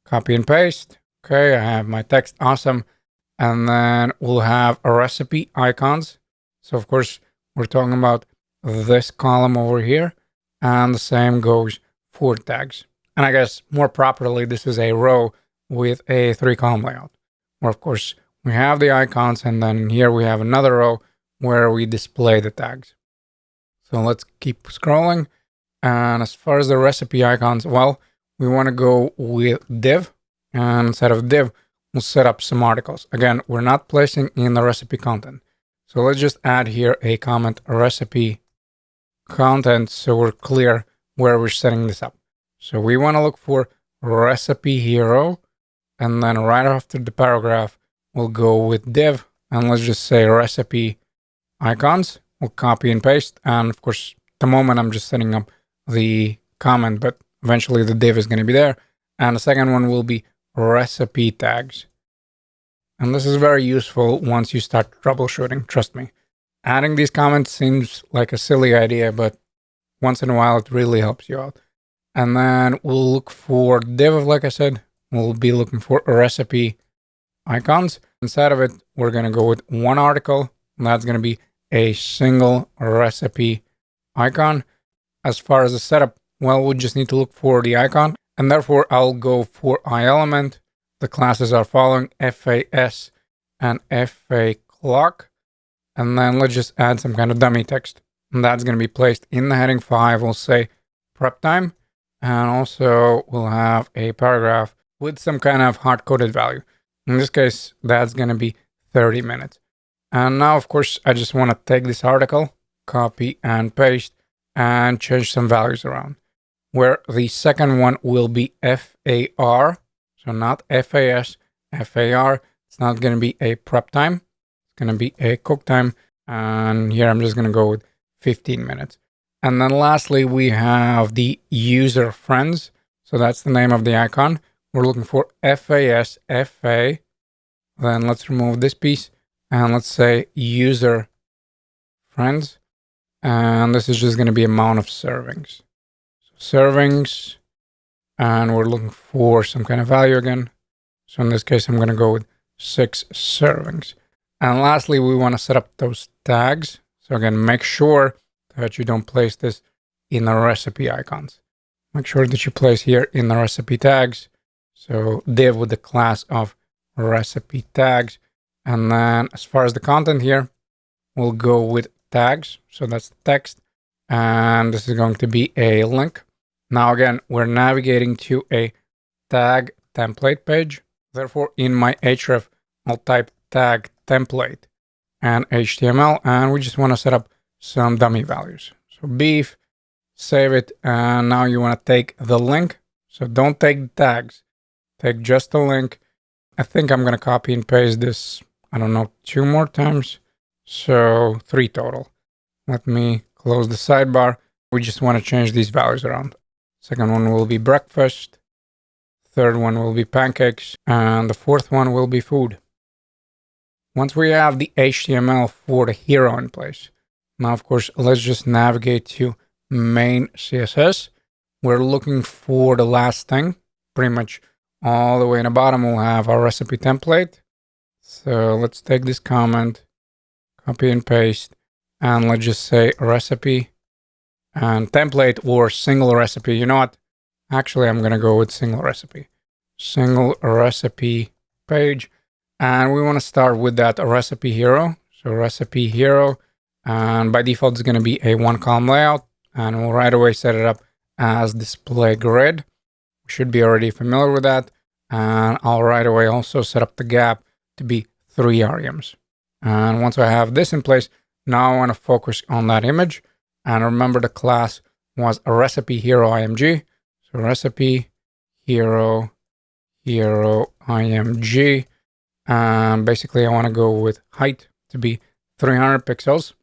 copy and paste. Okay, I have my text. Awesome. And then we'll have a recipe icons. So of course, we're talking about this column over here. And the same goes for tags. And I guess more properly, this is a row with a 3-column layout. Where of course, we have the icons, and then here we have another row where we display the tags. So let's keep scrolling. And as far as the recipe icons, well, we want to go with div. And instead of div, we'll set up some articles. Again, we're not placing in the recipe content. So let's just add here a comment, a recipe content, so we're clear where we're setting this up. So we want to look for recipe hero. And then right after the paragraph, we'll go with div, and let's just say recipe icons. We'll copy and paste. And of course, at the moment I'm just setting up the comment, but eventually the div is going to be there. And the second one will be recipe tags. And this is very useful once you start troubleshooting. Trust me. Adding these comments seems like a silly idea, but once in a while it really helps you out. And then we'll look for div, like I said. We'll be looking for a recipe icons. Inside of it, we're going to go with one article, and that's going to be a single recipe icon. As far as the setup, well, we just need to look for the icon, and therefore I'll go for iElement. The classes are following FAS and FA clock, and then let's just add some kind of dummy text, and that's going to be placed in the heading 5. We'll say prep time, and also we'll have a paragraph with some kind of hard-coded value. In this case, that's going to be 30 minutes. And now, of course, I just want to take this article, copy and paste, and change some values around. Where the second one will be FAR, so not FAS, FAR. It's not going to be a prep time. It's going to be a cook time. And here I'm just going to go with 15 minutes. And then lastly, we have the user friends. So that's the name of the icon. We're looking for FAS, FA, Then let's remove this piece and let's say user friends. And this is just going to be amount of servings. So servings, and we're looking for some kind of value again. So in this case, I'm going to go with 6 servings. And lastly, we want to set up those tags. So again, make sure that you don't place this in the recipe icons. Make sure that you place here in the recipe tags. So div with the class of recipe tags. And then as far as the content here, we'll go with tags. So that's the text. And this is going to be a link. Now, again, we're navigating to a tag template page. Therefore, in my href, I'll type tag template and HTML, and we just want to set up some dummy values. So beef, save it, and now you want to take the link. So don't take the tags, take just the link. I think I'm going to copy and paste this, I don't know, 2 more times. So 3 total. Let me close the sidebar. We just want to change these values around. Second one will be breakfast. Third one will be pancakes. And the fourth one will be food. Once we have the HTML for the hero in place, now, of course, let's just navigate to main CSS. We're looking for the last thing. Pretty much all the way in the bottom, we'll have our recipe template. So let's take this comment, copy and paste, and let's just say recipe and template or single recipe. You know what? Actually, I'm going to go with single recipe page. And we want to start with that recipe hero. So recipe hero. And by default, it's going to be a 1-column layout. And we'll right away set it up as display grid. We should be already familiar with that. And I'll right away also set up the gap to be 3 REMs. And once I have this in place, now I want to focus on that image. And remember, the class was a recipe hero img. So recipe hero img. Basically, I want to go with height to be 300 pixels.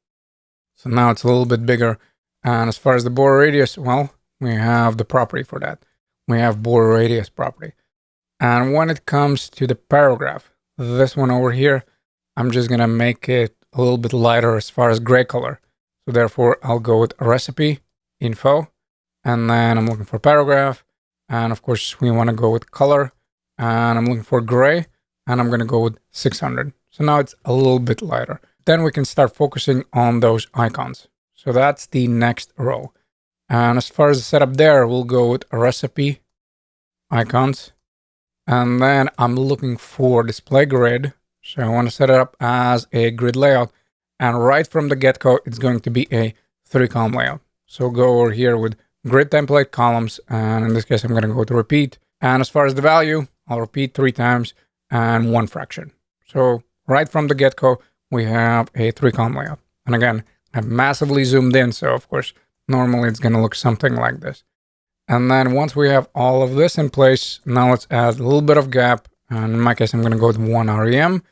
So now it's a little bit bigger. And as far as the border radius, well, we have the property for that. We have border radius property. And when it comes to the paragraph, this one over here, I'm just going to make it a little bit lighter as far as gray color. So therefore, I'll go with recipe info. And then I'm looking for paragraph. And of course, we want to go with color. And I'm looking for gray. And I'm going to go with 600. So now it's a little bit lighter. Then we can start focusing on those icons. So that's the next row. And as far as the setup there, we'll go with recipe icons. And then I'm looking for display grid. So I want to set it up as a grid layout. And right from the get-go, it's going to be a 3-column layout. So go over here with grid template columns. And in this case, I'm going to go to repeat. And as far as the value, I'll repeat 3 times and 1 fraction. So right from the get-go, we have a 3-column layout. And again, I've massively zoomed in. So of course, normally it's going to look something like this. And then once we have all of this in place, now let's add a little bit of gap. And in my case, I'm going to go with 1 REM.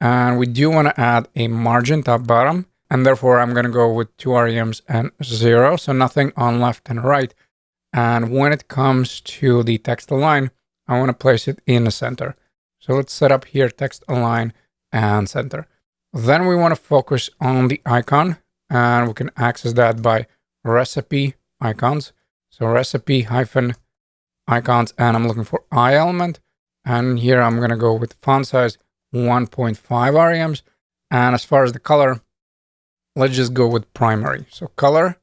And we do want to add a margin top bottom. And therefore, I'm going to go with 2 REMs and 0. So nothing on left and right. And when it comes to the text align, I want to place it in the center. So let's set up here text align and center. Then we want to focus on the icon. And we can access that by recipe icons. So recipe hyphen icons, and I'm looking for I element. And here I'm going to go with font size 1.5 REMs. And as far as the color, let's just go with primary. So color,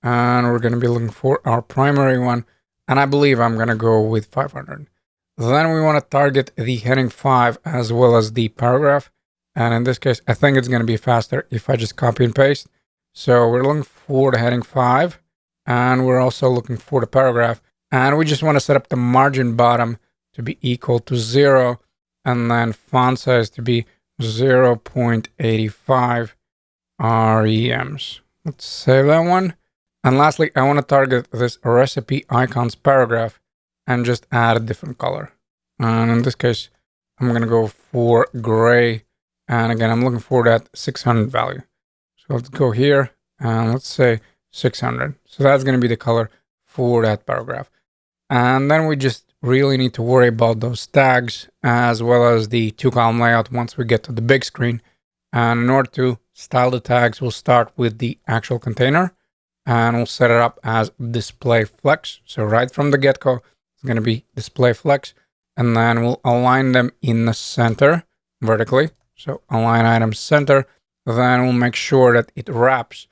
and we're going to be looking for our primary one. And I believe I'm going to go with 500. Then we want to target the heading 5 as well as the paragraph. And in this case, I think it's going to be faster if I just copy and paste. So we're looking for the heading 5. And we're also looking for the paragraph. And we just want to set up the margin bottom to be equal to 0. And then font size to be 0.85 REMs. Let's save that one. And lastly, I want to target this recipe icons paragraph and just add a different color. And in this case, I'm going to go for gray. And again, I'm looking for that 600 value. So let's go here and let's say 600. So that's going to be the color for that paragraph. And then we just really need to worry about those tags as well as the two column layout once we get to the big screen. And in order to style the tags, we'll start with the actual container and we'll set it up as display flex. So right from the get-go, it's going to be display flex, and then we'll align them in the center vertically. So align items center, then we'll make sure that it wraps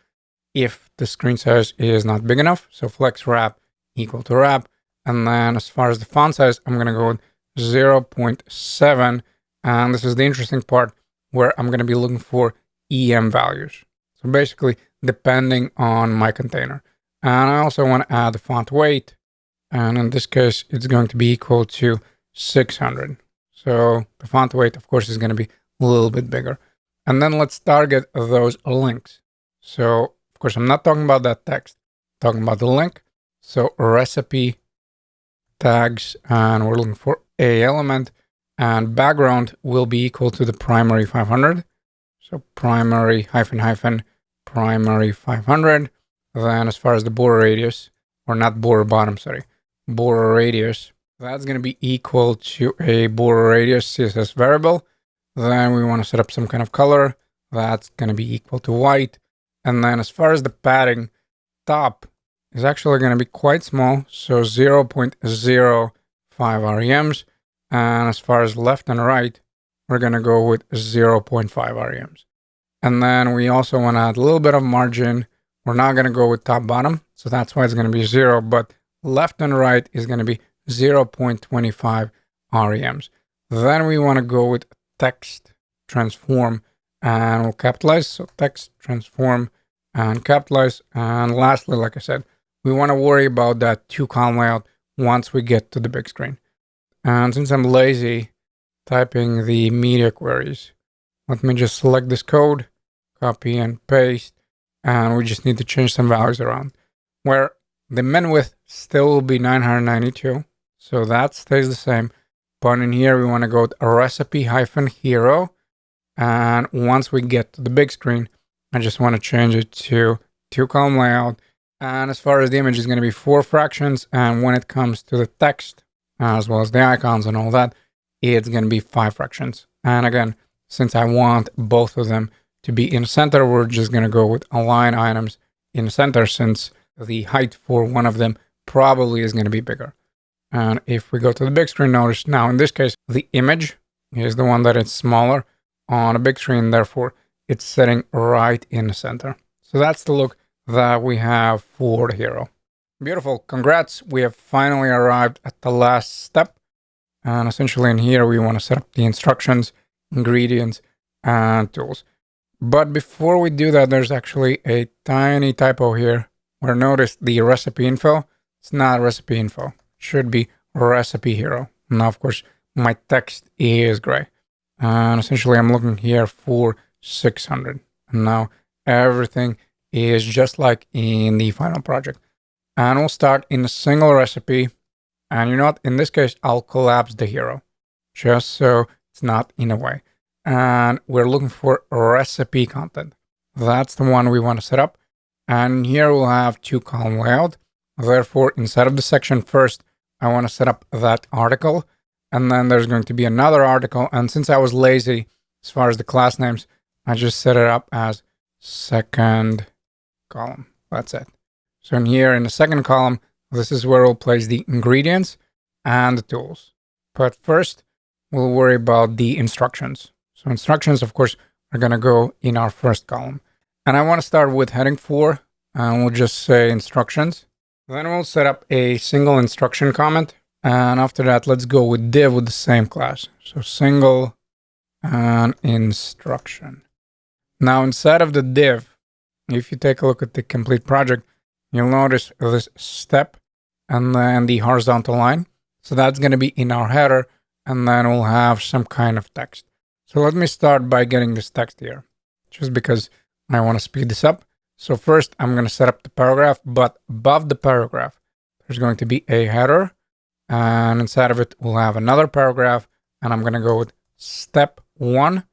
if the screen size is not big enough. So flex wrap equal to wrap. And then as far as the font size, I'm going to go with 0.7. And this is the interesting part where I'm going to be looking for EM values. So basically, depending on my container. And I also want to add the font weight. And in this case, it's going to be equal to 600. So the font weight, of course, is going to be a little bit bigger. And then let's target those links. So, of course, I'm not talking about that text, I'm talking about the link. So recipe tags, and we're looking for a element, and background will be equal to the primary 500. So primary hyphen primary 500. Then as far as the border radius, or not border bottom, sorry, border radius, that's going to be equal to a border radius CSS variable. Then we want to set up some kind of color that's going to be equal to white. And then as far as the padding, top is actually going to be quite small, so 0.05 REMs. And as far as left and right, we're going to go with 0.5 REMs. And then we also want to add a little bit of margin. We're not going to go with top bottom, so that's why it's going to be 0, but left and right is going to be 0.25 REMs. Then we want to go with text transform, and we'll capitalize. So text transform and capitalize. And lastly, like I said, we want to worry about that two column layout once we get to the big screen. And since I'm lazy typing the media queries, let me just select this code, copy and paste, and we just need to change some values around where the min width still will be 992. So that stays the same. But in here, we want to go to a recipe -hero. And once we get to the big screen, I just want to change it to two column layout. And as far as the image is going to be 4 fractions. And when it comes to the text, as well as the icons and all that, it's going to be 5 fractions. And again, since I want both of them to be in the center, we're just going to go with align items in the center, since the height for one of them probably is going to be bigger. And if we go to the big screen, notice now in this case, the image is the one that is smaller on a big screen. Therefore, it's sitting right in the center. So that's the look that we have for the hero. Beautiful. Congrats. We have finally arrived at the last step. And essentially in here, we want to set up the instructions, ingredients, and tools. But before we do that, there's actually a tiny typo here where notice the recipe info. It's not recipe info. It should be recipe hero. Now, of course, my text is gray. And essentially, I'm looking here for 600. And now everything is just like in the final project. And we'll start in a single recipe. And you know what? In this case, I'll collapse the hero just so it's not in a way. And we're looking for recipe content. That's the one we want to set up. And here we'll have two column layout. Therefore, inside of the section first, I want to set up that article. And then there's going to be another article. And since I was lazy, as far as the class names, I just set it up as second column. That's it. So in here, in the second column, this is where we'll place the ingredients and the tools. But first, we'll worry about the instructions. So instructions, of course, are going to go in our first column. And I want to start with heading 4, and we'll just say instructions. Then we'll set up a single instruction comment. And after that, let's go with div with the same class. So single and instruction. Now, inside of the div, if you take a look at the complete project, you'll notice this step and then the horizontal line. So that's going to be in our header, and then we'll have some kind of text. So let me start by getting this text here, just because I want to speed this up. So first, I'm going to set up the paragraph, but above the paragraph, there's going to be a header, and inside of it, we'll have another paragraph, and I'm going to go with step 1,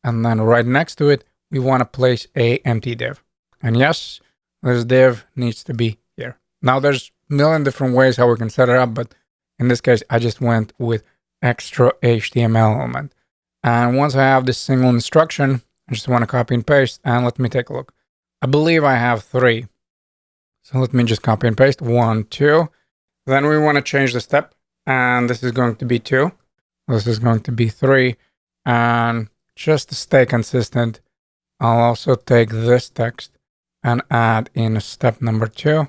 and then right next to it, we want to place a empty div. And yes, this div needs to be here. Now, there's a million different ways how we can set it up, but In this case, I just went with extra HTML element. And once I have this single instruction, I just want to copy and paste. And let me take a look. I believe I have 3. So let me just copy and paste 1, 2. Then we want to change the step. And this is going to be 2. This is going to be 3. And just to stay consistent, I'll also take this text and add in step number 2.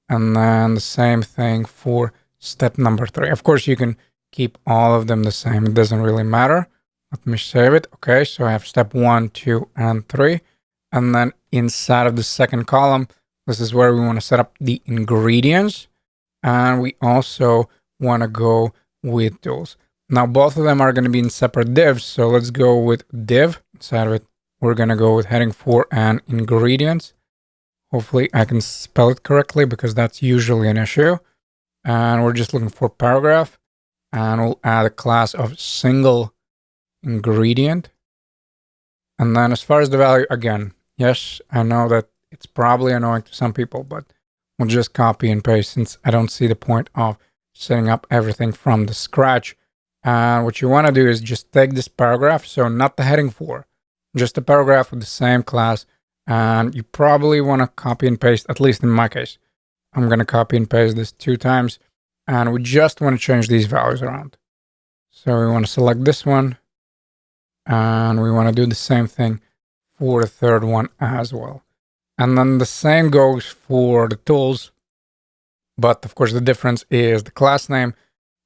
And then the same thing for step number 3. Of course, you can keep all of them the same. It doesn't really matter. Let me save it. Okay, so I have step 1, 2, and 3. And then inside of the second column, this is where we want to set up the ingredients. And we also want to go with tools. Now, both of them are going to be in separate divs. So let's go with div. Inside of it, we're going to go with heading 4 and ingredients. Hopefully, I can spell it correctly because that's usually an issue. And we're just looking for paragraph. And we'll add a class of single ingredient. And then as far as the value, again, yes, I know that it's probably annoying to some people, but we'll just copy and paste since I don't see the point of setting up everything from the scratch. And what you want to do is just take this paragraph, so not the heading 4, just a paragraph with the same class, and you probably want to copy and paste, at least in my case. I'm going to copy and paste this 2 times, and we just want to change these values around. So we want to select this one, and we want to do the same thing for the third one as well. And then the same goes for the tools, but of course the difference is the class name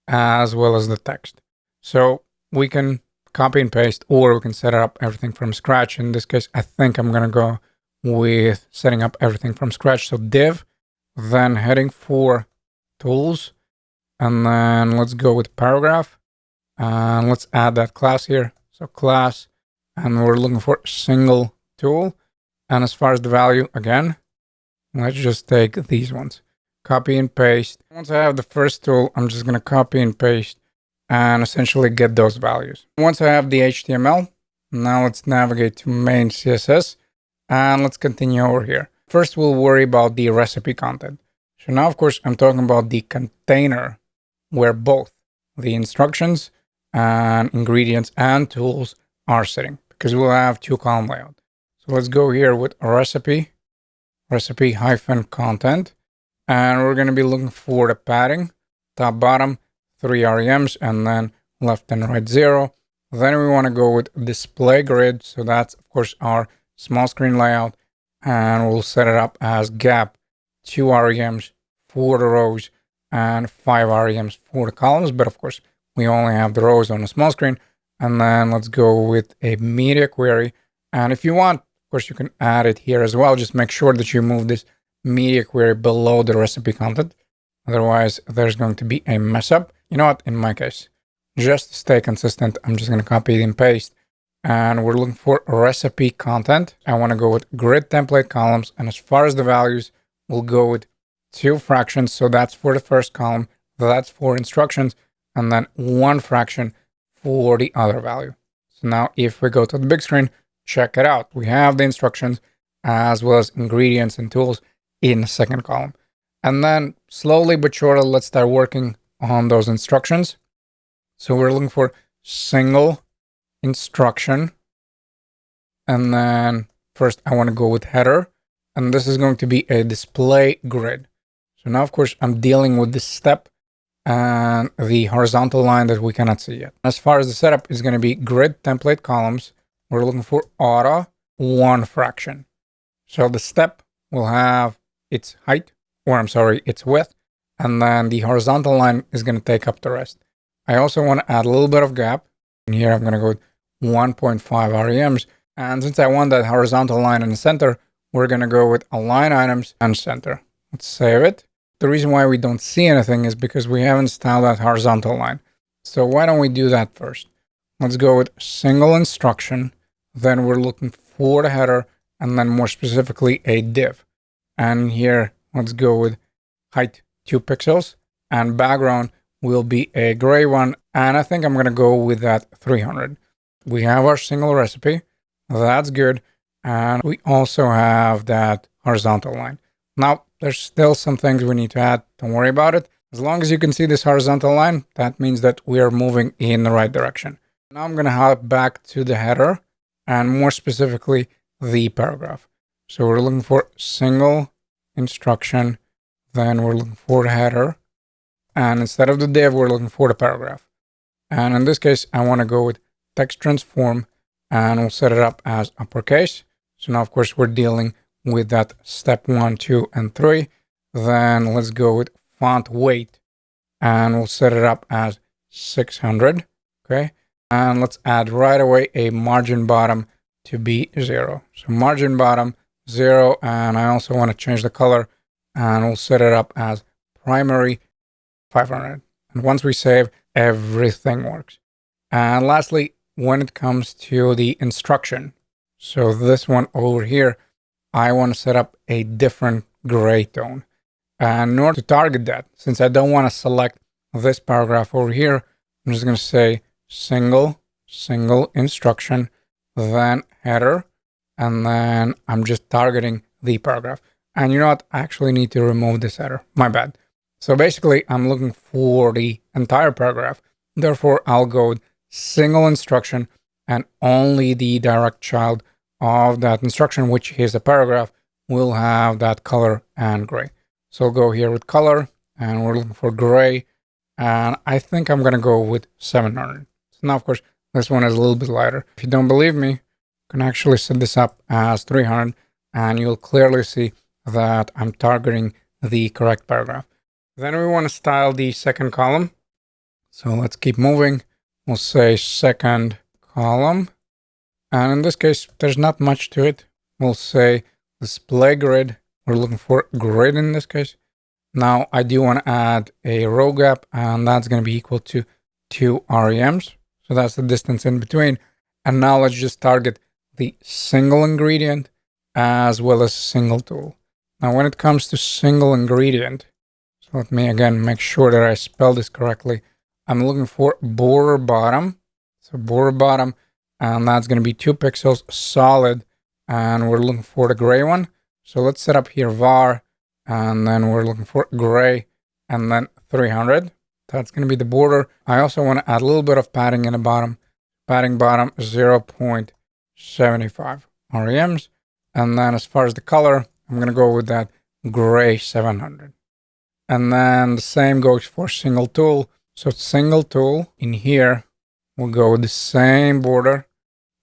as well as the text. So we can copy and paste, or we can set up everything from scratch. In this case, I think I'm going to go with setting up everything from scratch. So div, then heading 4 tools, and then let's go with paragraph, and let's add that class here. So class, and we're looking for single tool. And as far as the value, again, let's just take these ones, copy and paste. Once I have the first tool, I'm just going to copy and paste and essentially get those values. Once I have the HTML, now let's navigate to main CSS and let's continue over here. First, we'll worry about the recipe content. So now, of course, I'm talking about the container where both the instructions and ingredients and tools are sitting, because we'll have 2-column layout. So let's go here with a recipe hyphen content, and we're going to be looking for the padding, top, bottom, 3 REMs, and then left and right 0. Then we want to go with display grid. So that's, of course, our small screen layout, and we'll set it up as gap 2 REMs for the rows and 5 REMs for the columns. But of course, we only have the rows on the small screen. And then let's go with a media query. And if you want, of course, you can add it here as well. Just make sure that you move this media query below the recipe content. Otherwise, there's going to be a mess up. You know what? In my case, just to stay consistent, I'm just going to copy and paste. And we're looking for recipe content. I want to go with grid template columns. And as far as the values, we'll go with 2 fractions. So that's for the first column. That's for instructions. And then 1 fraction for the other value. So now if we go to the big screen, check it out. We have the instructions as well as ingredients and tools in the second column. And then slowly but surely, let's start working on those instructions. So we're looking for single instruction. And then first I want to go with header. And this is going to be a display grid. So now, of course, I'm dealing with this step and the horizontal line that we cannot see yet. As far as the setup is going to be grid template columns, we're looking for auto 1 fraction. So the step will have its height, or I'm sorry, its width, and then the horizontal line is going to take up the rest. I also want to add a little bit of gap. And here I'm going to go with 1.5 REMs. And since I want that horizontal line in the center, we're going to go with align items and center. Let's save it. The reason why we don't see anything is because we haven't styled that horizontal line. So why don't we do that first? Let's go with single instruction. Then we're looking for the header, and then more specifically a div. And here, let's go with height 2 pixels, and background will be a gray one. And I think I'm going to go with that 300. We have our single recipe. That's good. And we also have that horizontal line. Now, there's still some things we need to add. Don't worry about it. As long as you can see this horizontal line, that means that we are moving in the right direction. Now I'm going to hop back to the header and more specifically, the paragraph. So we're looking for single instruction. Then we're looking for the header. And instead of the div, we're looking for the paragraph. And in this case, I want to go with text transform and we'll set it up as uppercase. So now, of course, we're dealing with that step 1, 2, and 3. Then let's go with font weight and we'll set it up as 600. Okay. And let's add right away a margin bottom to be 0. So margin bottom 0. And I also want to change the color and we'll set it up as primary 500. And once we save, everything works. And lastly, when it comes to the instruction, so this one over here, I want to set up a different gray tone. And in order to target that, since I don't want to select this paragraph over here, I'm just going to say single instruction, then header, and then I'm just targeting the paragraph. And you know what? I actually need to remove this header. My bad. So basically, I'm looking for the entire paragraph. Therefore, I'll go with single instruction and only the direct child of that instruction, which is a paragraph, will have that color and gray. So I'll go here with color and we're looking for gray. And I think I'm going to go with 700. So now, of course, this one is a little bit lighter. If you don't believe me, you can actually set this up as 300 and you'll clearly see that I'm targeting the correct paragraph. Then we want to style the second column. So let's keep moving. We'll say second column. And in this case, there's not much to it. We'll say display grid. We're looking for grid in this case. Now I do want to add a row gap and that's going to be equal to 2 REMs. So that's the distance in between. And now let's just target the single ingredient as well as single tool. Now, when it comes to single ingredient, so let me again make sure that I spell this correctly. I'm looking for border bottom. So border bottom, and that's going to be 2 pixels solid. And we're looking for the gray one. So let's set up here var, and then we're looking for gray, and then 300. That's going to be the border. I also want to add a little bit of padding in the bottom. Padding bottom 0.75 REMs. And then as far as the color, I'm going to go with that gray 700. And then the same goes for single tool. So single tool in here, we'll go with the same border.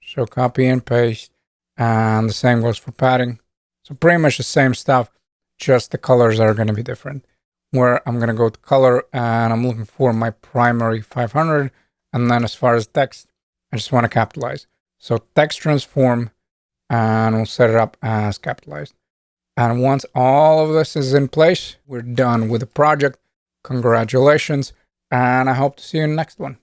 So copy and paste. And the same goes for padding. So pretty much the same stuff, just the colors are going to be different. Where I'm going to go to color and I'm looking for my primary 500. And then as far as text, I just want to capitalize. So text transform, and we'll set it up as capitalized. And once all of this is in place, we're done with the project. Congratulations. And I hope to see you in the next one.